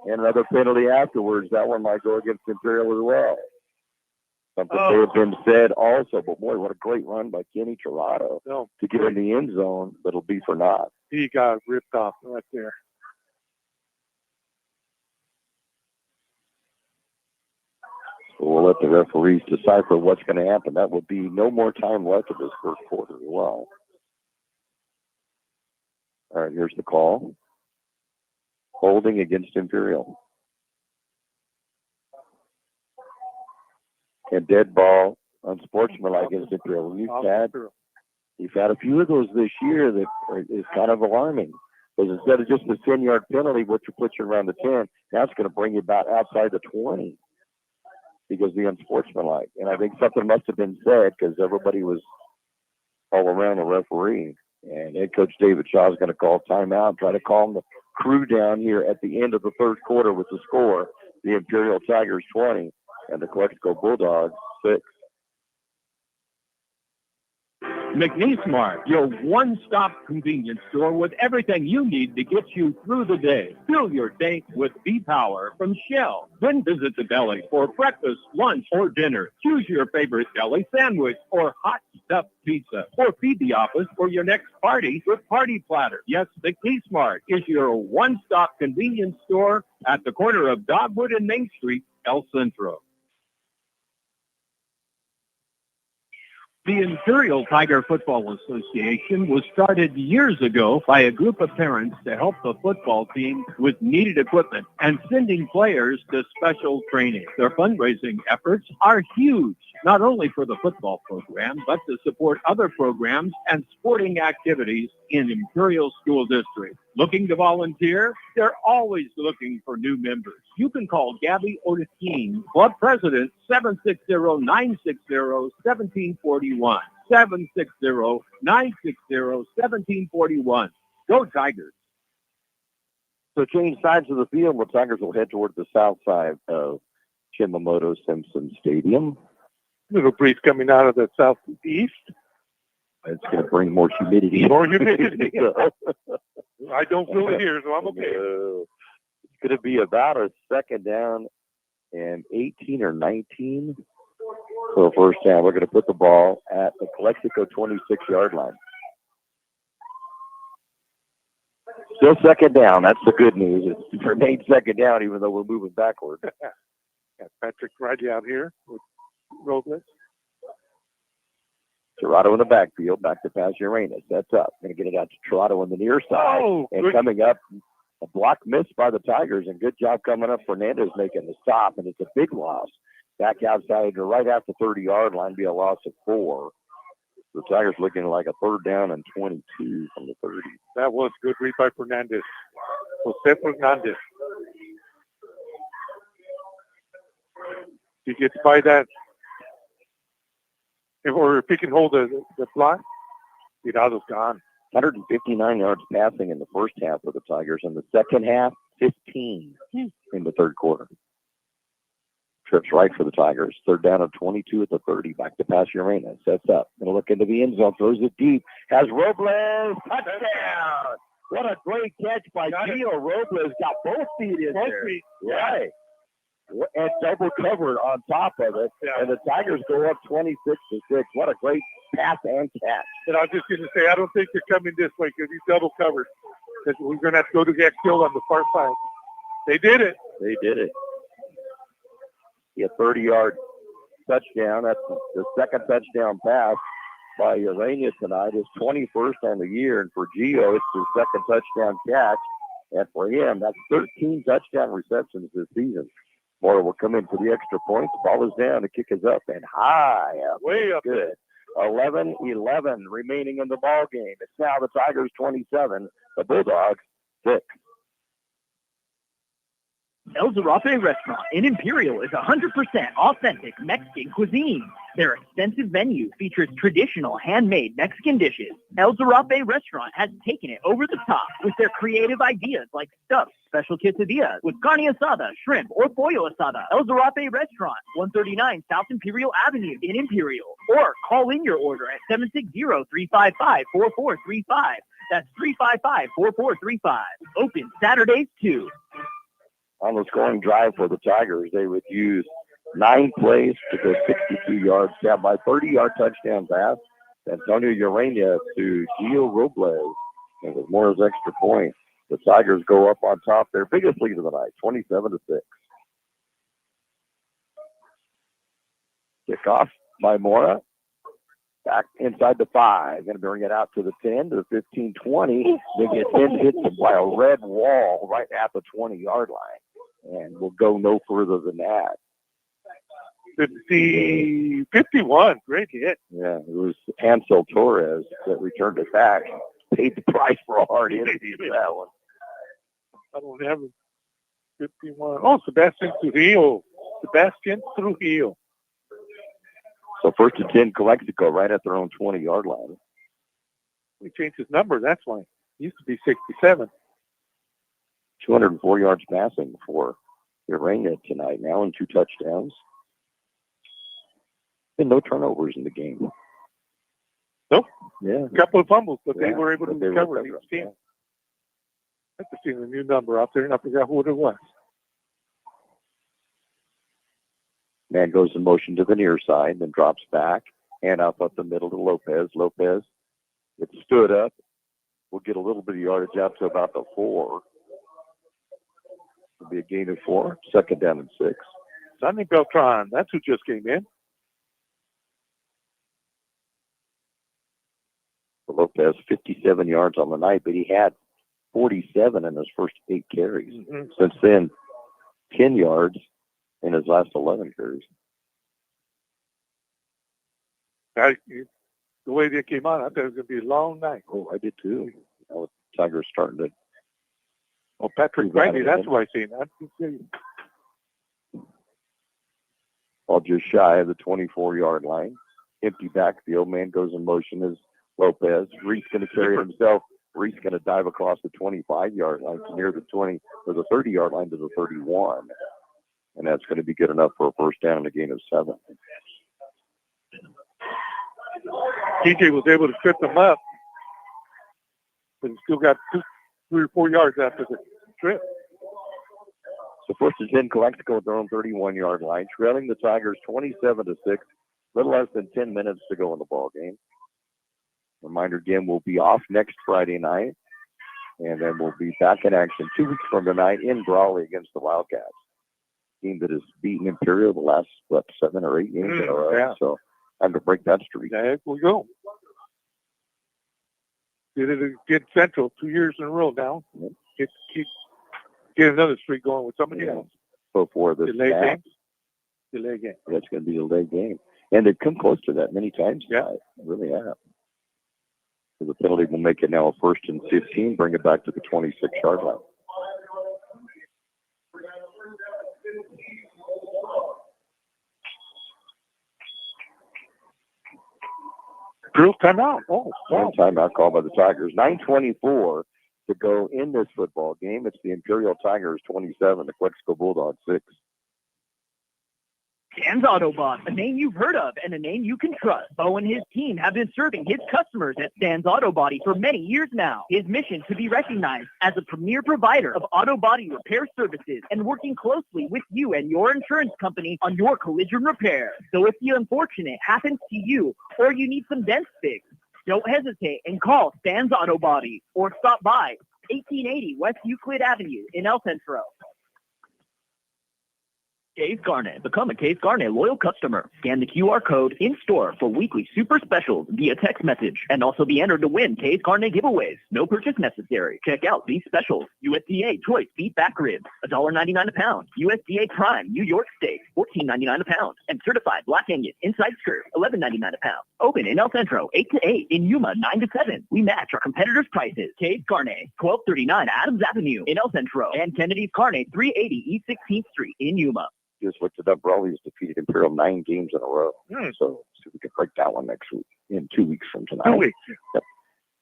And another penalty afterwards. That one might go against Imperial as well. Something may have been said also. But, boy, what a great run by Kenny Toronto to get in the end zone, but it'll be for naught. He got ripped off right there. So we'll let the referees decipher what's going to happen. That will be no more time left of this first quarter as well. All right, here's the call. Holding against Imperial. And dead ball unsportsmanlike against Imperial. You've had a few of those this year that is kind of alarming. Because instead of just the 10-yard penalty, which puts you around the 10, now it's going to bring you about outside the 20 because the unsportsmanlike. And I think something must have been said because everybody was all around the referee. And head coach David Shaw is going to call timeout, try to calm the crew down here at the end of the third quarter with the score. The Imperial Tigers 20 and the Calexico Bulldogs 6. McNeese Mart, your one-stop convenience store with everything you need to get you through the day. Fill your tank with V-Power from Shell. Then visit the deli for breakfast, lunch, or dinner. Choose your favorite deli sandwich or hot stuffed pizza. Or feed the office for your next party with Party Platter. Yes, McNeese Mart is your one-stop convenience store at the corner of Dogwood and Main Street, El Centro. The Imperial Tiger Football Association was started years ago by a group of parents to help the football team with needed equipment and sending players to special training. Their fundraising efforts are huge, not only for the football program, but to support other programs and sporting activities in Imperial School District. Looking to volunteer? They're always looking for new members. You can call Gabby Otiskin, Club President, 760-960-1741. 760-960-1741. Go Tigers. So change sides of the field. The Tigers will head toward the south side of Shimamoto Simpson Stadium. Little breeze coming out of the southeast. It's going to bring more humidity. More humidity. I don't feel it here, so I'm okay. It's going to be about a second down and 18 or 19 for first down. We're going to put the ball at the Calexico 26-yard line. Still second down. That's the good news. It's remained second down even though we're moving backward. Got Patrick Riley out here with Robles. Toronto in the backfield, back to pass Uranus. That's up. Going to get it out to Toronto on the near side. And coming up, a block missed by the Tigers, and good job coming up. Fernandez making the stop, and it's a big loss. Back outside to right after the 30-yard line, be a loss of 4. The Tigers looking like a third down and 22 from the 30. That was good read by Fernandez. Jose Fernandez. He gets by that. If he can hold the block, Hidalgo's gone. 159 yards passing in the first half of the Tigers. In the second half, 15 in the third quarter. Trips right for the Tigers. Third down and 22 at the 30. Back to pass Uranus. Sets up. Going to look into the end zone. Throws it deep. Has Robles. Touchdown. What a great catch by Gio Robles. Got both feet in there. Right. And double covered on top of it. And the Tigers go up 26-6. What a great pass and catch. And I was just going to say, I don't think they're coming this way because he's double covered. Because we're going to have to go to the X-Hill on the far side. They did it. They did it. A 30-yard touchdown. That's the second touchdown pass by Urania tonight. His 21st on the year. And for Gio, it's his second touchdown catch. And for him, that's 13 touchdown receptions this season. Moore will come in for the extra points. Ball is down. The kick is up and high. Way up. Good. 11-11 remaining in the ball game. It's now the Tigers 27, the Bulldogs 6. El Zarape Restaurant in Imperial is 100% authentic Mexican cuisine. Their extensive menu features traditional handmade Mexican dishes. El Zarape Restaurant has taken it over the top with their creative ideas like stuffed special quesadillas with carne asada, shrimp, or pollo asada. El Zarape Restaurant, 139 South Imperial Avenue in Imperial. Or call in your order at 760-355-4435. That's 355-4435. Open Saturdays too. On the scoring drive for the Tigers, they would use 9 plays to go 62 yards down by 30-yard touchdown pass. Antonio Urania to Gio Robles. And with Mora's extra point, the Tigers go up on top. Their biggest lead of the night, 27-6. Kickoff by Mora. Back inside the 5. Going to bring it out to the 10, to the 15, 20. They get 10 hits by a red wall right at the 20-yard line. And we'll go no further than that. 51. Great hit. Yeah, it was Ansel Torres that returned it back. Paid the price for a hard hit at that one. I don't have it. 51. Oh, Sebastian Trujillo. So first and 10, Calexico right at their own 20-yard line. We changed his number. That's why. He used to be 67. 204 yards passing for Urania tonight now and 2 touchdowns. And no turnovers in the game. Nope. Yeah. A couple of fumbles, but they Yeah, were able to but they recover were each able to, team. I have to see the new number out there, and I forgot who it was. Man goes in motion to the near side, then drops back, and up the middle to Lopez. Lopez, it stood up. We'll get a little bit of yardage out to about the 4. It'll be a gain of 4. Second down and 6. Sonny Beltran, that's who just came in. Lopez, 57 yards on the night, but he had 47 in his first 8 carries. Mm-hmm. Since then, 10 yards in his last 11 carries. The way they came on, I thought it was going to be a long night. Oh, I did too. Now the Tigers starting to. Oh, Patrick Brandy, that's who I seen. All just shy of the 24-yard line. Empty backfield. Man goes in motion as Lopez. Reese going to carry it himself. Reese going to dive across the 25-yard line to near the 20 or the 30-yard line to the 31. And that's going to be good enough for a first down and a gain of 7. TJ was able to trip them up, but he still got 3 or 4 yards after the trip. So first and 10, Calexico at their own 31-yard line, trailing the Tigers 27-6. Little less than 10 minutes to go in the ball game. Reminder again, we'll be off next Friday night, and then we'll be back in action 2 weeks from tonight in Brawley against the Wildcats. Team that has beaten Imperial the last 7 or 8 games in a row. Yeah. So time to break that streak. There we go. Did it against Central 2 years in a row now. Yep. Get another streak going with somebody else. Before this match. Delay game. That's going to be a late game. And they've come close to that many times tonight. They really have. So the penalty will make it now a first and 15, bring it back to the 26-yard line. Drill timeout. Oh, wow. Timeout called by the Tigers. 9:24 to go in this football game. It's the Imperial Tigers 27, the Calexico Bulldogs 6. Stan's Autobot, a name you've heard of and a name you can trust. Bo and his team have been serving his customers at Stan's Auto Body for many years now. His mission to be recognized as a premier provider of auto body repair services and working closely with you and your insurance company on your collision repair. So if the unfortunate happens to you or you need some dents fixed, don't hesitate and call Stan's Auto Body or stop by 1880 West Euclid Avenue in El Centro. Case Garnet. Become a Case Garnet loyal customer. Scan the QR code in-store for weekly super specials via text message and also be entered to win Case Garnet giveaways. No purchase necessary. Check out these specials. USDA Choice Beef Back Ribs, $1.99 a pound. USDA Prime New York Steak, $14.99 a pound. And Certified Black Angus Inside Skirt, $11.99 a pound. Open in El Centro, 8 to 8. In Yuma, 9 to 7. We match our competitors' prices. Case Garnet, 1239 Adams Avenue in El Centro. And Kennedy's Carne, 380 East 16th Street in Yuma. Just looked it up. Brawley's defeated Imperial 9 games in a row. So see if we can break that one next week, in 2 weeks from tonight. 2 weeks. Yep.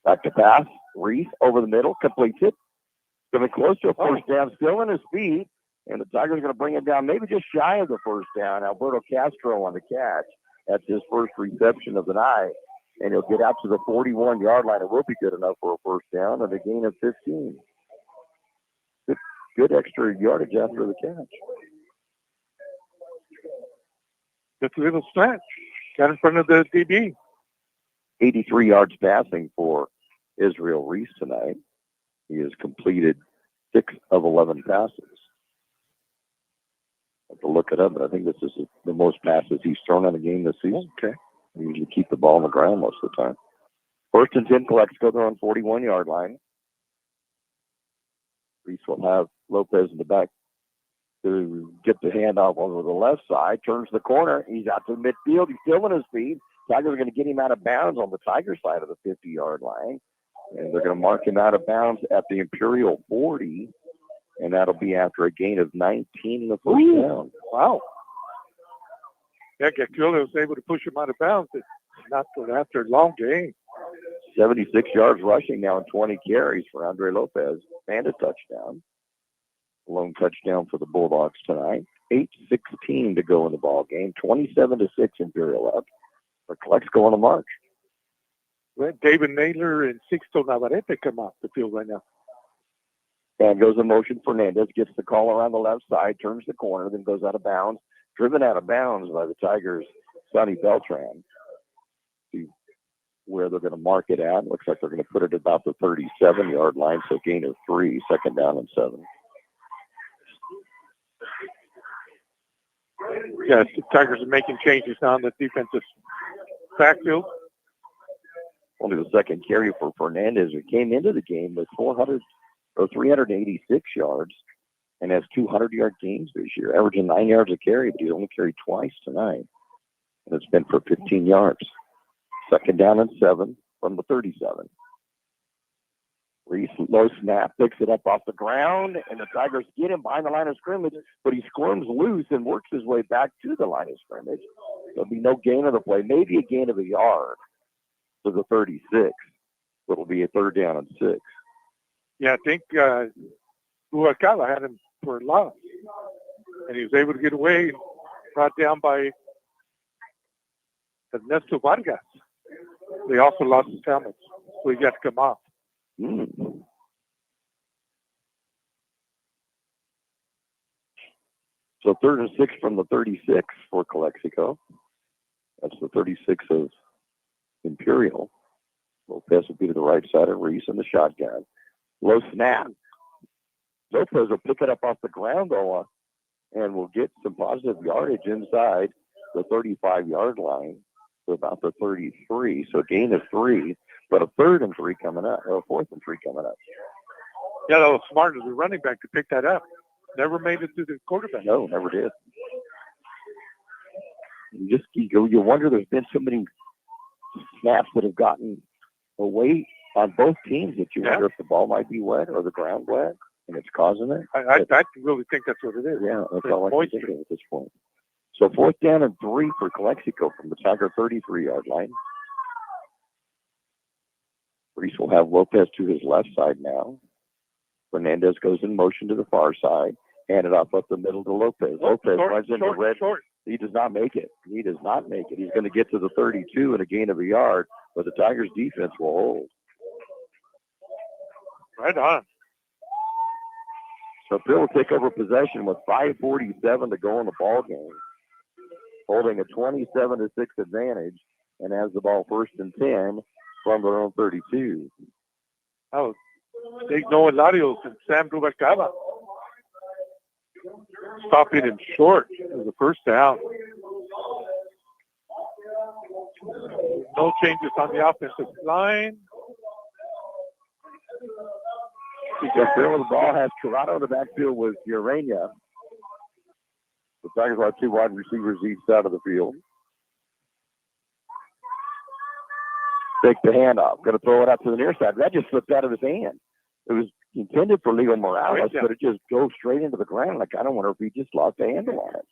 Back to pass. Reese over the middle, completes it. Coming close to a first down, still in his feet. And the Tigers are going to bring it down maybe just shy of the first down. Alberto Castro on the catch. That's his first reception of the night. And he'll get out to the 41-yard line. It will be good enough for a first down and a gain of 15. Good extra yardage after the catch. Just a little snatch. Got in front of the DB. 83 yards passing for Israel Reese tonight. He has completed 6 of 11 passes. I have to look it up, but I think this is the most passes he's thrown in a game this season. Okay. They usually keep the ball on the ground most of the time. First and 10, Calexico. They're on 41-yard line. Reese will have Lopez in the back to get the handoff over the left side. Turns the corner. He's out to midfield. He's still in his feet. Tigers are going to get him out of bounds on the Tiger side of the 50-yard line. And they're going to mark him out of bounds at the Imperial 40. And that'll be after a gain of 19 in the first down. Wow. Yeah, Gakula was able to push him out of bounds. Not after a long game. 76 yards rushing now and 20 carries for Andre Lopez. And a touchdown. Lone touchdown for the Bulldogs tonight. 8:16 to go in the ball game. 27-6 Imperial up. For Calexico on the march. Well, David Naylor and Sixto Navarrete come off the field right now. And goes in motion. Fernandez gets the call around the left side, turns the corner, then goes out of bounds. Driven out of bounds by the Tigers' Sonny Beltran. See where they're going to mark it at. Looks like they're going to put it about the 37-yard line, so gain of 3, second down and 7. Yes, the Tigers are making changes now in the defensive backfield. Only the second carry for Fernandez, who came into the game with 386 yards and has 200-yard games this year, averaging 9 yards a carry, but he's only carried twice tonight. And it's been for 15 yards. Second down and 7 from the 37. Reese, low snap, picks it up off the ground, and the Tigers get him behind the line of scrimmage, but he squirms loose and works his way back to the line of scrimmage. There'll be no gain of the play, maybe a gain of a yard to the 36. It'll be a third down and 6. Yeah, I think Huacala had him for a loss, and he was able to get away, brought down by Ernesto Vargas. They also lost his helmets, so he got to come off. So 3rd and 6 from the 36 for Calexico. That's the 36 of Imperial. Lopez will be to the right side of Reese in the shotgun. Low snap. Lopez will pick it up off the ground, though, and will get some positive yardage inside the 35-yard line to about the 33. So gain of 3, but a 3rd and 3 coming up, or a 4th and 3 coming up. Yeah, that was smart as a running back to pick that up. Never made it to the quarterback. No, never did. You wonder, there's been so many snaps that have gotten away on both teams that you wonder if the ball might be wet or the ground wet, and it's causing it. I really think that's what it is. Yeah, that's all I can think of at this point. So 4th down and 3 for Calexico from the Tiger 33-yard line. Reese will have Lopez to his left side now. Fernandez goes in motion to the far side. Hand it off up the middle to Lopez. Lopez runs into red. He does not make it. He's going to get to the 32 and a gain of a yard, but the Tigers' defense will hold. Right on. So Phil will take over possession with 5:47 to go in the ball game, holding a 27-6 advantage, and has the ball 1st and 10 from their own 32. Oh, Igno Hilarios and Sam Rubalcaba. Stopping in short as the first down. No changes on the offensive line. The field of the ball has Toronto in the backfield with Urania. The Tigers will have 2 wide receivers each side of the field. Take the handoff. Going to throw it out to the near side. That just slipped out of his hand. It was intended for Leo Morales, but it just goes straight into the ground. Like, I don't wonder if he just lost a handle on it.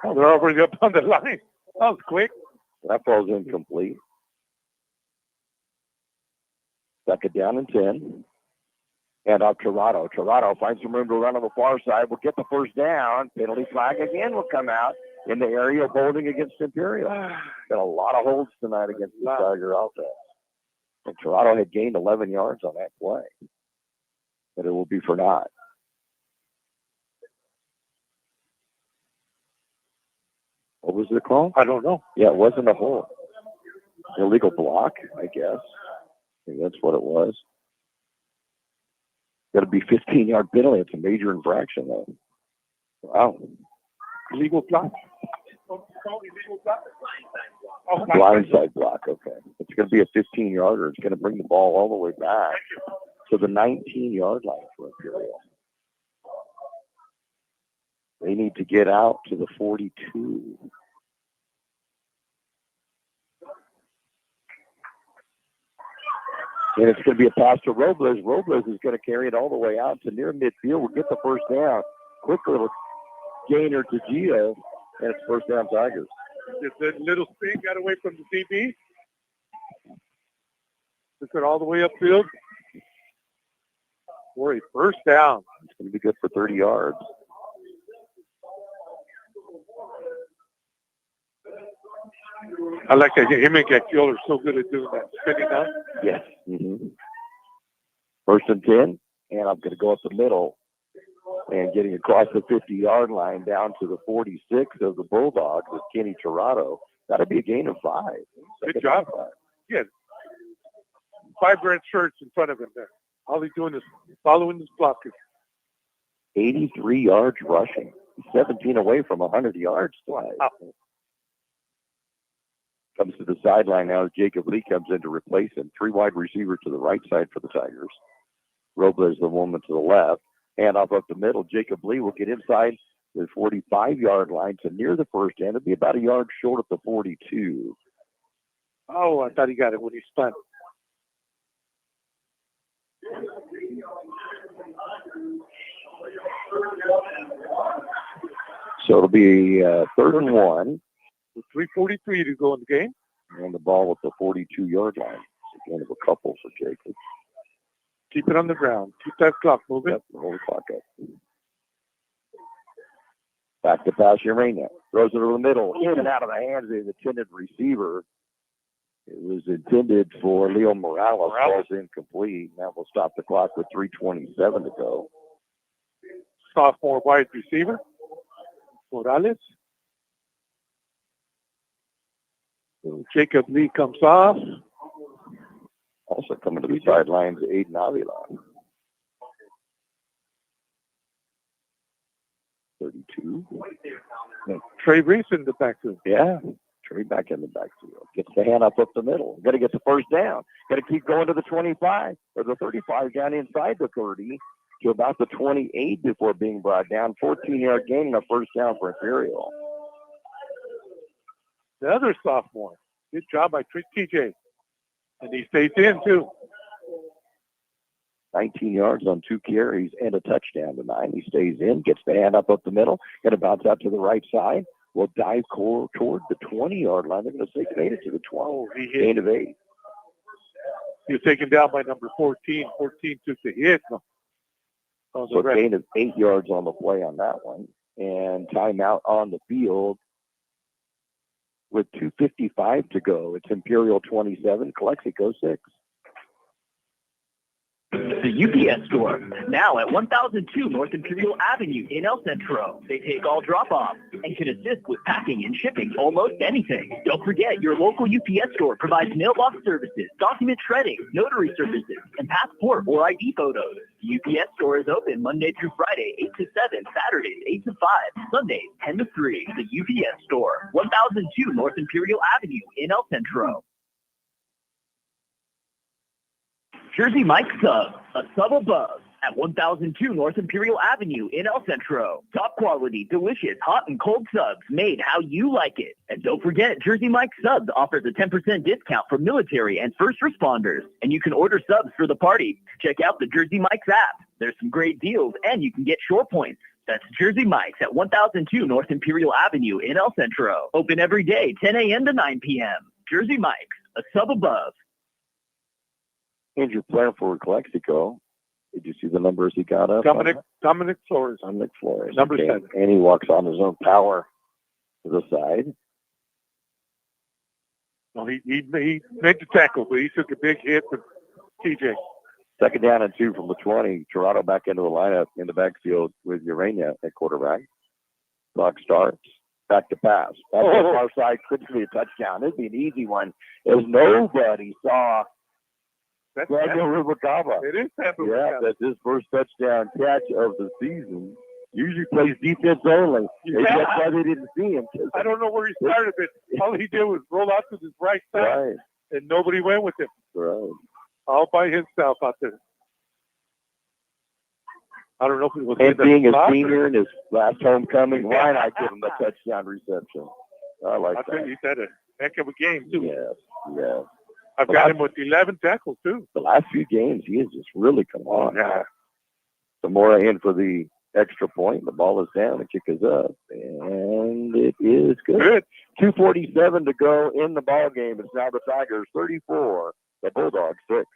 Oh, they're already up on the line. That was quick. That falls incomplete. Second down and 10. And up Toronto. Toronto finds some room to run on the far side. Will get the first down. Penalty flag again will come out in the area of holding against Imperial. Got a lot of holds tonight against the Tiger offense. And Toronto had gained 11 yards on that play. But it will be for naught. What was the call? I don't know. Yeah, it wasn't a hold. Illegal block, I guess. I think that's what it was. Got to be 15-yard penalty. It's a major infraction, though. Wow. Illegal block. Blindside block, okay. It's going to be a 15-yarder. It's going to bring the ball all the way back to the 19-yard line for Imperial. They need to get out to the 42. And it's going to be a pass to Robles. Robles is going to carry it all the way out to near midfield. We'll get the first down. Quick little gainer to Gio, and it's first down Tigers. Just that little spin got away from the DB. Took it all the way upfield for a first down. It's going to be good for 30 yards. I like that. Him and Gakiel are so good at doing that. Spinning out. Yes. Mm-hmm. First and 10, and I'm going to go up the middle and getting across the 50-yard line down to the 46 of the Bulldogs with Kenny Toronto. That'll be a gain of 5. Good job. Yeah. 5 red shirts in front of him there. All he's doing is following his blockers. 83 yards rushing. 17 away from 100 yards. Wow. Comes to the sideline now as Jacob Lee comes in to replace him. 3 wide receivers to the right side for the Tigers. Robles the woman to the left. Hand off up the middle. Jacob Lee will get inside the 45-yard line to near the first end. It'll be about a yard short of the 42. Oh, I thought he got it when he spun. So it'll be 3rd and 1. 3:43 to go in the game. And the ball at the 42-yard line. Again, of a couple for Jacob. Keep it on the ground. Keep that clock moving. Yep, hold the clock up. Back to pass Urania. Throws it over the middle. In and out of the hands of the intended receiver. It was intended for Leo Morales. Falls incomplete. That will stop the clock with 3:27 to go. Sophomore wide receiver. Morales. So Jacob Lee comes off. Also coming to the sidelines, Aiden Avila. 32. Trey Reese in the backfield. Yeah, Trey back in the backfield. Gets the hand up the middle. Got to get the first down. Got to keep going to the 25 or the 35 down inside the 30 to about the 28 before being brought down. 14-yard gain and a first down for Imperial. The other sophomore. Good job by TJ. And he stays in, too. 19 yards on 2 carries and a touchdown tonight. He stays in, gets the hand up the middle, going to bounce out to the right side. Will dive toward the 20-yard line. They're going to say he made it to the 12. Gain of 8. He was taken down by number 14. 14 took the hit. So gain of 8 yards on the play on that one. And timeout on the field with 2:55 to go. It's Imperial 27, Calexico 6. The UPS Store, now at 1002 North Imperial Avenue in El Centro. They take all drop-offs and can assist with packing and shipping almost anything. Don't forget, your local UPS Store provides mailbox services, document shredding, notary services, and passport or ID photos. The UPS Store is open Monday through Friday, 8 to 7, Saturdays, 8 to 5, Sundays, 10 to 3. The UPS Store, 1002 North Imperial Avenue in El Centro. Jersey Mike Sub, a sub above, at 1002 North Imperial Avenue in El Centro. Top quality, delicious, hot and cold subs made how you like it. And don't forget, Jersey Mike Subs offers a 10% discount for military and first responders. And you can order subs for the party. Check out the Jersey Mike's app. There's some great deals, and you can get shore points. That's Jersey Mike's at 1002 North Imperial Avenue in El Centro. Open every day, 10 a.m. to 9 p.m. Jersey Mike's, a sub above. Injured player for Calexico. Did you see the numbers he got up? Dominic Flores. Dominic Flores. Number 7. And he walks on his own power to the side. Well, he made the tackle, but he took a big hit from TJ. Second down and 2 from the 20. Toronto back into the lineup in the backfield with Urania at quarterback. Clock starts. Back to pass. Back to the far side. Could be a touchdown. It'd be an easy one. As nobody saw Daniel Rubalcaba. It is Pampa. Yeah, that's his first touchdown catch of the season. Usually plays defense only. Yeah. That's why they didn't see him. I don't know where he started, but all he did was roll out to his right side, Right. and nobody went with him. Right. All by himself out there. I don't know if it was And being a slot senior in his last homecoming, why not give him a touchdown reception? I like I think that. he's had a heck of a game, too. Yes, yes. I've got him with 11 tackles, too. The last few games, he has just really come on. Yeah. Zamora in for the extra point. The ball is down. The kick is up. And it is good. 2:47 to go in the ball game. It's now the Tigers 34, the Bulldogs 6.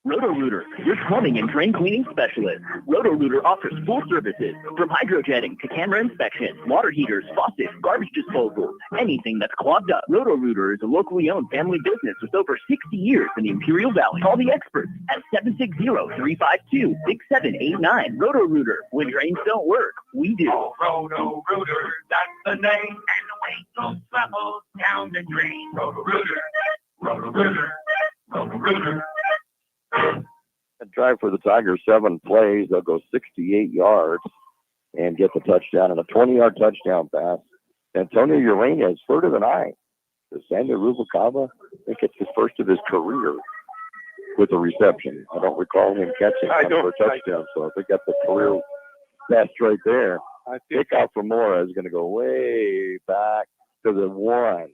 Roto-Rooter, your plumbing and drain cleaning specialist. Roto-Rooter offers full services from hydrojetting to camera inspection, water heaters, faucets, garbage disposal, anything that's clogged up. Roto-Rooter is a locally owned family business with over 60 years in the Imperial Valley. Call the experts at 760-352-6789. Roto-Rooter, when drains don't work, we do. Roto-Rooter, that's the name, and the weight goes travels down the drain. Roto-Rooter, Roto-Rooter, Roto-Rooter. A drive for the Tigers, 7 plays. They'll go 68 yards and get the touchdown, and a 20-yard touchdown pass. Antonio Urania is third of the night. Samuel Rubalcaba, I think it's his first of his career with a reception. I don't recall him catching for a touchdown, so I think that's a career best right there. Kickoff for Mora is going to go way back to the 1.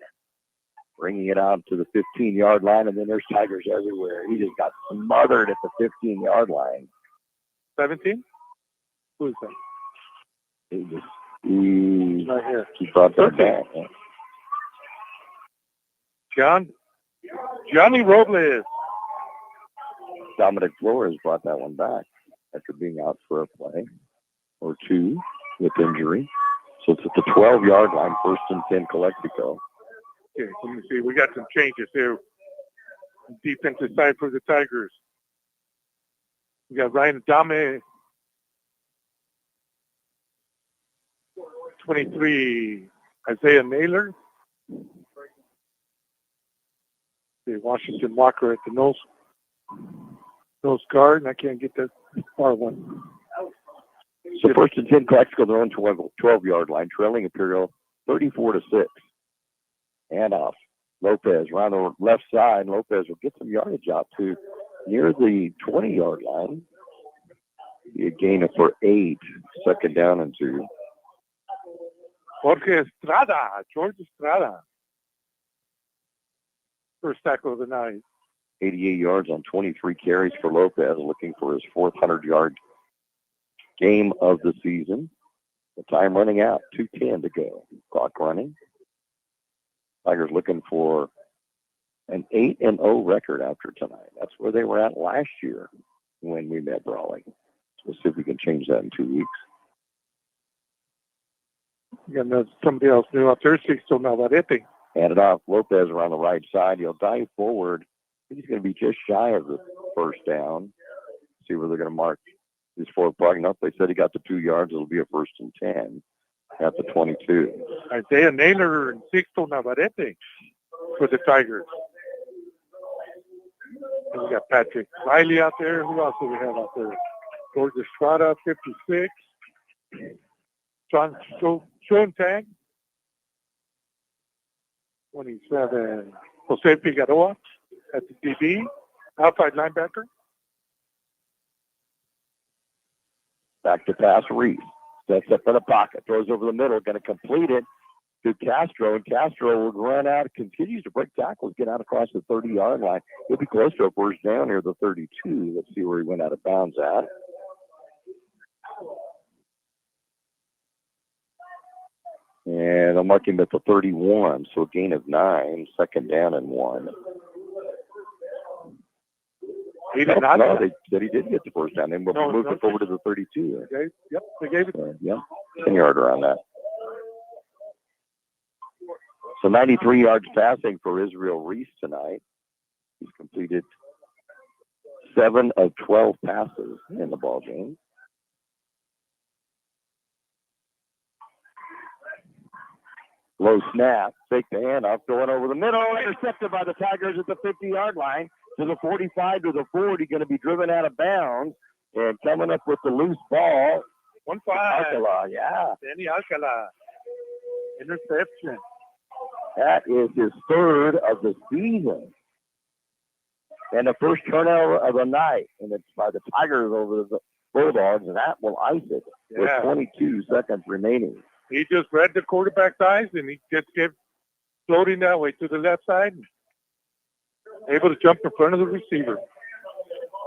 Bringing it out to the 15-yard line, and then there's Tigers everywhere. He just got smothered at the 15-yard line. 17? Who is that? He Right here. He brought that back. Johnny Robles. Dominic Flores brought that one back after being out for a play or two with injury. So it's at the 12-yard line, 1st and 10, Calexico. Okay, let me see. We got some changes here. Defensive side for the Tigers. We got Ryan Adame, 23, Isaiah Naylor. Okay, Washington Walker at the nose guard, and I can't get that far one. So 1st and 10, Calexico, their own 12-yard line, trailing Imperial 34-6. And off. Lopez around the left side. Lopez will get some yardage out to near the 20-yard line. Be a gain of for 8. 2nd down and 2. George Estrada. First tackle of the night. 88 yards on 23 carries for Lopez, looking for his 4th 100-yard game of the season. The time running out. 2:10 to go. Clock running. Tigers looking for an 8-0 record after tonight. That's where they were at last year when we met Brawley. So we'll see if we can change that in 2 weeks. You got somebody else new out there. Sixto Navarrete. Hand it off. Lopez around the right side. He'll dive forward. He's going to be just shy of the first down. See where they're going to mark his forward plug. Nope, they said he got to 2 yards. It'll be a 1st and 10 at the 22. Isaiah Naylor and Sixto Navarrete for the Tigers. And we got Patrick Riley out there. Who else do we have out there? George Estrada, 56. John Schoentag, 27. Jose Figueroa at the DB, outside linebacker. Back to pass, Reese. Sets up in the pocket, throws over the middle, going to complete it to Castro, and Castro will run out, continues to break tackles, get out across the 30-yard line. He'll be close to a first down here, the 32. Let's see where he went out of bounds at. And I'll mark him at the 31, so a gain of 9, 2nd down and 1. He did not. No, they said he did get the first down. Then we'll move it over to the 32. Okay. Yep, they gave it. Yep, 10-yarder on that. So 93 yards passing for Israel Reese tonight. He's completed 7 of 12 passes in the ball game. Low snap, fake the handoff, going over the middle, intercepted by the Tigers at the 50-yard line to the 45 to the 40, going to be driven out of bounds, and coming up with the loose ball. 1-5. Alcala, yeah. Danny Alcala. Interception. That is his 3rd of the season. And the first turnover of the night, and it's by the Tigers over the Bulldogs, and that will ice it with 22 seconds remaining. He just read the quarterback's eyes, and he just kept floating that way to the left side, able to jump in front of the receiver.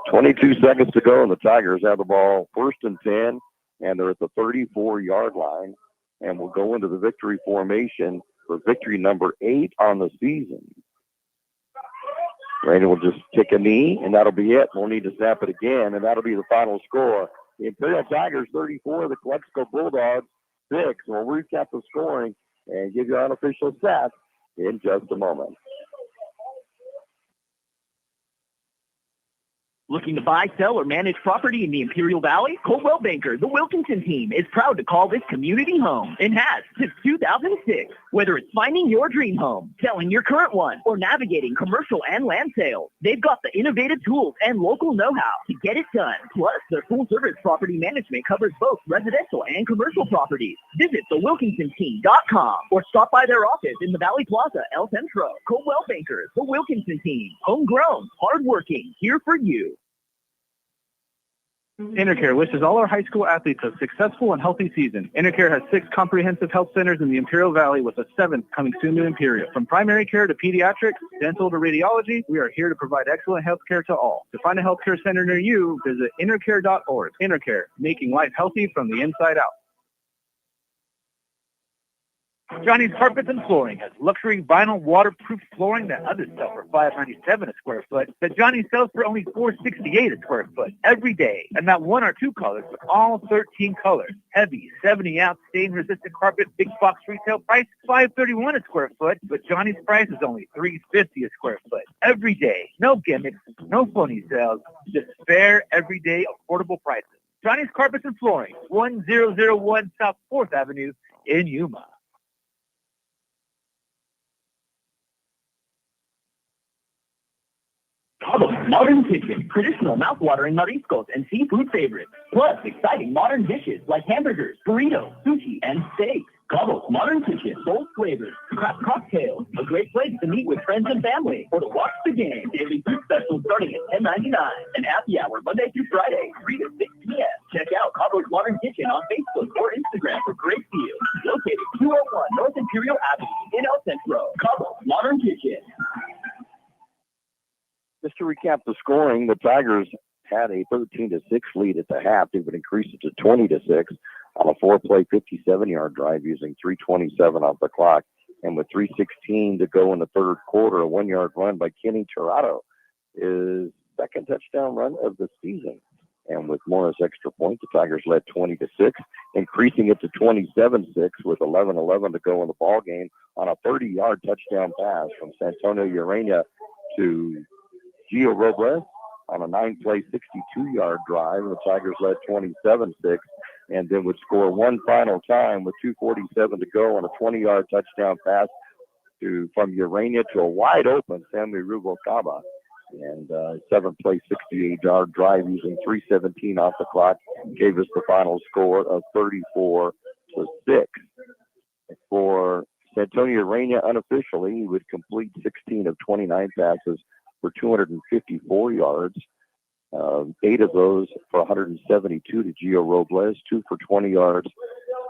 22 seconds to go, and the Tigers have the ball 1st and 10, and they're at the 34-yard line, and we'll go into the victory formation for victory number 8 on the season. Rainey will just take a knee, and that'll be it. We'll need to snap it again, and that'll be the final score. The Imperial Tigers 34, the Calexico Bulldogs 6. We'll recap the scoring and give you unofficial stats in just a moment. Looking to buy, sell, or manage property in the Imperial Valley? Coldwell Banker, the Wilkinson team, is proud to call this community home and has since 2006. Whether it's finding your dream home, selling your current one, or navigating commercial and land sales, they've got the innovative tools and local know-how to get it done. Plus, their full-service property management covers both residential and commercial properties. Visit thewilkinsonteam.com or stop by their office in the Valley Plaza, El Centro. Coldwell Bankers, the Wilkinson team, homegrown, hardworking, here for you. Intercare wishes all our high school athletes a successful and healthy season. Intercare has 6 comprehensive health centers in the Imperial Valley with a 7th coming soon to Imperial. From primary care to pediatrics, dental to radiology, we are here to provide excellent health care to all. To find a healthcare center near you, visit intercare.org. Intercare, making life healthy from the inside out. Johnny's Carpets and Flooring has luxury vinyl waterproof flooring that others sell for $5.97 a square foot, that Johnny sells for only $4.68 a square foot every day. And not 1 or 2 colors, but all 13 colors. Heavy 70-ounce stain-resistant carpet, big box retail price $5.31 a square foot, but Johnny's price is only $3.50 a square foot every day. No gimmicks, no phony sales, just fair, everyday, affordable prices. Johnny's Carpets and Flooring, 1001 South 4th Avenue in Yuma. Cabo's Modern Kitchen, traditional mouth-watering mariscos and seafood favorites, plus exciting modern dishes like hamburgers, burritos, sushi, and steaks. Cabo's Modern Kitchen, bold flavors, craft cocktails, a great place to meet with friends and family, or to watch the game. Daily food specials starting at $10.99, and happy hour Monday through Friday, 3 to 6 p.m. Check out Cabo's Modern Kitchen on Facebook or Instagram for great deals. Located 201 North Imperial Avenue in El Centro. Cabo's Modern Kitchen. Just to recap the scoring, the Tigers had a 13-6 lead at the half. They would increase it to 20-6 on a 4-play 57-yard drive using 3:27 off the clock. And with 3:16 to go in the third quarter, a 1-yard run by Kenny Tirado is second touchdown run of the season. And with Morris extra point, the Tigers led 20-6, increasing it to 27-6 with 11:11 to go in the ball game on a 30-yard touchdown pass from Santonio Urania to Gio Robles, on a 9-play, 62-yard drive. The Tigers led 27-6 and then would score one final time with 2:47 to go on a 20-yard touchdown pass from Urania to a wide-open Sammy Rubalcaba. And 7-play, 68-yard drive using 3:17 off the clock gave us the final score of 34-6. For Santonio Urania, unofficially, he would complete 16 of 29 passes for 254 yards. 8 of those for 172 to Gio Robles, 2 for 20 yards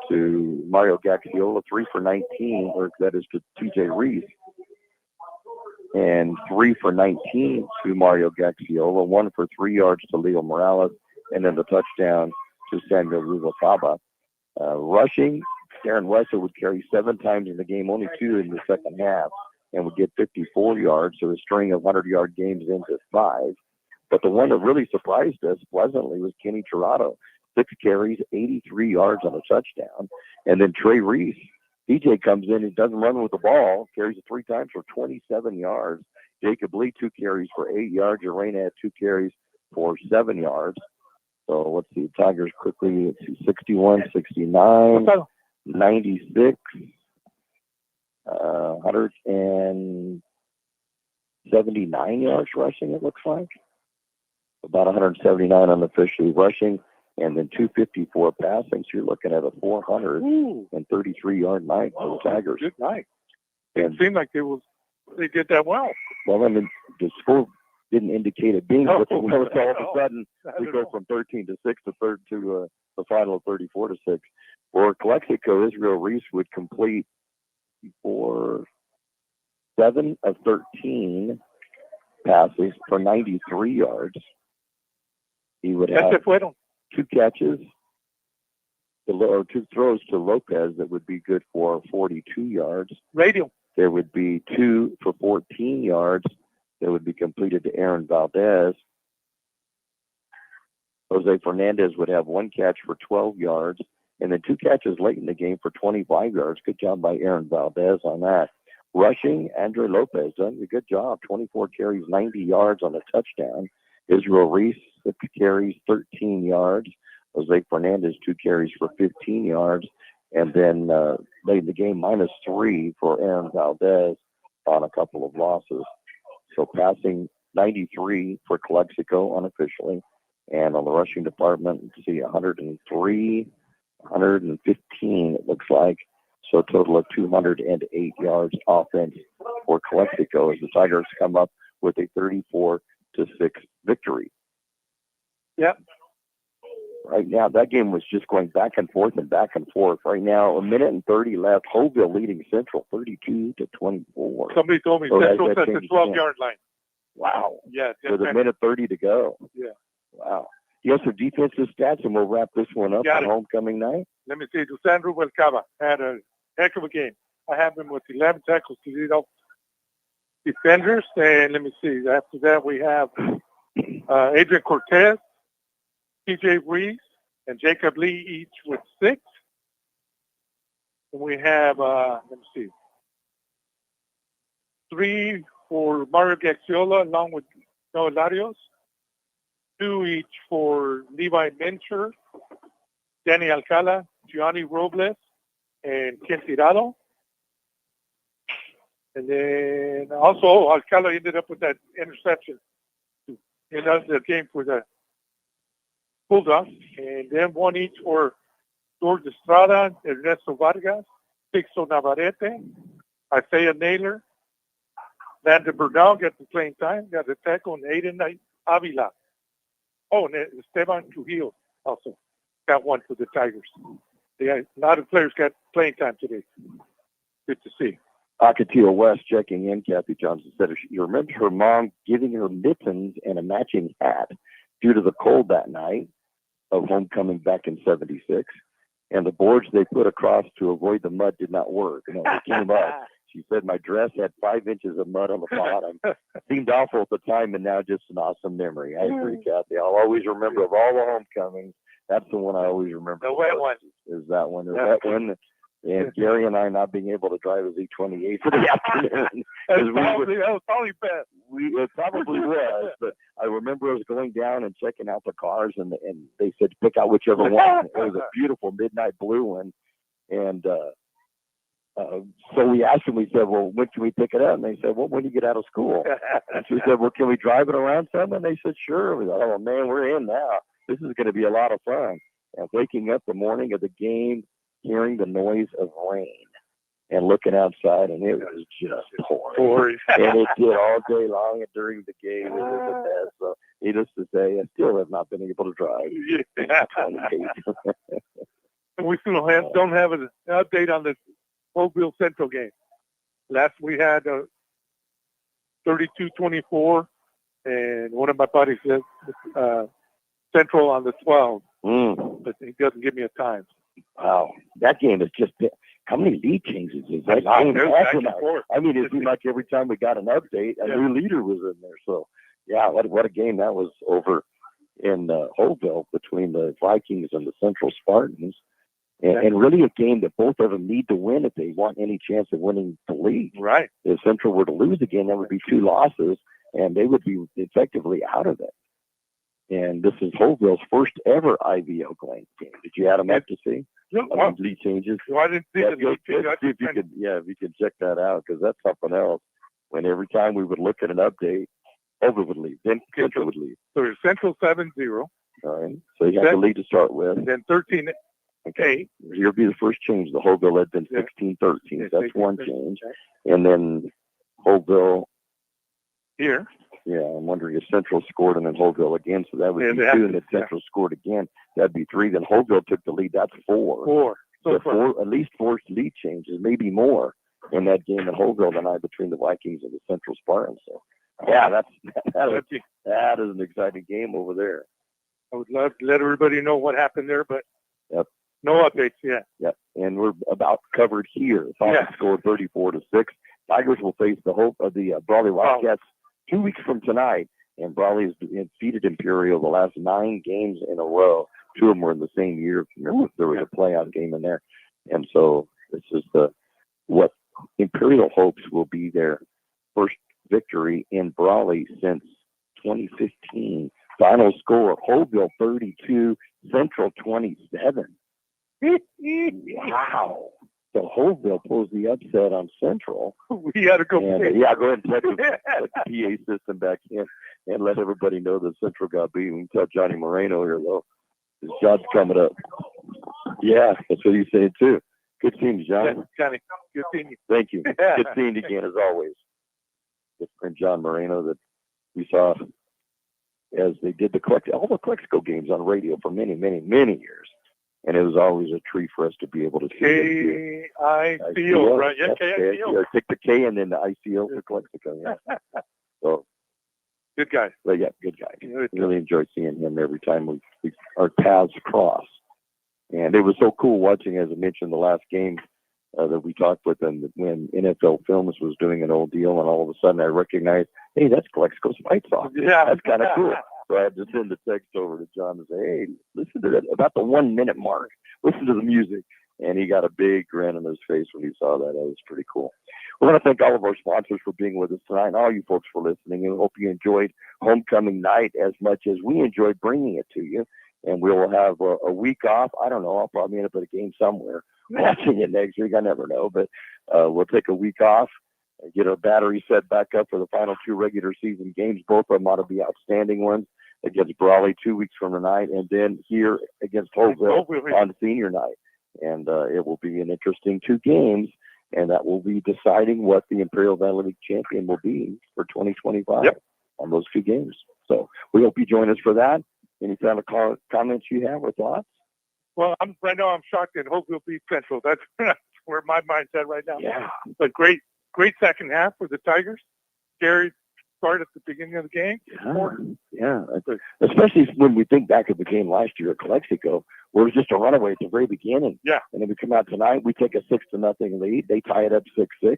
to Mario Gaxiola, 3 for 19, or that is to TJ Reese, and 3 for 19 to Mario Gaxiola, 1 for 3 yards to Leo Morales, and then the touchdown to Samuel Rubalcaba. Rushing, Darren Wessel would carry 7 times in the game, only 2 in the second half, and would get 54 yards, so a string of 100-yard games into 5. But the one that really surprised us pleasantly was Kenny Tirado, 6 carries, 83 yards on a touchdown. And then Trey Reese, DJ comes in and doesn't run with the ball, carries it 3 times for 27 yards. Jacob Lee, 2 carries for 8 yards. Urania had 2 carries for 7 yards. So let's see, Tigers quickly, let's see, 61, 69, 96, 179 yards rushing, it looks like. About 179 unofficially rushing, and then 254 passing. So you're looking at a 433-yard night for the Tigers. Good night. It seemed like they did that well. Well, I mean, the score didn't indicate it being but all of a sudden we go from 13-6 to the final of 34-6. For Calexico, Israel Reese would complete for 7 of 13 passes for 93 yards. He would have 2 catches, or 2 throws to Lopez that would be good for 42 yards. Radio. There would be 2 for 14 yards that would be completed to Aaron Valdez. Jose Fernandez would have 1 catch for 12 yards, and then 2 catches late in the game for 25 yards. Good job by Aaron Valdez on that. Rushing, Andre Lopez done a good job. 24 carries, 90 yards on a touchdown. Israel Reese, 6 carries, 13 yards. Jose Fernandez, 2 carries for 15 yards. And then late in the game, -3 for Aaron Valdez on a couple of losses. So passing 93 for Calexico unofficially. And on the rushing department, let's see, 103, 115 it looks like. So a total of 208 yards offense for Calexico as the Tigers come up with a 34-6 victory. Yep. Right now, that game was just going back and forth and back and forth. Right now, 1:30 left. Hoville leading Central 32-24. Somebody told me Central's at the 12-yard line. Wow. Yeah. With 1:30 to go. Yeah. Wow. Yes, sir. Defensive stats, and we'll wrap this one up on homecoming night. Let me see. Dusan Rubalcaba had a heck of a game. I have him with 11 tackles to lead off defenders. And let me see. After that, we have Adrian Cortez, TJ Reese, and Jacob Lee each with 6. And we have, let me see, 3 for Mario Gaxiola along with Noah Larios, 2 each for Levi Mincher, Danny Alcala, Gianni Robles, and Ken Tirado. And then also Alcala ended up with that interception in the game for the Bulldogs. And then 1 each for George Estrada, Ernesto Vargas, Pixo Navarrete, Isaiah Naylor, Lander Bernal got the playing time, got the tackle, and Aiden Avila. Oh, and Esteban Trujillo also got 1 for the Tigers. A lot of players got playing time today. Good to see. Ocotillo West checking in. Kathy Johnson said you remember her mom giving her mittens and a matching hat due to the cold that night of homecoming back in '76. And the boards they put across to avoid the mud did not work. You know, they came up. She said my dress had 5 inches of mud on the bottom. Seemed awful at the time, and now just an awesome memory. I agree, Kathy. I'll always remember of all the homecomings. That's the one I always remember. The wet one. Is that one. Is that one. And Gary and I not being able to drive his E28 for the afternoon. That was probably best. It probably was, but I remember I was going down and checking out the cars, and they said pick out whichever one. It was a beautiful midnight blue one, and so we asked them. We said, "Well, when can we pick it up?" And they said, "Well, when you get out of school." And so we said, "Well, can we drive it around some?" And they said, "Sure." We thought, "Oh man, we're in now. This is going to be a lot of fun." And waking up the morning of the game, hearing the noise of rain and looking outside, and it was just pouring. And it did all day long and during the game. It was the best. So needless to say, I still have not been able to drive. And we still don't have an update on the Holtville Central game. Last we had 32-24, and one of my buddies said Central on the 12, but he doesn't give me a time. Wow, that game is just how many lead changes is that? I mean, it seemed like every time we got an update, a new leader was in there. So, yeah, what a game that was over in Holtville between the Vikings and the Central Spartans. And really a game that both of them need to win if they want any chance of winning the league. Right. If Central were to lose again, that would be 2 losses, and they would be effectively out of it. And this is Holtville's first ever IVO game. Did you add them up to see? Lead changes. Well, I didn't see the lead changes. If you could check that out, because that's something else. When every time we would look at an update, Holtville would lead. Then Central would lead. So it's Central 7-0. All right. So you got the lead to start with. Then 13. Okay. Here'll be the first change. The Holtville had been 16-13. That's one change. And then Holtville. Here. Yeah, I'm wondering if Central scored and then Holtville again. So that would be 2, and if Central scored again, that'd be 3. Then Holtville took the lead. That's 4. 4. So at least 4 lead changes, maybe more, in that game at Holtville tonight between the Vikings and the Central Spartans. So, yeah, that is an exciting game over there. I would love to let everybody know what happened there, but no updates yet. Yep, and we're about covered here. Falcons scored 34-6. Tigers will face the Brawley Wildcats 2 weeks from tonight, and Brawley has defeated Imperial the last 9 games in a row. 2 of them were in the same year. Remember, there was a playoff game in there. And so this is what Imperial hopes will be their first victory in Brawley since 2015. Final score, Holtville 32, Central 27. Wow. So Holtville pulls the upset on Central. We got to go. Go ahead and let the PA system back in and let everybody know that Central got beat. We can tell Johnny Moreno here, though. His job's coming up. Yeah, that's what he's saying, too. Good seeing you, Johnny. Johnny, good seeing you. Thank you. Good seeing you again, as always. Good friend John Moreno that we saw as they did all the Calexico games on radio for many, many, many years. And it was always a treat for us to be able to see KICO, right? Yeah, KICO. Take the K and then the ICO for Calexico. Yeah. So, good guy. But yeah, good guy. Really enjoy seeing him every time our paths cross. And it was so cool watching, as I mentioned, the last game that we talked with them when NFL Films was doing an old deal, and all of a sudden I recognized, hey, that's Calexico's White Sox. Yeah, that's kind of cool. So I had to send a text over to John and say, hey, listen to that, about the 1 minute mark. Listen to the music. And he got a big grin on his face when he saw that. That was pretty cool. We want to thank all of our sponsors for being with us tonight, and all you folks for listening. And we hope you enjoyed homecoming night as much as we enjoyed bringing it to you. And we will have a week off. I don't know. I'll probably end up at a game somewhere watching it next week. I never know. But we'll take a week off and get our battery set back up for the final 2 regular season games. Both of them ought to be outstanding ones. Against Brawley 2 weeks from tonight, and then here against Holtville on senior night. And it will be an interesting 2 games, and that will be deciding what the Imperial Valley League champion will be for 2025 on those 2 games. So we hope you join us for that. Any final comments you have or thoughts? Well, right now I'm shocked that Holtville beat Central. That's where my mind's at right now. Yeah. But great second half for the Tigers. Scary start at the beginning of the game. Yeah. Especially when we think back at the game last year at Calexico, where it was just a runaway at the very beginning. Yeah. And then we come out tonight, we take a 6-0 lead. They tie it up 6-6.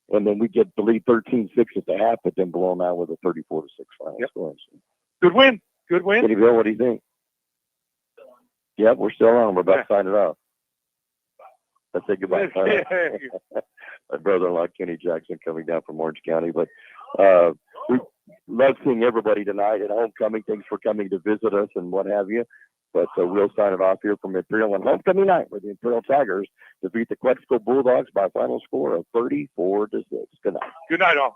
And then we get the lead 13-6 at the half, but then blow them out with a 34-6 final score. Good win. Kitty Bill, what do you think? Yeah, we're still on. We're about to sign it off. Let's say goodbye. My brother-in-law, Kenny Jackson, coming down from Orange County. But we love seeing everybody tonight at homecoming. Thanks for coming to visit us and what have you. But we'll sign it off here from Imperial on homecoming night, where the Imperial Tigers defeat the Calexico Bulldogs by a final score of 34-6. Good night. Good night, all.